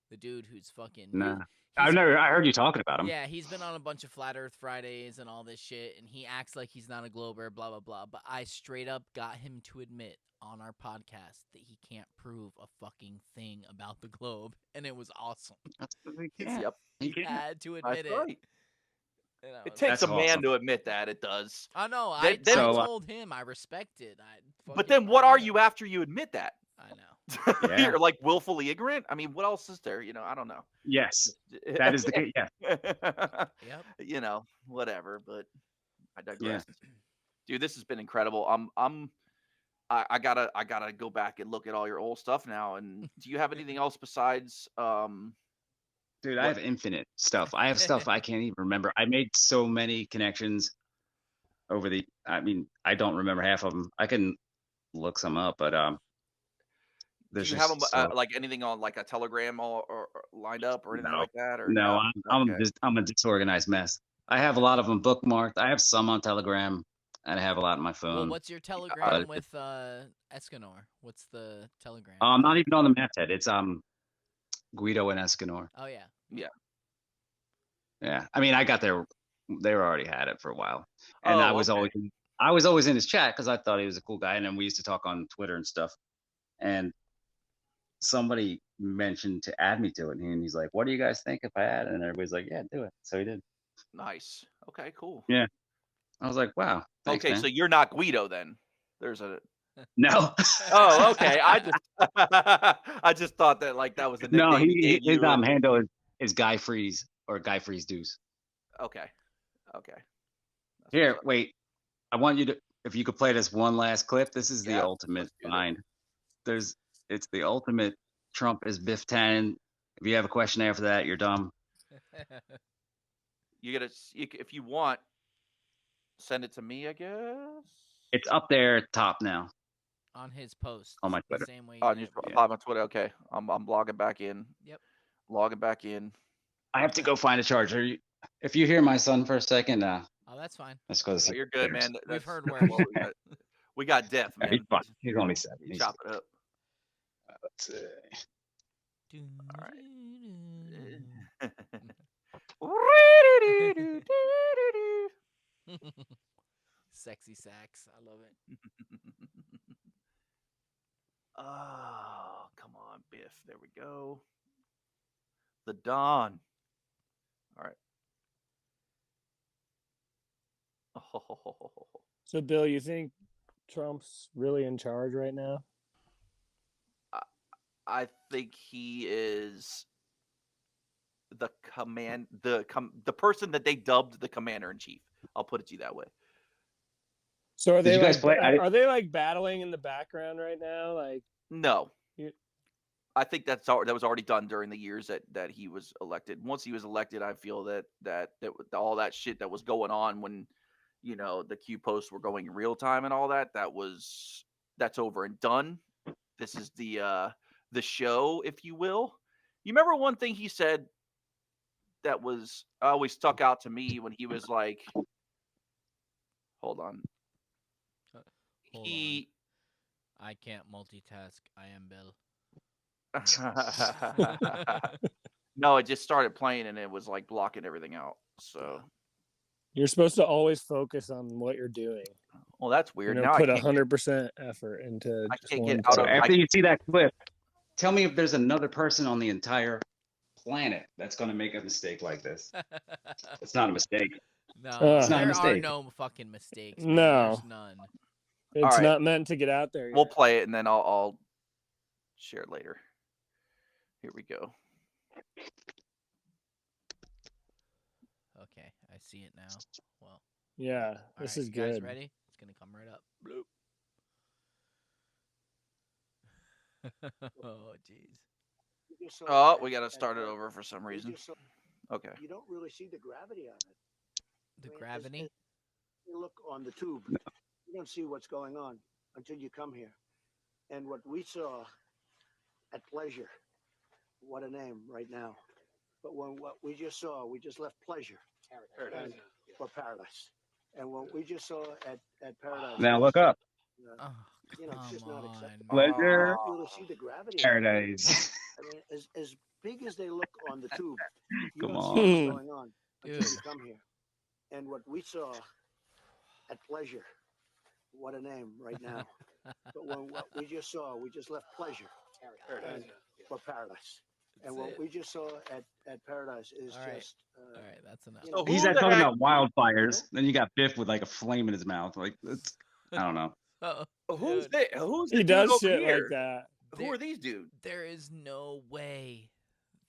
S6: The dude who's fucking.
S7: Nah,
S6: he's-
S7: I heard you talking about him.
S6: Yeah, he's been on a bunch of Flat Earth Fridays and all this shit, and he acts like he's not a glober, blah, blah, blah. But I straight up got him to admit on our podcast that he can't prove a fucking thing about the globe, and it was awesome.
S8: Yep.
S6: He had to admit it.
S8: Right.
S6: And I
S8: It
S6: was
S8: takes
S7: That's
S8: a man
S7: awesome.
S8: to admit that. It does.
S6: I know.
S8: Then-
S6: I
S7: So,
S6: told him. I respect it.
S8: But then what are you after you admit that?
S6: I know.
S7: Yeah.
S8: You're like willfully ignorant? I mean, what else is there? I don't know.
S7: Yes, that is the case. Yeah.
S6: Yep.
S8: Whatever, but I digress. Dude, this has been incredible. I gotta go back and look at all your old stuff now. And do you have anything else besides
S7: Dude, I have infinite stuff. I have stuff I can't even remember. I made so many connections over the. I mean, I don't remember half of them. I can look some up, but
S8: do
S7: there's
S8: you
S7: just
S8: have them
S7: so,
S8: like anything on like a Telegram or lined up or anything
S7: No.
S8: like that? Or
S7: no. I'm
S8: Okay.
S7: I'm a disorganized mess. I have a lot of them bookmarked. I have some on Telegram, and I have a lot on my phone.
S6: Well, what's your Telegram with Escanor? What's the Telegram?
S7: I'm not even on the masthead. It's Guido and Escanor.
S6: Oh yeah.
S7: Yeah, I mean, I got there. They already had it for a while, and
S8: Oh,
S7: I was
S8: okay.
S7: always in his chat because I thought he was a cool guy, and then we used to talk on Twitter and stuff. And somebody mentioned to add me to it, and he's like, "What do you guys think if I add?" And everybody's like, "Yeah, do it." So he did.
S8: Nice. Okay, cool.
S7: Yeah. I was like, "Wow." Thanks,
S8: Okay,
S7: man.
S8: so you're not Guido then. There's a
S7: No.
S8: Oh, okay. I just thought that like that was the nickname
S7: No,
S8: he gave
S7: his
S8: you.
S7: handle is Guy Freeze or Guy Freeze Deuce.
S8: Okay. That's
S7: Here,
S8: what's up.
S7: wait. I want you to, if you could play this one last clip. This is the
S8: Yeah,
S7: ultimate
S8: let's do that.
S7: find. It's the ultimate. Trump is BiffDon. If you have a question after that, you're dumb.
S8: If you want, send it to me, I guess.
S7: It's up there top now
S6: On his post.
S7: on my
S6: The
S7: Twitter.
S6: same way.
S8: On
S6: you
S8: your
S6: did.
S8: on my Twitter. Okay, I'm logging back in.
S6: Yep.
S8: Logging back in.
S7: I have to go find a charger. If you hear my son for a second,
S6: Oh, that's fine.
S7: let's go.
S8: Oh, you're good, man.
S6: We've
S8: That's-
S6: heard worse.
S8: well, we got Death, man.
S7: He's fine. He's only 7.
S8: You chop it up.
S7: Let's see.
S8: All right.
S6: Sexy sax. I love it.
S8: Oh, come on, Biff. There we go. The Dawn. All right. Oh,
S3: So, Bill, you think Trump's really in charge right now?
S8: I think he is the the person that they dubbed the commander in chief. I'll put it to you that way.
S3: So are
S7: Did
S3: they
S7: you guys
S3: like,
S7: play-
S3: are they like battling in the background right now? Like,
S8: No.
S3: You-
S8: I think that was already done during the years that he was elected. Once he was elected, I feel that all that shit that was going on when the Q posts were going in real time and all that's over and done. This is the show, if you will. You remember one thing he said that was always stuck out to me when he was like, hold on.
S6: Hold I can't multitask. I am Bill.
S8: No, it just started playing and it was like blocking everything out. So,
S3: you're supposed to always focus on what you're doing.
S8: well, that's weird. Now
S3: Put
S8: I can't
S3: 100% effort into.
S8: I
S3: just
S8: can't
S3: one
S8: get out
S7: So
S8: of-
S3: thing.
S7: after you see that clip, tell me if there's another person on the entire planet that's going to make a mistake like this. It's not a mistake.
S6: No,
S3: It's
S7: not a
S6: there are
S7: mistake.
S6: no fucking mistakes. Man.
S3: No.
S6: There's none.
S3: It's
S8: All right.
S3: not meant to get out there.
S8: We'll
S3: yet.
S8: play it and then I'll share it later. Here we go.
S6: Okay, I see it now. Well,
S3: Yeah,
S6: all
S3: this
S6: right,
S3: is
S6: you guys
S3: good.
S6: ready? It's gonna come right up. Bloop. Oh, jeez.
S8: Oh, we got to start it over for some reason. Okay.
S5: You don't really see the gravity on it.
S6: The
S5: I mean,
S6: gravity.
S5: you look on the tube, you don't see what's going on until you come here. And what we saw at Pleasure, what a name right now. But what we just saw, we just left Pleasure for Paradise. And what we just saw at Paradise.
S7: Now
S5: was
S7: look up.
S5: just,
S6: Oh,
S5: you know, it's just not
S6: come
S5: acceptable.
S7: Pleasure,
S5: You will see the gravity.
S7: paradise.
S5: I mean, as big as they look on the tube, you
S7: Come
S5: don't see
S7: on.
S5: what's going on until
S6: Dude.
S5: you come here. And what we saw at Pleasure, what a name right now. But what we just saw, we just left Pleasure for Paradise. And
S6: That's
S5: what
S6: it.
S5: we just saw at Paradise is
S6: All right.
S5: just.
S6: All right, that's enough.
S5: You know,
S7: He's
S8: Who
S7: at
S8: the
S7: talking
S8: heck-
S7: about wildfires. Then you got Biff with like a flame in his mouth. Like, I don't know.
S8: Who's
S6: Dude,
S8: the Who's the
S3: He
S8: dude
S3: does
S8: over
S3: shit
S8: here?
S3: like that.
S8: Who are these dudes?
S6: There is no way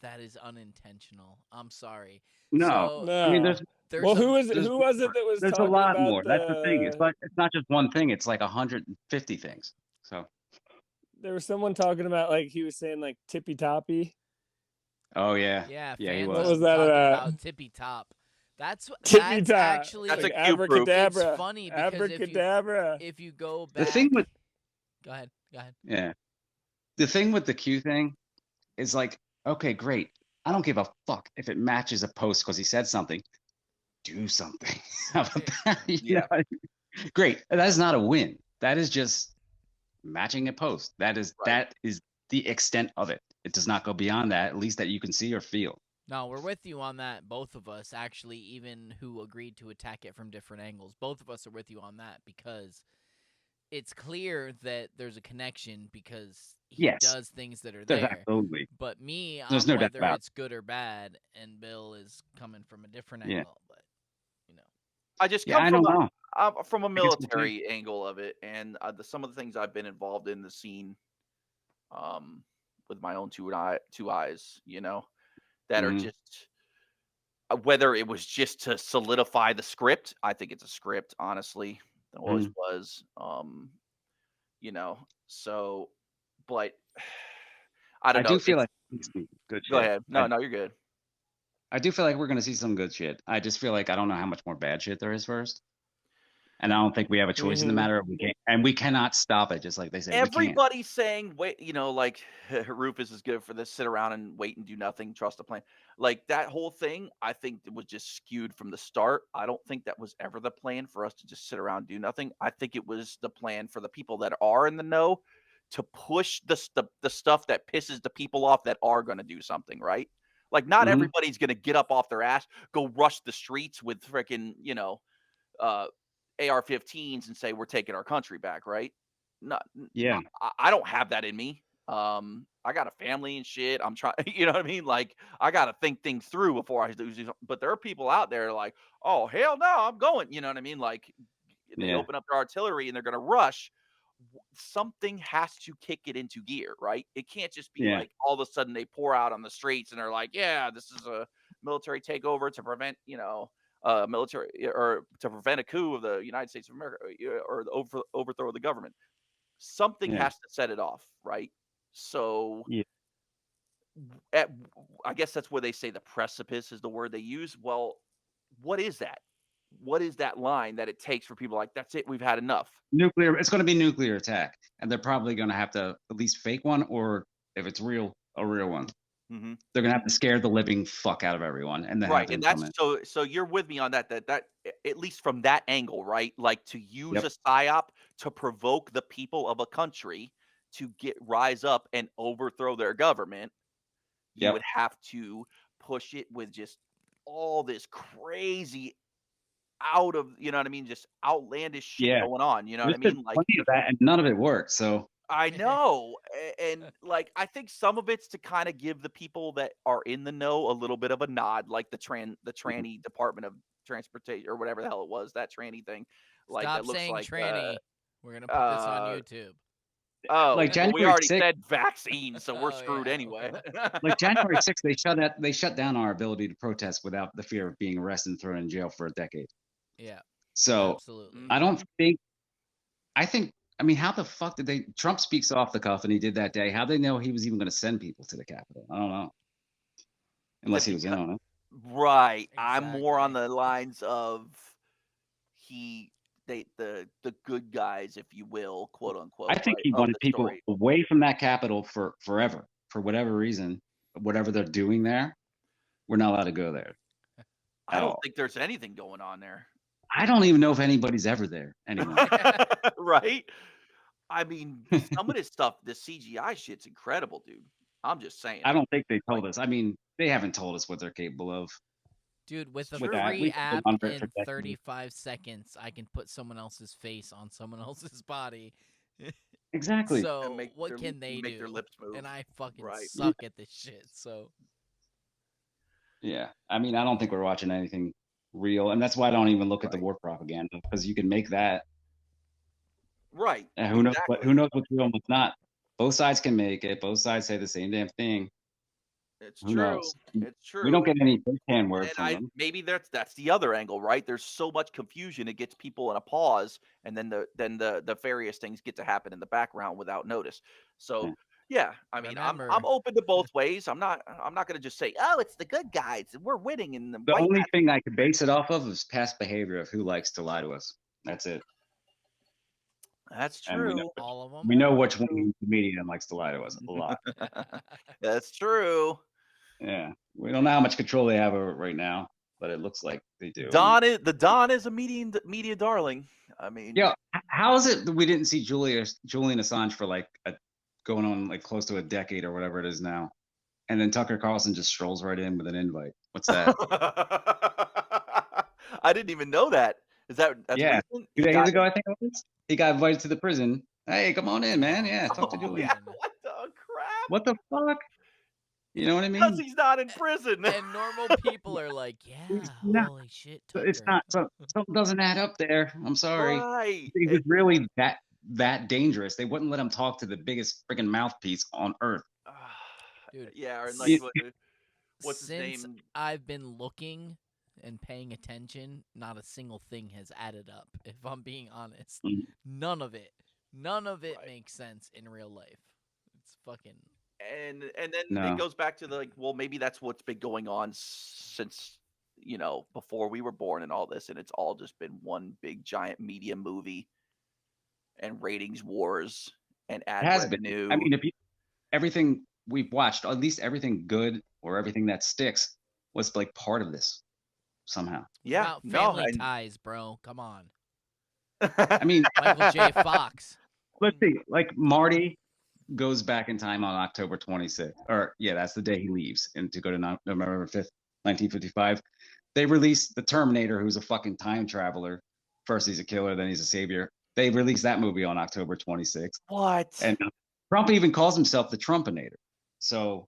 S6: that is unintentional. I'm sorry.
S7: No,
S6: So,
S7: I mean,
S3: No.
S6: there's
S3: Well,
S6: a-
S3: who was
S7: there's
S3: who was it that was
S7: there's a
S3: talking
S7: lot
S3: about
S7: more. That's the thing. It's not just one thing. It's like 150 things. So,
S3: there was someone talking about like he was saying like tippy toppy.
S7: oh yeah,
S6: Yeah,
S7: yeah, he
S6: fans
S7: was.
S3: What was that
S6: talking
S3: about?
S6: about tippy top. That's
S3: Tippy
S6: that's
S3: top.
S6: actually
S8: That's
S3: like
S8: a Q proof.
S3: abracadabra.
S6: It's funny because
S3: abracadabra.
S6: if you go
S7: The
S6: back,
S7: thing with
S6: go ahead.
S7: yeah, the thing with the Q thing is like, okay, great. I don't give a fuck if it matches a post because he said something. Do something. How about that? You
S8: Yeah.
S7: know? Great. That is not a win. That is just matching a post. That is the extent of it. It does not go beyond that, at least that you can see or feel.
S6: No, we're with you on that. Both of us, actually, even who agreed to attack it from different angles. Both of us are with you on that because it's clear that there's a connection because he
S7: Yes.
S6: does things that are
S7: There's
S6: there.
S7: absolutely.
S6: But me,
S7: There's
S6: on
S7: no doubt
S6: whether
S7: about it.
S6: it's good or bad, and Bill is coming from a different
S7: Yeah.
S6: angle. But you know,
S8: I just
S7: Yeah,
S8: come
S7: I
S8: from
S7: don't
S8: a,
S7: know.
S8: from a
S7: guess we'll see.
S8: military angle of it, and some of the things I've been involved in the scene, with my own two eyes, you know, that are
S7: Mhm.
S8: just whether it was just to solidify the script. I think it's a script, honestly. It always
S7: Mhm.
S8: was. You know, so, but I
S7: I
S8: don't know.
S7: do feel
S8: It's-
S7: like it's some good shit.
S8: go ahead. No, you're good.
S7: I do feel like we're going to see some good shit. I just feel like I don't know how much more bad shit there is first. And I don't think we have a choice in the
S3: Mhm.
S7: matter. We cannot stop it, just like they say. We can't.
S8: Everybody's saying, wait, you know, like Rufus is good for this, sit around and wait and do nothing, trust the plan. Like that whole thing, I think it was just skewed from the start. I don't think that was ever the plan for us to just sit around and do nothing. I think it was the plan for the people that are in the know to push the stuff that pisses the people off that are going to do something, right? Like not
S7: Mhm.
S8: everybody's going to get up off their ass, go rush the streets with freaking, you know, AR-15s and say we're taking our country back, right? Not,
S7: Yeah.
S8: I don't have that in me. I got a family and shit. I'm trying, you know what I mean? Like I got to think things through before I do something. But there are people out there like, oh hell no, I'm going. You know what I mean? Like they
S7: Yeah.
S8: open up their artillery and they're gonna rush. Something has to kick it into gear, right? It can't just be
S7: Yeah.
S8: like all of a sudden they pour out on the streets and they're like, yeah, this is a military takeover to prevent, you know, military or to prevent a coup of the United States of America or the overthrow of the government. Something
S7: Yeah.
S8: has to set it off, right? So
S7: Yeah.
S8: I guess that's where they say the precipice is the word they use. Well, what is that? What is that line that it takes for people like, that's it, we've had enough?
S7: Nuclear. It's going to be nuclear attack, and they're probably going to have to at least fake one, or if it's real, a real one.
S8: Mm-hmm.
S7: They're going to have to scare the living fuck out of everyone, and then
S8: Right,
S7: have them
S8: and
S7: come
S8: that's
S7: in.
S8: so you're with me on that at least from that angle, right? Like to use
S7: Yep.
S8: a psyop to provoke the people of a country to rise up and overthrow their government. You
S7: Yep.
S8: would have to push it with just all this crazy out of, you know what I mean, just outlandish shit
S7: Yeah.
S8: going on. You know
S7: There's
S8: what I
S7: been
S8: mean? Like
S7: plenty of that, and none of it worked. So
S8: I know, and like I think some of it's to kind of give the people that are in the know a little bit of a nod, like the tranny Department of Transportation or whatever the hell it was, that tranny thing. Like
S6: stop
S8: that looks
S6: saying
S8: like
S6: tranny. We're gonna put this on YouTube.
S8: Oh,
S7: like
S8: well, we
S7: January
S8: already
S7: 6th,
S8: said vaccine, so we're
S6: Oh,
S8: screwed
S6: yeah.
S8: anyway.
S7: like January 6th, they shut down our ability to protest without the fear of being arrested and thrown in jail for a decade.
S6: Yeah,
S7: So
S6: absolutely.
S7: I don't think. I mean, how the fuck did they? Trump speaks off the cuff, and he did that day. How they know he was even going to send people to the Capitol? I don't know. Unless he was in on it.
S8: Right. I'm more on
S6: Exactly.
S8: the lines of the good guys, if you will, quote
S7: I
S8: unquote,
S7: think
S8: right,
S7: he
S8: of
S7: wanted
S8: the
S7: people
S8: story.
S7: away from that capital for forever, for whatever reason, whatever they're doing there. We're not allowed to go there
S8: I
S7: at
S8: don't
S7: all.
S8: think there's anything going on there.
S7: I don't even know if anybody's ever there anymore.
S8: Right? I mean, some of this stuff, the CGI shit's incredible, dude. I'm just saying.
S7: I don't think they
S8: Like,
S7: told us. I mean, they haven't told us what they're capable of
S6: Dude, with a
S7: with that.
S6: free
S7: We've been
S6: app
S7: under it for
S6: in
S7: decades.
S6: 35 seconds, I can put someone else's face on someone else's body.
S7: Exactly.
S8: and
S6: So what can they
S8: make their
S6: do?
S8: lips move.
S6: And I fucking
S8: Right.
S6: suck at this shit. So
S7: Yeah. I mean, I don't think we're watching anything real, and that's why I don't even look at the
S8: Right.
S7: war propaganda, because you can make that.
S8: Right.
S7: And who knows
S8: Exactly.
S7: who knows what's real and what's not. Both sides can make it. Both sides say the same damn thing.
S8: It's
S7: Who
S8: true.
S7: knows?
S8: It's true.
S7: We don't get any first-hand word
S8: And
S7: from them.
S8: maybe that's the other angle, right? There's so much confusion, it gets people in a pause, and then the various things get to happen in the background without notice. So yeah, I mean, I'm
S6: remember,
S8: open to both ways. I'm not gonna just say, oh, it's the good guys, we're winning, and the
S7: The
S8: white
S7: only
S8: guys.
S7: thing I could base it off of is past behavior of who likes to lie to us. That's it.
S8: That's
S7: And we know
S8: true.
S6: all of them.
S7: we know which one comedian likes to lie to us a lot.
S8: That's true.
S7: Yeah. We don't know how much control they have over it right now, but it looks like they do.
S8: Don is a media darling. I mean,
S7: Yeah. How is it that we didn't see Julian Assange for like going on like close to a decade or whatever it is now, and then Tucker Carlson just strolls right in with an invite? What's that?
S8: I didn't even know that. That's
S7: Yeah.
S8: recent?
S7: 2
S8: He
S7: days
S8: got
S7: ago, I think it was. He got invited to the prison. Hey, come on in, man. Yeah, talk to
S6: Oh,
S7: Julian.
S8: yeah, what the crap?
S7: What the fuck? You know what I
S8: Because
S7: mean?
S8: he's not in prison.
S6: And normal people are like, yeah,
S7: He's not.
S6: holy shit,
S7: It's
S6: Tucker.
S7: not. Something doesn't add up there. I'm sorry.
S8: Right.
S7: He was really that dangerous. They wouldn't let him talk to the biggest freaking mouthpiece on earth.
S6: Dude,
S8: Yeah, and
S7: You-
S8: like what's his
S6: since
S8: name?
S6: I've been looking and paying attention, not a single thing has added up. If I'm being honest,
S7: Mhm.
S6: none of it
S8: Right.
S6: makes sense in real life. It's fucking
S8: And then
S7: No.
S8: it goes back to the well, maybe that's what's been going on since before we were born and all this, and it's all just been one big giant media movie and ratings wars and ad
S7: It has been.
S8: revenue.
S7: I mean, everything we've watched, at least everything good or everything that sticks, was like part of this somehow.
S8: Yeah,
S6: about
S8: no,
S6: family
S8: and
S6: ties, bro. Come on,
S7: I mean,
S6: Michael J. Fox.
S7: let's see. Like Marty goes back in time on October 26th, or yeah, that's the day he leaves, and to go to November 5th, 1955. They released the Terminator, who's a fucking time traveler. First he's a killer, then he's a savior. They released that movie on October 26th,
S8: what?
S7: and Trump even calls himself the Trumpinator. So,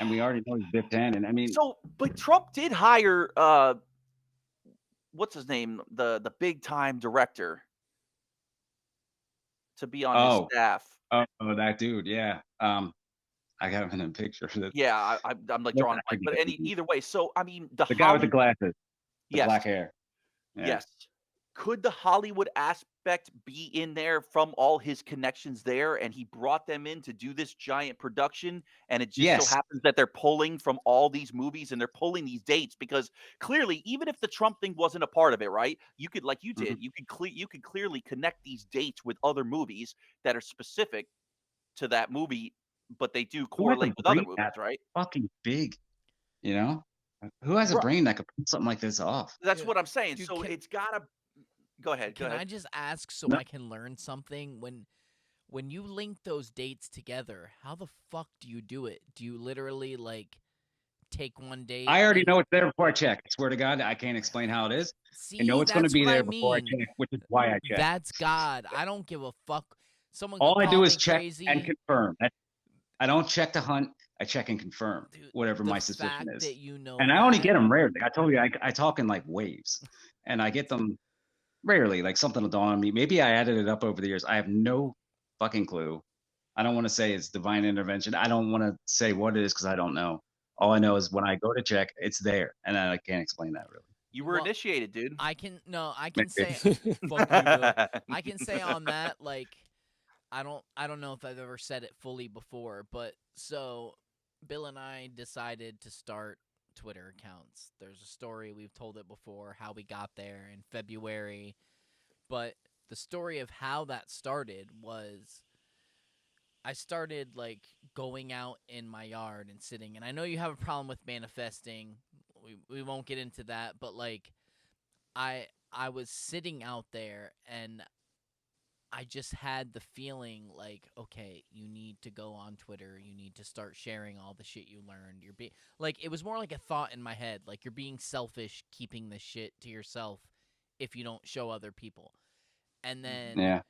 S7: and we already know he's BiffDon, and I mean,
S8: So, but Trump did hire what's his name, the big time director to be on his staff.
S7: oh, that dude, yeah. I got him in a picture.
S8: Yeah, I'm like drawing a blank, but either way. So I mean,
S7: The guy with the glasses, the
S8: yes,
S7: black hair. Yeah.
S8: yes. Could the Hollywood aspect be in there from all his connections there, and he brought them in to do this giant production, and it just
S7: Yes.
S8: so happens that they're pulling from all these movies and they're pulling these dates because clearly, even if the Trump thing wasn't a part of it, right? You could, like you did, you could clearly connect these dates with other movies that are specific to that movie, but they do
S7: Who has a
S8: correlate with other
S7: brain
S8: movies,
S7: that
S8: right?
S7: fucking big? You know, who has a
S8: Right.
S7: brain that could put something like this off?
S8: That's
S6: Dude,
S8: what I'm saying.
S6: dude,
S8: So
S6: can-
S8: it's gotta. Go ahead. Go
S6: Can I
S8: ahead.
S6: just ask so
S7: No.
S6: I can learn something? When you link those dates together, how the fuck do you do it? Do you literally like take one date?
S7: I already
S6: and-
S7: know it's there before I check. I swear to God, I can't explain how it is.
S6: See,
S7: I know it's going to
S6: that's
S7: be
S6: what
S7: there
S6: I
S7: before I
S6: mean.
S7: check, which is why I check.
S6: That's God. I don't give a fuck. Someone
S7: All
S6: could
S7: I
S6: call
S7: do is
S6: me
S7: check
S6: crazy.
S7: and confirm. I don't check to hunt. I check and confirm
S6: Dude,
S7: whatever
S6: the
S7: my suspicion
S6: fact
S7: is.
S6: that you know
S7: And I only
S6: that-
S7: get them rarely. I told you, I talk in like waves, and I get them rarely. Like something will dawn on me. Maybe I added it up over the years. I have no fucking clue. I don't want to say it's divine intervention. I don't want to say what it is because I don't know. All I know is when I go to check, it's there, and I can't explain that really.
S8: You were
S6: Well,
S8: initiated, dude.
S6: I can say
S7: Maybe.
S6: fuck you, Bill. I can say on that, like, I don't know if I've ever said it fully before, but so Bill and I decided to start Twitter accounts. There's a story, we've told it before, how we got there in February. But the story of how that started was I started like going out in my yard and sitting, and I know you have a problem with manifesting. We won't get into that, but like I was sitting out there and I just had the feeling like, okay, you need to go on Twitter. You need to start sharing all the shit you learned. You're being like, it was more like a thought in my head. Like, you're being selfish keeping this shit to yourself if you don't show other people. And then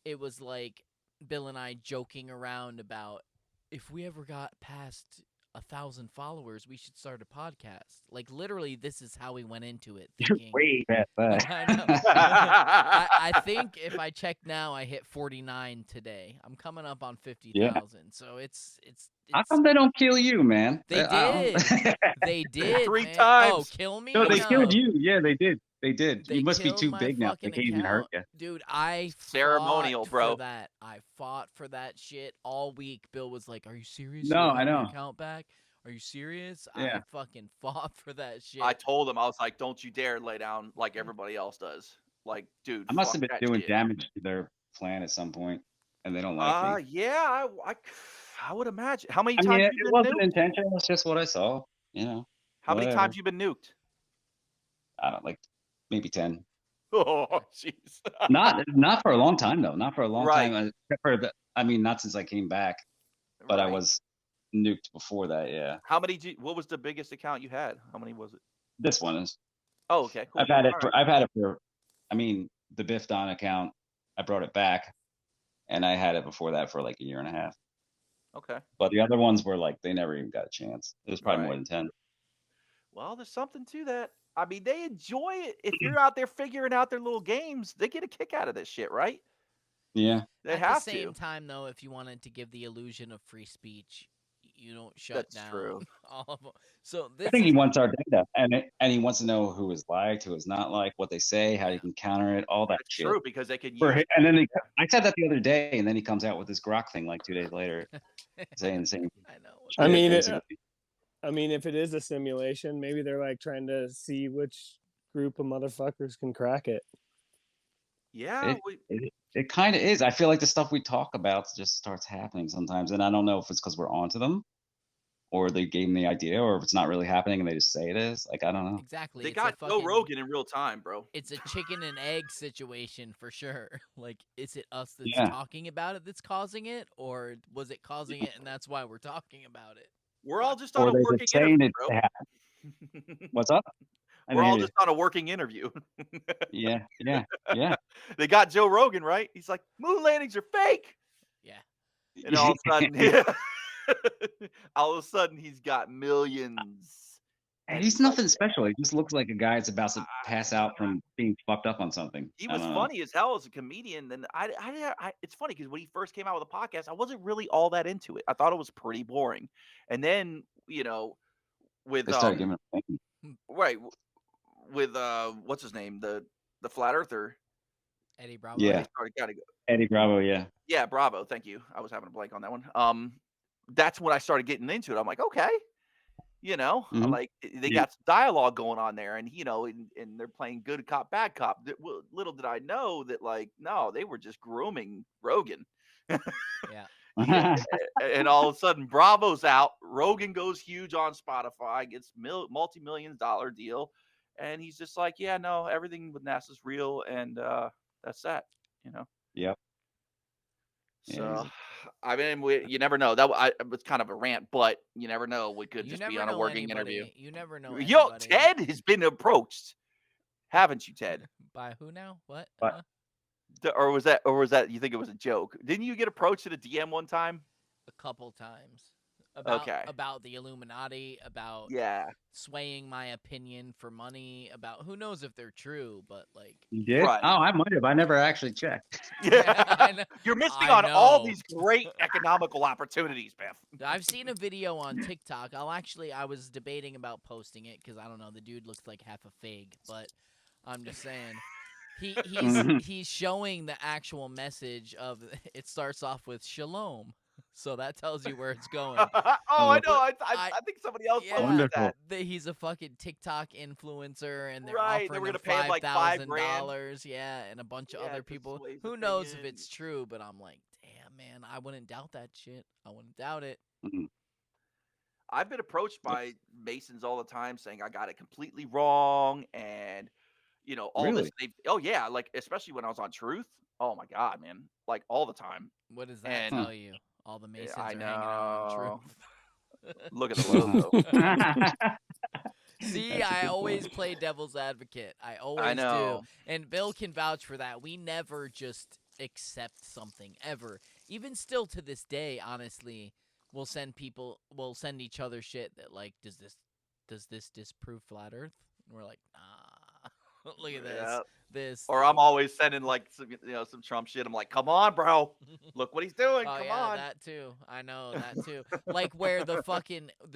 S6: it was like Bill and I joking around about if we ever got past 1,000 followers, we should start a podcast. Like, literally, this is how we went into it. Thinking,
S7: Way past that.
S6: I know. I think if I check now, I hit 49 today. I'm coming up on 50,000. So it's.
S7: How come they don't kill you, man?
S6: They did. They did.
S8: 3
S6: man.
S8: times.
S6: Oh, kill me?
S7: No, they killed you. Yeah, they did. They did.
S6: They
S7: You must be
S6: killed
S7: too
S6: my
S7: big now. They
S6: fucking
S7: can't even hurt
S6: account.
S7: you.
S6: Dude, I
S8: Ceremonial,
S6: fought
S8: bro.
S6: for that. I fought for that shit all week. Bill was like, "Are you serious?
S7: No,
S6: You
S7: I
S6: want your
S7: know.
S6: account back? Are you serious?"
S7: Yeah.
S6: I fucking fought for that shit.
S8: I told him, I was like, don't you dare lay down like everybody else does. Like, dude,
S7: I must
S8: fuck
S7: have been
S8: that
S7: doing
S8: shit.
S7: damage to their plan at some point, and they don't like me.
S8: Yeah, I would imagine. How many
S7: I
S8: times
S7: mean,
S8: have
S7: it
S8: you been
S7: wasn't
S8: nuked?
S7: intentional. It's just what I saw. You know,
S8: How many
S7: whatever.
S8: times you been nuked?
S7: I don't like maybe 10.
S8: Oh, jeez.
S7: Not for a long time though. Not for a long
S8: Right.
S7: time. Except for I mean, not since I came back, but I
S8: Right.
S7: was nuked before that. Yeah,
S8: How many? What was the biggest account you had? How many was it?
S7: this one is.
S8: Oh, okay, cool.
S7: I've had it
S8: All
S7: for.
S8: right.
S7: I've had it for. I mean, the BiffDon account. I brought it back, and I had it before that for like a year and a half.
S8: Okay.
S7: But the other ones were like they never even got a chance. It was probably
S8: Right.
S7: more than 10.
S8: Well, there's something to that. I mean, they enjoy it. If you're out there figuring out their little games, they get a kick out of this shit, right?
S7: Yeah.
S8: They
S6: At
S8: have
S6: the same
S8: to.
S6: time, though, if you wanted to give the illusion of free speech, you don't shut
S8: That's
S6: down
S8: true.
S6: all of them. So
S7: I
S6: this
S7: think he
S6: is
S7: wants our data, and he wants to know who is liked, who is not liked, what they say, how you can counter it, all that
S8: That's
S7: shit.
S8: true because they can
S7: For
S8: use.
S7: him, and then I said that the other day, and then he comes out with this Grok thing like 2 days later, saying the same.
S6: I know.
S3: I
S7: shit,
S3: mean,
S7: basically.
S3: if it is a simulation, maybe they're like trying to see which group of motherfuckers can crack it.
S8: Yeah.
S7: It kind of is. I feel like the stuff we talk about just starts happening sometimes, and I don't know if it's because we're onto them, or they gave them the idea, or if it's not really happening and they just say it is. Like I don't know.
S6: Exactly.
S8: They
S6: It's
S8: got
S6: a
S8: Joe
S6: fucking,
S8: Rogan in real time, bro.
S6: It's a chicken and egg situation for sure. Like, is it us that's
S7: Yeah.
S6: talking about it that's causing it, or was it causing it and that's why we're talking about it?
S8: We're all just on
S7: Or
S8: a
S7: they're
S8: working
S7: just saying
S8: interview,
S7: it
S8: bro.
S7: to happen. What's up? I
S8: We're
S7: didn't
S8: all
S7: hear you.
S8: just on a working interview.
S7: Yeah.
S8: They got Joe Rogan, right? He's like, moon landings are fake.
S6: Yeah.
S8: And all of a sudden, all of a sudden, he's got millions.
S7: And he's nothing special. He just looks like a guy that's about to pass out from being fucked up on something.
S8: He
S7: I
S8: was
S7: don't know.
S8: funny as hell as a comedian. And it's funny because when he first came out with a podcast, I wasn't really all that into it. I thought it was pretty boring. And then, with
S7: They started giving him
S8: right with what's his name, the flat earther.
S6: Eddie Bravo.
S7: Yeah.
S8: Gotta go.
S7: Eddie Bravo. Yeah.
S8: Yeah, Bravo. Thank you. I was having a blank on that one. That's when I started getting into it. I'm like, okay,
S7: Mhm.
S8: like they got some dialogue going on there, and and they're playing good cop, bad cop. Little did I know that, like, no, they were just grooming Rogan.
S6: Yeah.
S8: And all of a sudden, Bravo's out. Rogan goes huge on Spotify, gets multi-million-dollar deal, and he's just like, yeah, no, everything with NASA's real, and that's that.
S7: Yep.
S8: So, I mean, you never know. It was kind of a rant, but you never know. We could
S6: You
S8: just
S6: never
S8: be on a
S6: know
S8: working
S6: anybody.
S8: interview.
S6: You never know.
S8: Yo,
S6: anybody.
S8: Ted has been approached, haven't you, Ted?
S6: By who now? What?
S7: What?
S8: Or was that? You think it was a joke? Didn't you get approached at a DM one time?
S6: A couple times.
S8: Okay.
S6: About the Illuminati, about
S8: Yeah.
S6: swaying my opinion for money, about who knows if they're true, but like
S7: You did?
S8: Right.
S7: Oh, I might have. I never actually checked.
S6: I know.
S8: You're missing
S6: I
S8: on all
S6: know.
S8: these great economical opportunities, Biff.
S6: I've seen a video on TikTok. I was debating about posting it because I don't know, the dude looks like half a fig, but I'm just saying he's showing the actual message of it starts off with shalom. So that tells you where it's going.
S8: Oh, I know. I
S6: I-
S8: think somebody else
S6: Yeah.
S8: posted
S7: Wonderful.
S8: that.
S6: He's a fucking TikTok influencer, and they're
S8: Right, they
S6: offering
S8: were
S6: him
S8: gonna pay him like
S6: $5,000. Yeah, and a bunch of
S8: Yeah,
S6: other
S8: to
S6: people.
S8: sway his
S6: Who knows if
S8: opinion.
S6: it's true? But I'm like, damn, man, I wouldn't doubt that shit. I wouldn't doubt it.
S7: Mm.
S8: I've been approached by Masons all the time saying I got it completely wrong, and all this.
S7: Really?
S8: Oh yeah, like especially when I was on Truth. Oh my god, man, like all the time.
S6: What does that
S8: And
S6: tell you? All the Masons
S8: I
S6: are hanging out on
S8: know.
S6: Truth.
S8: Look at the logo.
S6: See,
S7: That's a
S6: I
S7: good
S6: always
S7: point.
S6: play devil's advocate. I
S8: I
S6: always do.
S8: know.
S6: And Bill can vouch for that. We never just accept something ever. Even still to this day, honestly, we'll send each other shit that like, does this disprove flat Earth? And we're like, nah. Look at this.
S8: Yeah.
S6: This.
S8: Or I'm always sending like some Trump shit. I'm like, come on, bro. Look what he's doing.
S6: Oh
S8: Come
S6: yeah,
S8: on.
S6: that too. I know that too. Like where the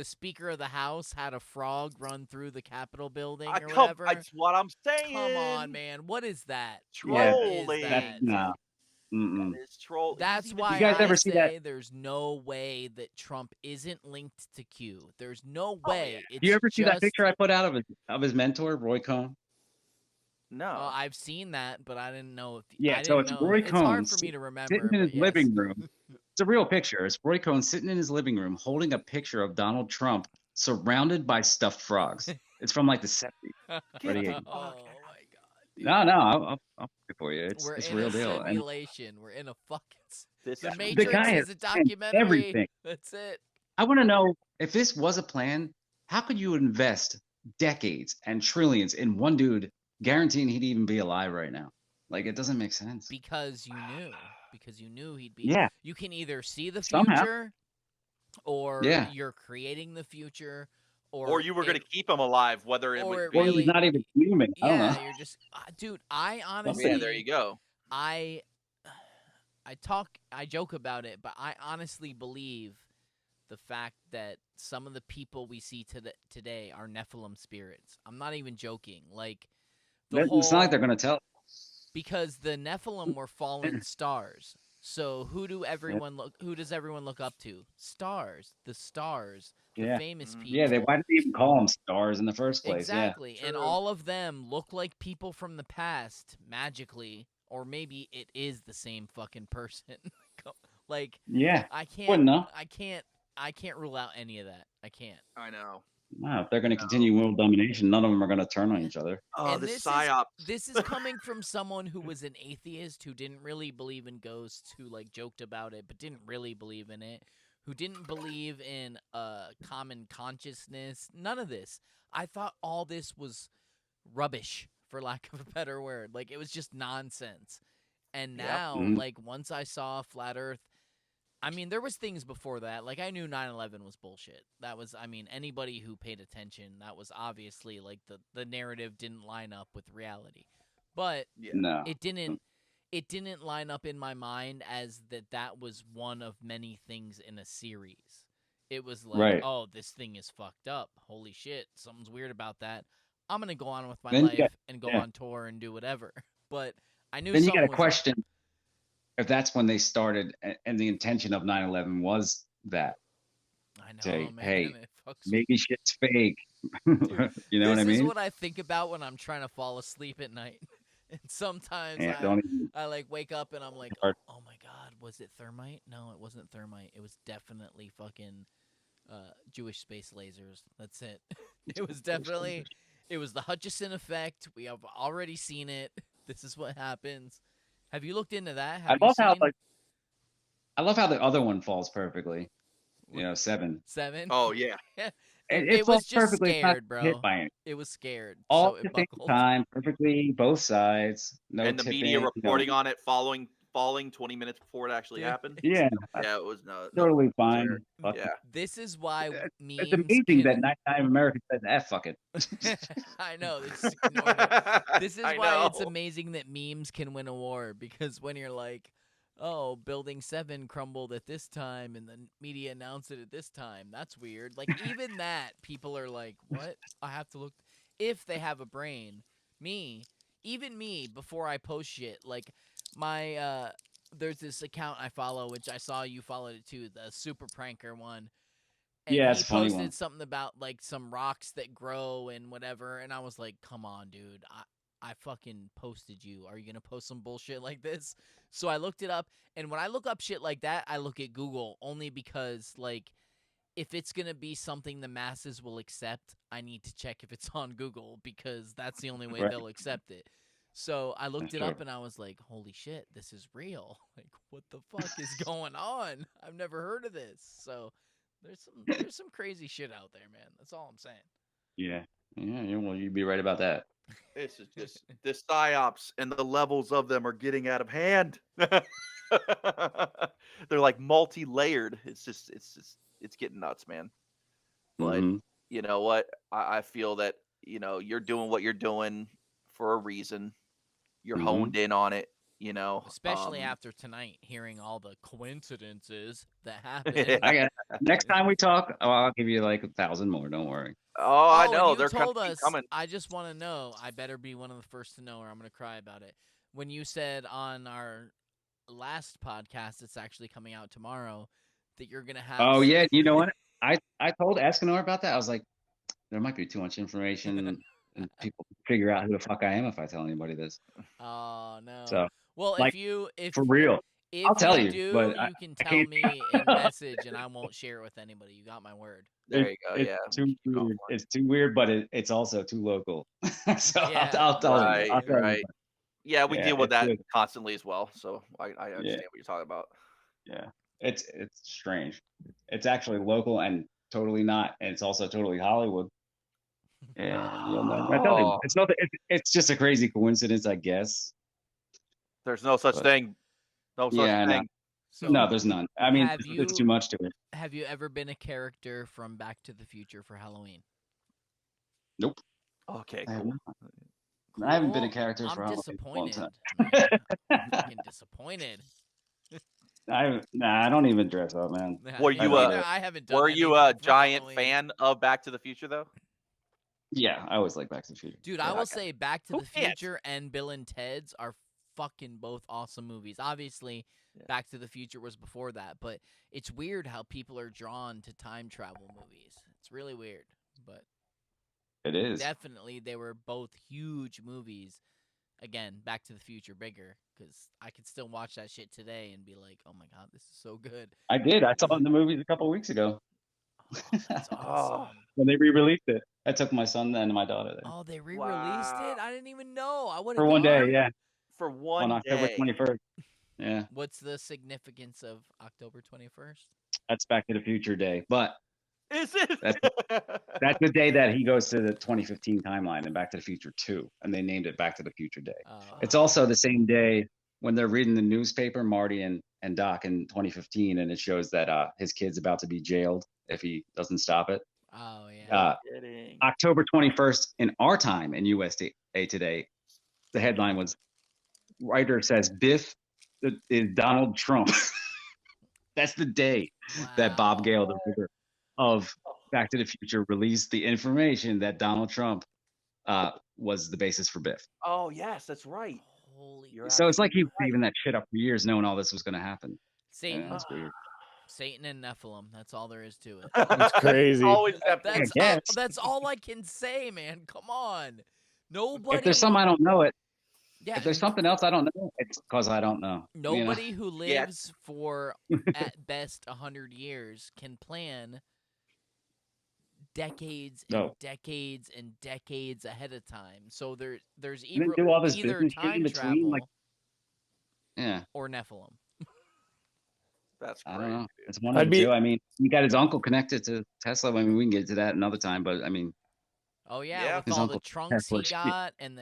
S6: Speaker of the House had a frog run through the Capitol building or whatever.
S8: That's what I'm saying.
S6: Come on, man. What is that?
S7: Yeah,
S6: What is
S8: Trolling.
S7: That's
S6: that?
S7: no. Mm-mm.
S8: That is troll.
S6: That's why
S7: You guys
S6: I
S7: ever see that-
S6: say there's no way that Trump isn't linked to Q. There's no
S8: Oh,
S6: way.
S8: yeah.
S6: It's
S7: Do you ever see that
S6: just-
S7: picture I put out of his mentor, Roy Cohn?
S8: No.
S6: I've seen that, but I didn't know if.
S7: Yeah,
S6: I
S7: so
S6: didn't
S7: it's
S6: know.
S7: Roy
S6: It's hard
S7: Cohn
S6: for me to remember.
S7: sitting in his
S6: but yes.
S7: living room. It's a real picture. It's Roy Cohn sitting in his living room holding a picture of Donald Trump surrounded by stuffed frogs. It's from like the 70s.
S6: Oh
S7: What do you-
S6: my god. Dude.
S7: No, I'll put it for you. It's
S6: We're
S7: it's
S6: in
S7: real
S6: a
S7: deal. And
S6: simulation. We're in a fucking.
S8: This
S6: The
S8: is
S6: Matrix
S7: guy
S6: is
S7: has
S6: a
S7: planned
S6: documentary.
S7: everything.
S6: That's it.
S7: I want to know if this was a plan, how could you invest decades and trillions in one dude guaranteeing he'd even be alive right now? Like, it doesn't make sense.
S6: Because you knew. Because you knew he'd be.
S7: Yeah.
S6: You can either see the
S7: Somehow.
S6: future, or
S7: Yeah.
S6: you're creating the future,
S8: or you were going
S6: it-
S8: to keep him alive, whether it
S6: or
S8: would
S6: it
S8: be.
S7: Well,
S6: really-
S7: he's not even human. I don't
S6: Yeah,
S7: know.
S6: you're just, dude. I honestly.
S8: Yeah, there you go.
S6: I joke about it, but I honestly believe the fact that some of the people we see today are Nephilim spirits. I'm not even joking. Like
S7: It's not like they're going to tell.
S6: because the Nephilim were fallen stars. So who does everyone look up to? Stars. The stars. The
S7: Yeah.
S6: famous people.
S7: Yeah, why did they even call them stars in the first place?
S6: Exactly. And
S8: True.
S6: all of them look like people from the past magically, or maybe it is the same fucking person. Like
S7: Yeah.
S6: I
S7: Wouldn't know.
S6: I can't rule out any of that. I can't.
S8: I know.
S7: No, if they're going to continue world domination, none of them are going to turn on each other.
S8: Oh,
S6: And
S8: the
S6: this is-
S8: psyops.
S6: This is coming from someone who was an atheist who didn't really believe in ghosts, who like joked about it but didn't really believe in it, who didn't believe in common consciousness. None of this. I thought all this was rubbish, for lack of a better word. Like it was just nonsense. And
S8: Yep.
S6: now,
S7: Mhm.
S6: like once I saw Flat Earth, I mean, there was things before that. Like I knew 9/11 was bullshit. That was, I mean, anybody who paid attention, that was obviously like the narrative didn't line up with reality. But
S8: Yeah.
S7: No.
S6: it didn't line up in my mind as that was one of many things in a series. It was like,
S7: Right.
S6: oh, this thing is fucked up. Holy shit, something's weird about that. I'm gonna go on with my
S7: Then you
S6: life
S7: got-
S6: and go
S7: yeah.
S6: on tour and do whatever. But I knew
S7: Then you got
S6: something
S7: to
S6: was up.
S7: question if that's when they started and the intention of 9/11 was that.
S6: I know,
S7: say,
S6: man.
S7: hey,
S6: It fucks with
S7: Maybe shit's fake. You know what I
S6: This is
S7: mean?
S6: what I think about when I'm trying to fall asleep at night. And sometimes
S7: Yeah, don't even
S6: I like wake up and I'm like,
S7: start.
S6: oh my god, was it thermite? No, it wasn't thermite. It was definitely fucking Jewish space lasers. That's it. It was definitely it was the Hutchison effect. We have already seen it. This is what happens. Have you looked into that?
S7: I
S6: Have you
S7: love how
S6: seen
S7: I love how the other one falls perfectly. You know, 7.
S6: 7?
S8: Oh yeah.
S6: It
S7: falls
S6: was just
S7: perfectly. It's not
S6: scared, bro.
S7: Hit by it.
S6: It was scared.
S7: All
S6: so
S7: at the
S6: it
S7: same
S6: buckled.
S7: time, perfectly, both sides. No
S8: And the
S7: tipping,
S8: media
S7: you know.
S8: reporting on it falling 20 minutes before it actually
S6: Yeah.
S8: happened.
S7: Yeah,
S8: Yeah, it was no.
S7: totally fine.
S8: Weird.
S7: Fuck
S8: Yeah.
S6: This is why memes
S7: It's amazing
S6: can...
S7: that 99 Americans said, fuck it.
S6: I know. They just ignored it. This is
S8: I
S6: why it's
S8: know.
S6: amazing that memes can win a war, because when you're like, oh, Building 7 crumbled at this time and the media announced it at this time, that's weird. Like, even that, people are like, what? I have to look. If they have a brain. Even me, before I post shit, like, my there's this account I follow, which I saw you followed it too, the Super Pranker one. And
S7: Yeah,
S6: he
S7: it's a funny
S6: posted
S7: one.
S6: something about like some rocks that grow and whatever, and I was like, "Come on, dude! I fucking posted you. Are you gonna post some bullshit like this?" So I looked it up, and when I look up shit like that, I look at Google only because like if it's gonna be something the masses will accept, I need to check if it's on Google because that's the only way
S7: Right.
S6: they'll accept it. So I looked it
S7: Sure.
S6: up and I was like, "Holy shit, this is real! Like, what the fuck is going on? I've never heard of this." So there's some crazy shit out there, man. That's all I'm saying.
S7: Yeah. Yeah. Well, you'd be right about that.
S8: This is just the psyops and the levels of them are getting out of hand. They're like multi-layered. It's getting nuts, man. But
S7: Mhm.
S8: you know what? I feel that you're doing what you're doing for a reason. You're
S7: Mhm.
S8: honed in on it.
S6: Especially
S8: Um,
S6: after tonight, hearing all the coincidences that happen.
S7: I got next time we talk, I'll give you like 1,000 more. Don't worry.
S8: oh, I
S6: Oh, and
S8: know
S6: you
S8: they're
S6: told
S8: keep
S6: us.
S8: coming.
S6: I just want to know. I better be one of the first to know, or I'm gonna cry about it. When you said on our last podcast, it's actually coming out tomorrow, that you're gonna have.
S7: Oh yeah, you know what? I told Escanor about that. I was like, there might be too much information, and people figure out who the fuck I am if I tell anybody this.
S6: Oh no.
S7: So,
S6: Well,
S7: like,
S6: if
S7: for real,
S6: if
S7: I'll tell
S6: you
S7: you,
S6: do,
S7: but
S6: you can
S7: I
S6: tell
S7: can't.
S6: me in message, and I won't share it with anybody. You got my word.
S8: There you go.
S7: It's
S8: Yeah,
S7: too
S8: keep going
S7: weird.
S8: for it.
S7: It's too weird, but it's also too local. So
S6: Yeah.
S7: I'll tell you.
S8: Right,
S7: I'll tell you.
S8: right. Yeah, we
S7: Yeah,
S8: deal with
S7: it's
S8: that
S7: good.
S8: constantly as well. So I
S7: Yeah,
S8: understand what you're talking about.
S7: yeah. It's strange. It's actually local and totally not, and it's also totally Hollywood. And you'll know. I tell you,
S8: Oh,
S7: it's not. It's just a crazy coincidence, I guess.
S8: there's no such
S7: But
S8: thing. No such
S7: yeah, no,
S8: thing.
S7: no,
S6: So,
S7: there's none. I mean,
S6: have
S7: it's too
S6: you
S7: much to it.
S6: have you ever been a character from Back to the Future for Halloween?
S7: Nope.
S8: Okay,
S7: I have
S8: cool.
S7: not. I haven't been a
S6: Cool.
S7: character for
S6: I'm
S7: Halloween in a long
S6: disappointed,
S7: time.
S6: man. I'm fucking disappointed.
S7: I don't even dress up, man.
S8: Were
S6: Me
S7: I
S8: you
S7: don't
S6: neither.
S7: really.
S6: I haven't done
S8: were you
S6: anything
S8: a
S6: for
S8: giant
S6: Halloween.
S8: fan of Back to the Future though?
S7: Yeah, I always like Back to the Future.
S6: Dude,
S7: Yeah.
S6: I will say Back to
S8: Who
S6: the
S8: can't?
S6: Future and Bill and Ted's are fucking both awesome movies. Obviously,
S8: Yeah.
S6: Back to the Future was before that, but it's weird how people are drawn to time travel movies. It's really weird, but
S7: It is.
S6: definitely they were both huge movies. Again, Back to the Future bigger because I could still watch that shit today and be like, "Oh my god, this is so good."
S7: I did. I saw it in the movies a couple of weeks ago
S6: Oh, that's awesome.
S7: when they re-released it. I took my son and my daughter there
S6: Oh, they re-released it?
S8: Wow.
S6: I didn't even know. I would
S7: for
S6: have
S7: one
S6: gone.
S7: day. Yeah,
S8: For
S7: on
S8: one
S7: October
S8: day.
S7: 21st. Yeah,
S6: What's the significance of October 21st?
S7: that's Back to the Future Day. But
S8: Is it?
S7: that's the day that he goes to the 2015 timeline and Back to the Future 2, and they named it Back to the Future Day. It's also the same day when they're reading the newspaper, Marty and Doc in 2015, and it shows that his kid's about to be jailed if he doesn't stop it.
S6: Oh yeah.
S7: Uh,
S8: Kidding.
S7: October 21st in our time in USA Today, the headline was, writer says Biff is Donald Trump. That's the day that Bob
S6: Wow.
S7: Gale, the writer of Back to the Future, released the information that Donald Trump was the basis for Biff.
S8: Oh yes, that's right.
S6: Holy
S8: You're
S7: So it's like he was
S8: absolutely right.
S7: leaving that shit up for years, knowing all this was going to happen.
S6: Satan.
S7: Yeah, that's weird.
S6: Satan and Nephilim. That's all there is to it.
S3: It's crazy.
S8: Always that
S6: That's
S7: I guess.
S6: that's all I can say, man. Come on. Nobody
S7: If there's some I don't know it,
S6: yeah,
S7: if there's something else I don't know, it's because I don't know. you know?
S6: nobody who
S8: Yeah.
S6: lives for at best 100 years can plan decades and
S7: No.
S6: decades and decades ahead of time. So there's
S7: And
S6: either,
S7: then do all this
S6: either
S7: business shit in
S6: time
S7: between,
S6: travel
S7: like, yeah,
S6: or Nephilim.
S8: That's
S7: I
S8: great.
S7: don't know.
S8: dude.
S7: It's one
S3: I'd
S7: of the
S3: be-
S7: two. I mean, you got his uncle connected to Tesla. I mean, we can get to that another time, but I mean,
S6: Oh yeah,
S8: Yeah.
S6: with
S7: His
S6: all the
S7: uncle
S6: trunks he
S7: Tesla shit.
S6: got and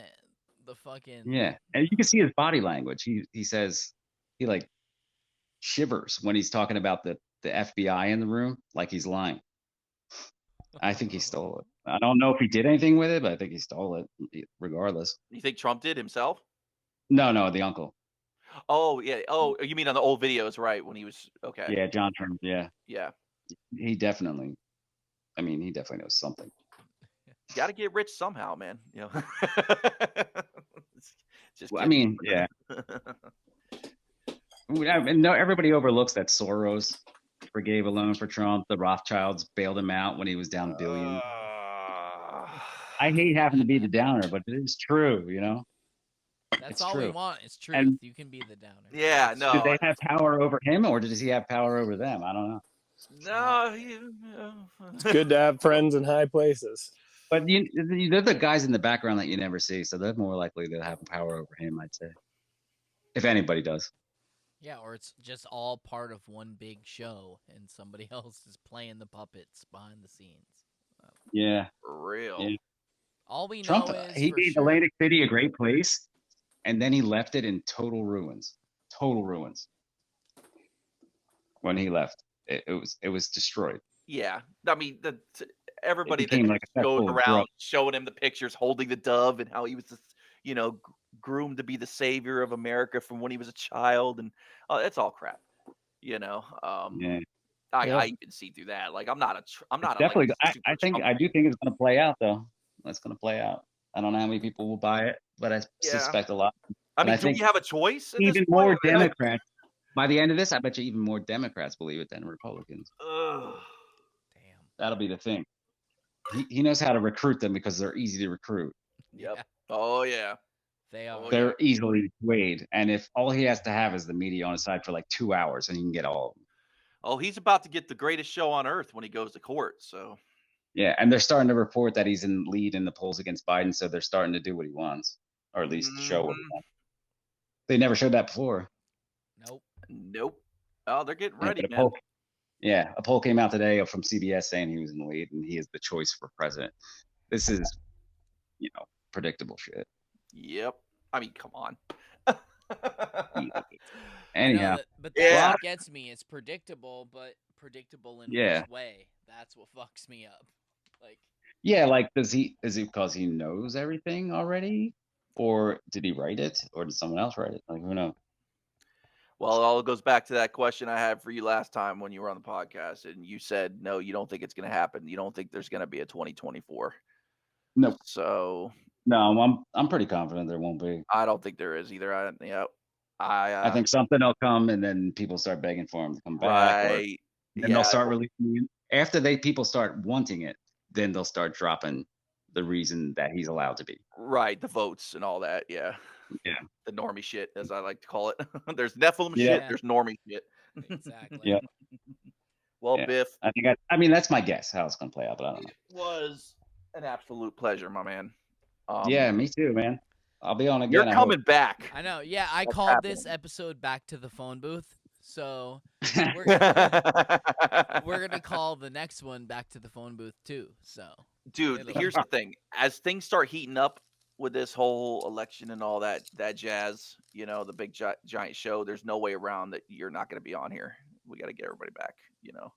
S6: the fucking
S7: Yeah, and you can see his body language. He says he like shivers when he's talking about the FBI in the room, like he's lying. I think he stole it. I don't know if he did anything with it, but I think he stole it, regardless.
S8: You think Trump did himself?
S7: No, the uncle.
S8: Oh yeah. Oh, you mean on the old videos, right? When he was okay.
S7: Yeah, John Trump. Yeah,
S8: Yeah.
S7: he definitely. I mean, he definitely knows something.
S8: Got to get rich somehow, man. You know. It's just
S7: Well, I
S8: kidding.
S7: mean, yeah. I mean, no, everybody overlooks that Soros forgave a loan for Trump. The Rothschilds bailed him out when he was down billions. I hate having to be the downer, but it is true, you know?
S6: That's
S7: It's
S6: all we
S7: true.
S6: want. It's truth.
S7: And-
S6: You can be the downer.
S8: Yeah, no.
S7: Did they have power over him, or does he have power over them? I don't know.
S8: No,
S3: It's good to have friends in high places.
S7: But they're the guys in the background that you never see, so they're more likely to have power over him, I'd say. If anybody does.
S6: Yeah, or it's just all part of one big show, and somebody else is playing the puppets behind the scenes.
S7: Yeah.
S8: For real.
S7: Yeah.
S6: All we
S7: Trump,
S6: know is
S7: he
S6: for
S7: made
S6: sure.
S7: Atlantic City a great place, and then he left it in total ruins. Total ruins. When he left, it was destroyed.
S8: Yeah, I mean, everybody
S7: became
S8: that
S7: like a
S8: goes
S7: cesspool of
S8: around
S7: drugs.
S8: showing him the pictures holding the dove and how he was, groomed to be the savior of America from when he was a child, and that's all crap.
S7: Yeah.
S8: I even see through that. Like, I'm not
S7: Definitely.
S8: like,
S7: I
S8: super
S7: think
S8: Trump-
S7: I do think it's going to play out though. It's going to play out. I don't know how many people will buy it, but I suspect a lot.
S8: I mean,
S7: I
S8: do we
S7: think
S8: have a choice? At this
S7: Even
S8: point?
S7: more
S8: I mean,
S7: Democrats. By the end of this, I bet you even more Democrats believe it than Republicans.
S8: Ugh.
S6: Damn.
S7: That'll be the thing. He knows how to recruit them because they're easy to recruit.
S8: Yep.
S6: Yeah,
S8: Oh yeah.
S6: they are.
S8: Oh,
S7: They're easily swayed, and if all he has to have is the media on his side for like 2 hours, and he can get all of them.
S8: Oh, he's about to get the greatest show on earth when he goes to court. So
S7: Yeah, and they're starting to report that he's in lead in the polls against Biden, so they're starting to do what he wants, or at least show what he wants. They never showed that before.
S8: Nope. Oh, they're getting
S7: Yeah,
S8: ready,
S7: but
S8: man.
S7: a poll came out today from CBS saying he was in the lead, and he is the choice for president. This is, predictable shit.
S8: Yep. I mean, come on.
S7: Anyhow,
S6: but
S8: Yeah.
S6: that's what gets me. It's predictable, but predictable in
S7: Yeah.
S6: which way? That's what fucks me up. Like,
S7: yeah, like is it because he knows everything already, or did he write it, or did someone else write it? Like, who knows?
S8: Well, it all goes back to that question I had for you last time when you were on the podcast, and you said no, you don't think it's going to happen. You don't think there's going to be a 2024.
S7: No.
S8: So
S7: No, I'm pretty confident there won't be.
S8: I don't think there is either.
S7: I think something will come, and then people start begging for him to come back. Or
S8: right.
S7: then they'll start releasing. After people start wanting it, then they'll start dropping the reason that he's allowed to be.
S8: Right, the votes and all that. Yeah.
S7: Yeah.
S8: The normie shit, as I like to call it. There's Nephilim
S7: Yeah.
S8: shit. There's normie shit.
S6: exactly.
S7: Yeah.
S8: Well,
S7: Yeah.
S8: Biff,
S7: I mean, that's my guess how it's gonna play out, but I don't know.
S8: it was an absolute pleasure, my man.
S7: Yeah, me too, man. I'll be on again.
S8: You're
S7: I hope.
S8: coming back.
S6: I know. Yeah, I
S8: What's
S6: called this
S8: happening?
S6: episode Back to the Phone Booth. So we're gonna call the next one Back to the Phone Booth too. So
S8: Dude,
S6: It'll-
S8: here's the thing. As things start heating up with this whole election and all that jazz, the big giant show, there's no way around that you're not going to be on here. We got to get everybody back,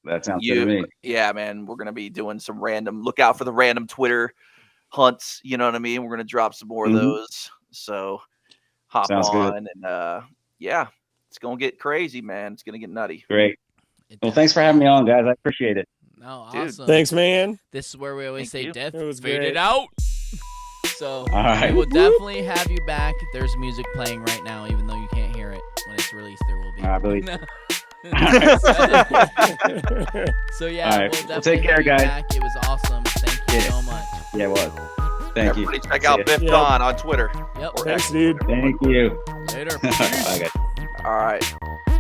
S7: That sounds good to me.
S8: Yeah, man, we're going to be doing some look out for the random Twitter hunts, you know what I mean? We're going to drop some more of those. So hop
S7: Sounds good.
S8: on and yeah, it's going to get crazy, man. It's going to get nutty.
S7: Great.
S6: it
S7: Well, thanks for having me on, guys. I appreciate it.
S6: No,
S8: Dude.
S6: awesome.
S3: Thanks, man.
S6: This is where we always
S8: Thank
S6: say
S8: you.
S6: death
S3: It was
S6: fade
S3: great.
S6: it out. So
S7: All right.
S6: we will definitely have you back. There's music playing right now, even though you can't hear it. When it's released, there will be.
S7: I believe.
S6: So yeah,
S7: All right.
S6: we'll
S7: Well,
S6: definitely
S7: take care,
S6: have you
S7: guys.
S6: back. It was awesome. Thank you
S7: Yeah.
S6: so much.
S7: Yeah, it was. Thank you.
S8: Everybody check
S7: See
S8: out
S7: ya.
S8: BiffDon on Twitter.
S6: Yep.
S8: Or
S3: Thanks,
S8: X.
S3: dude.
S7: Thank you.
S6: Later.
S7: Bye, guys.
S8: All right.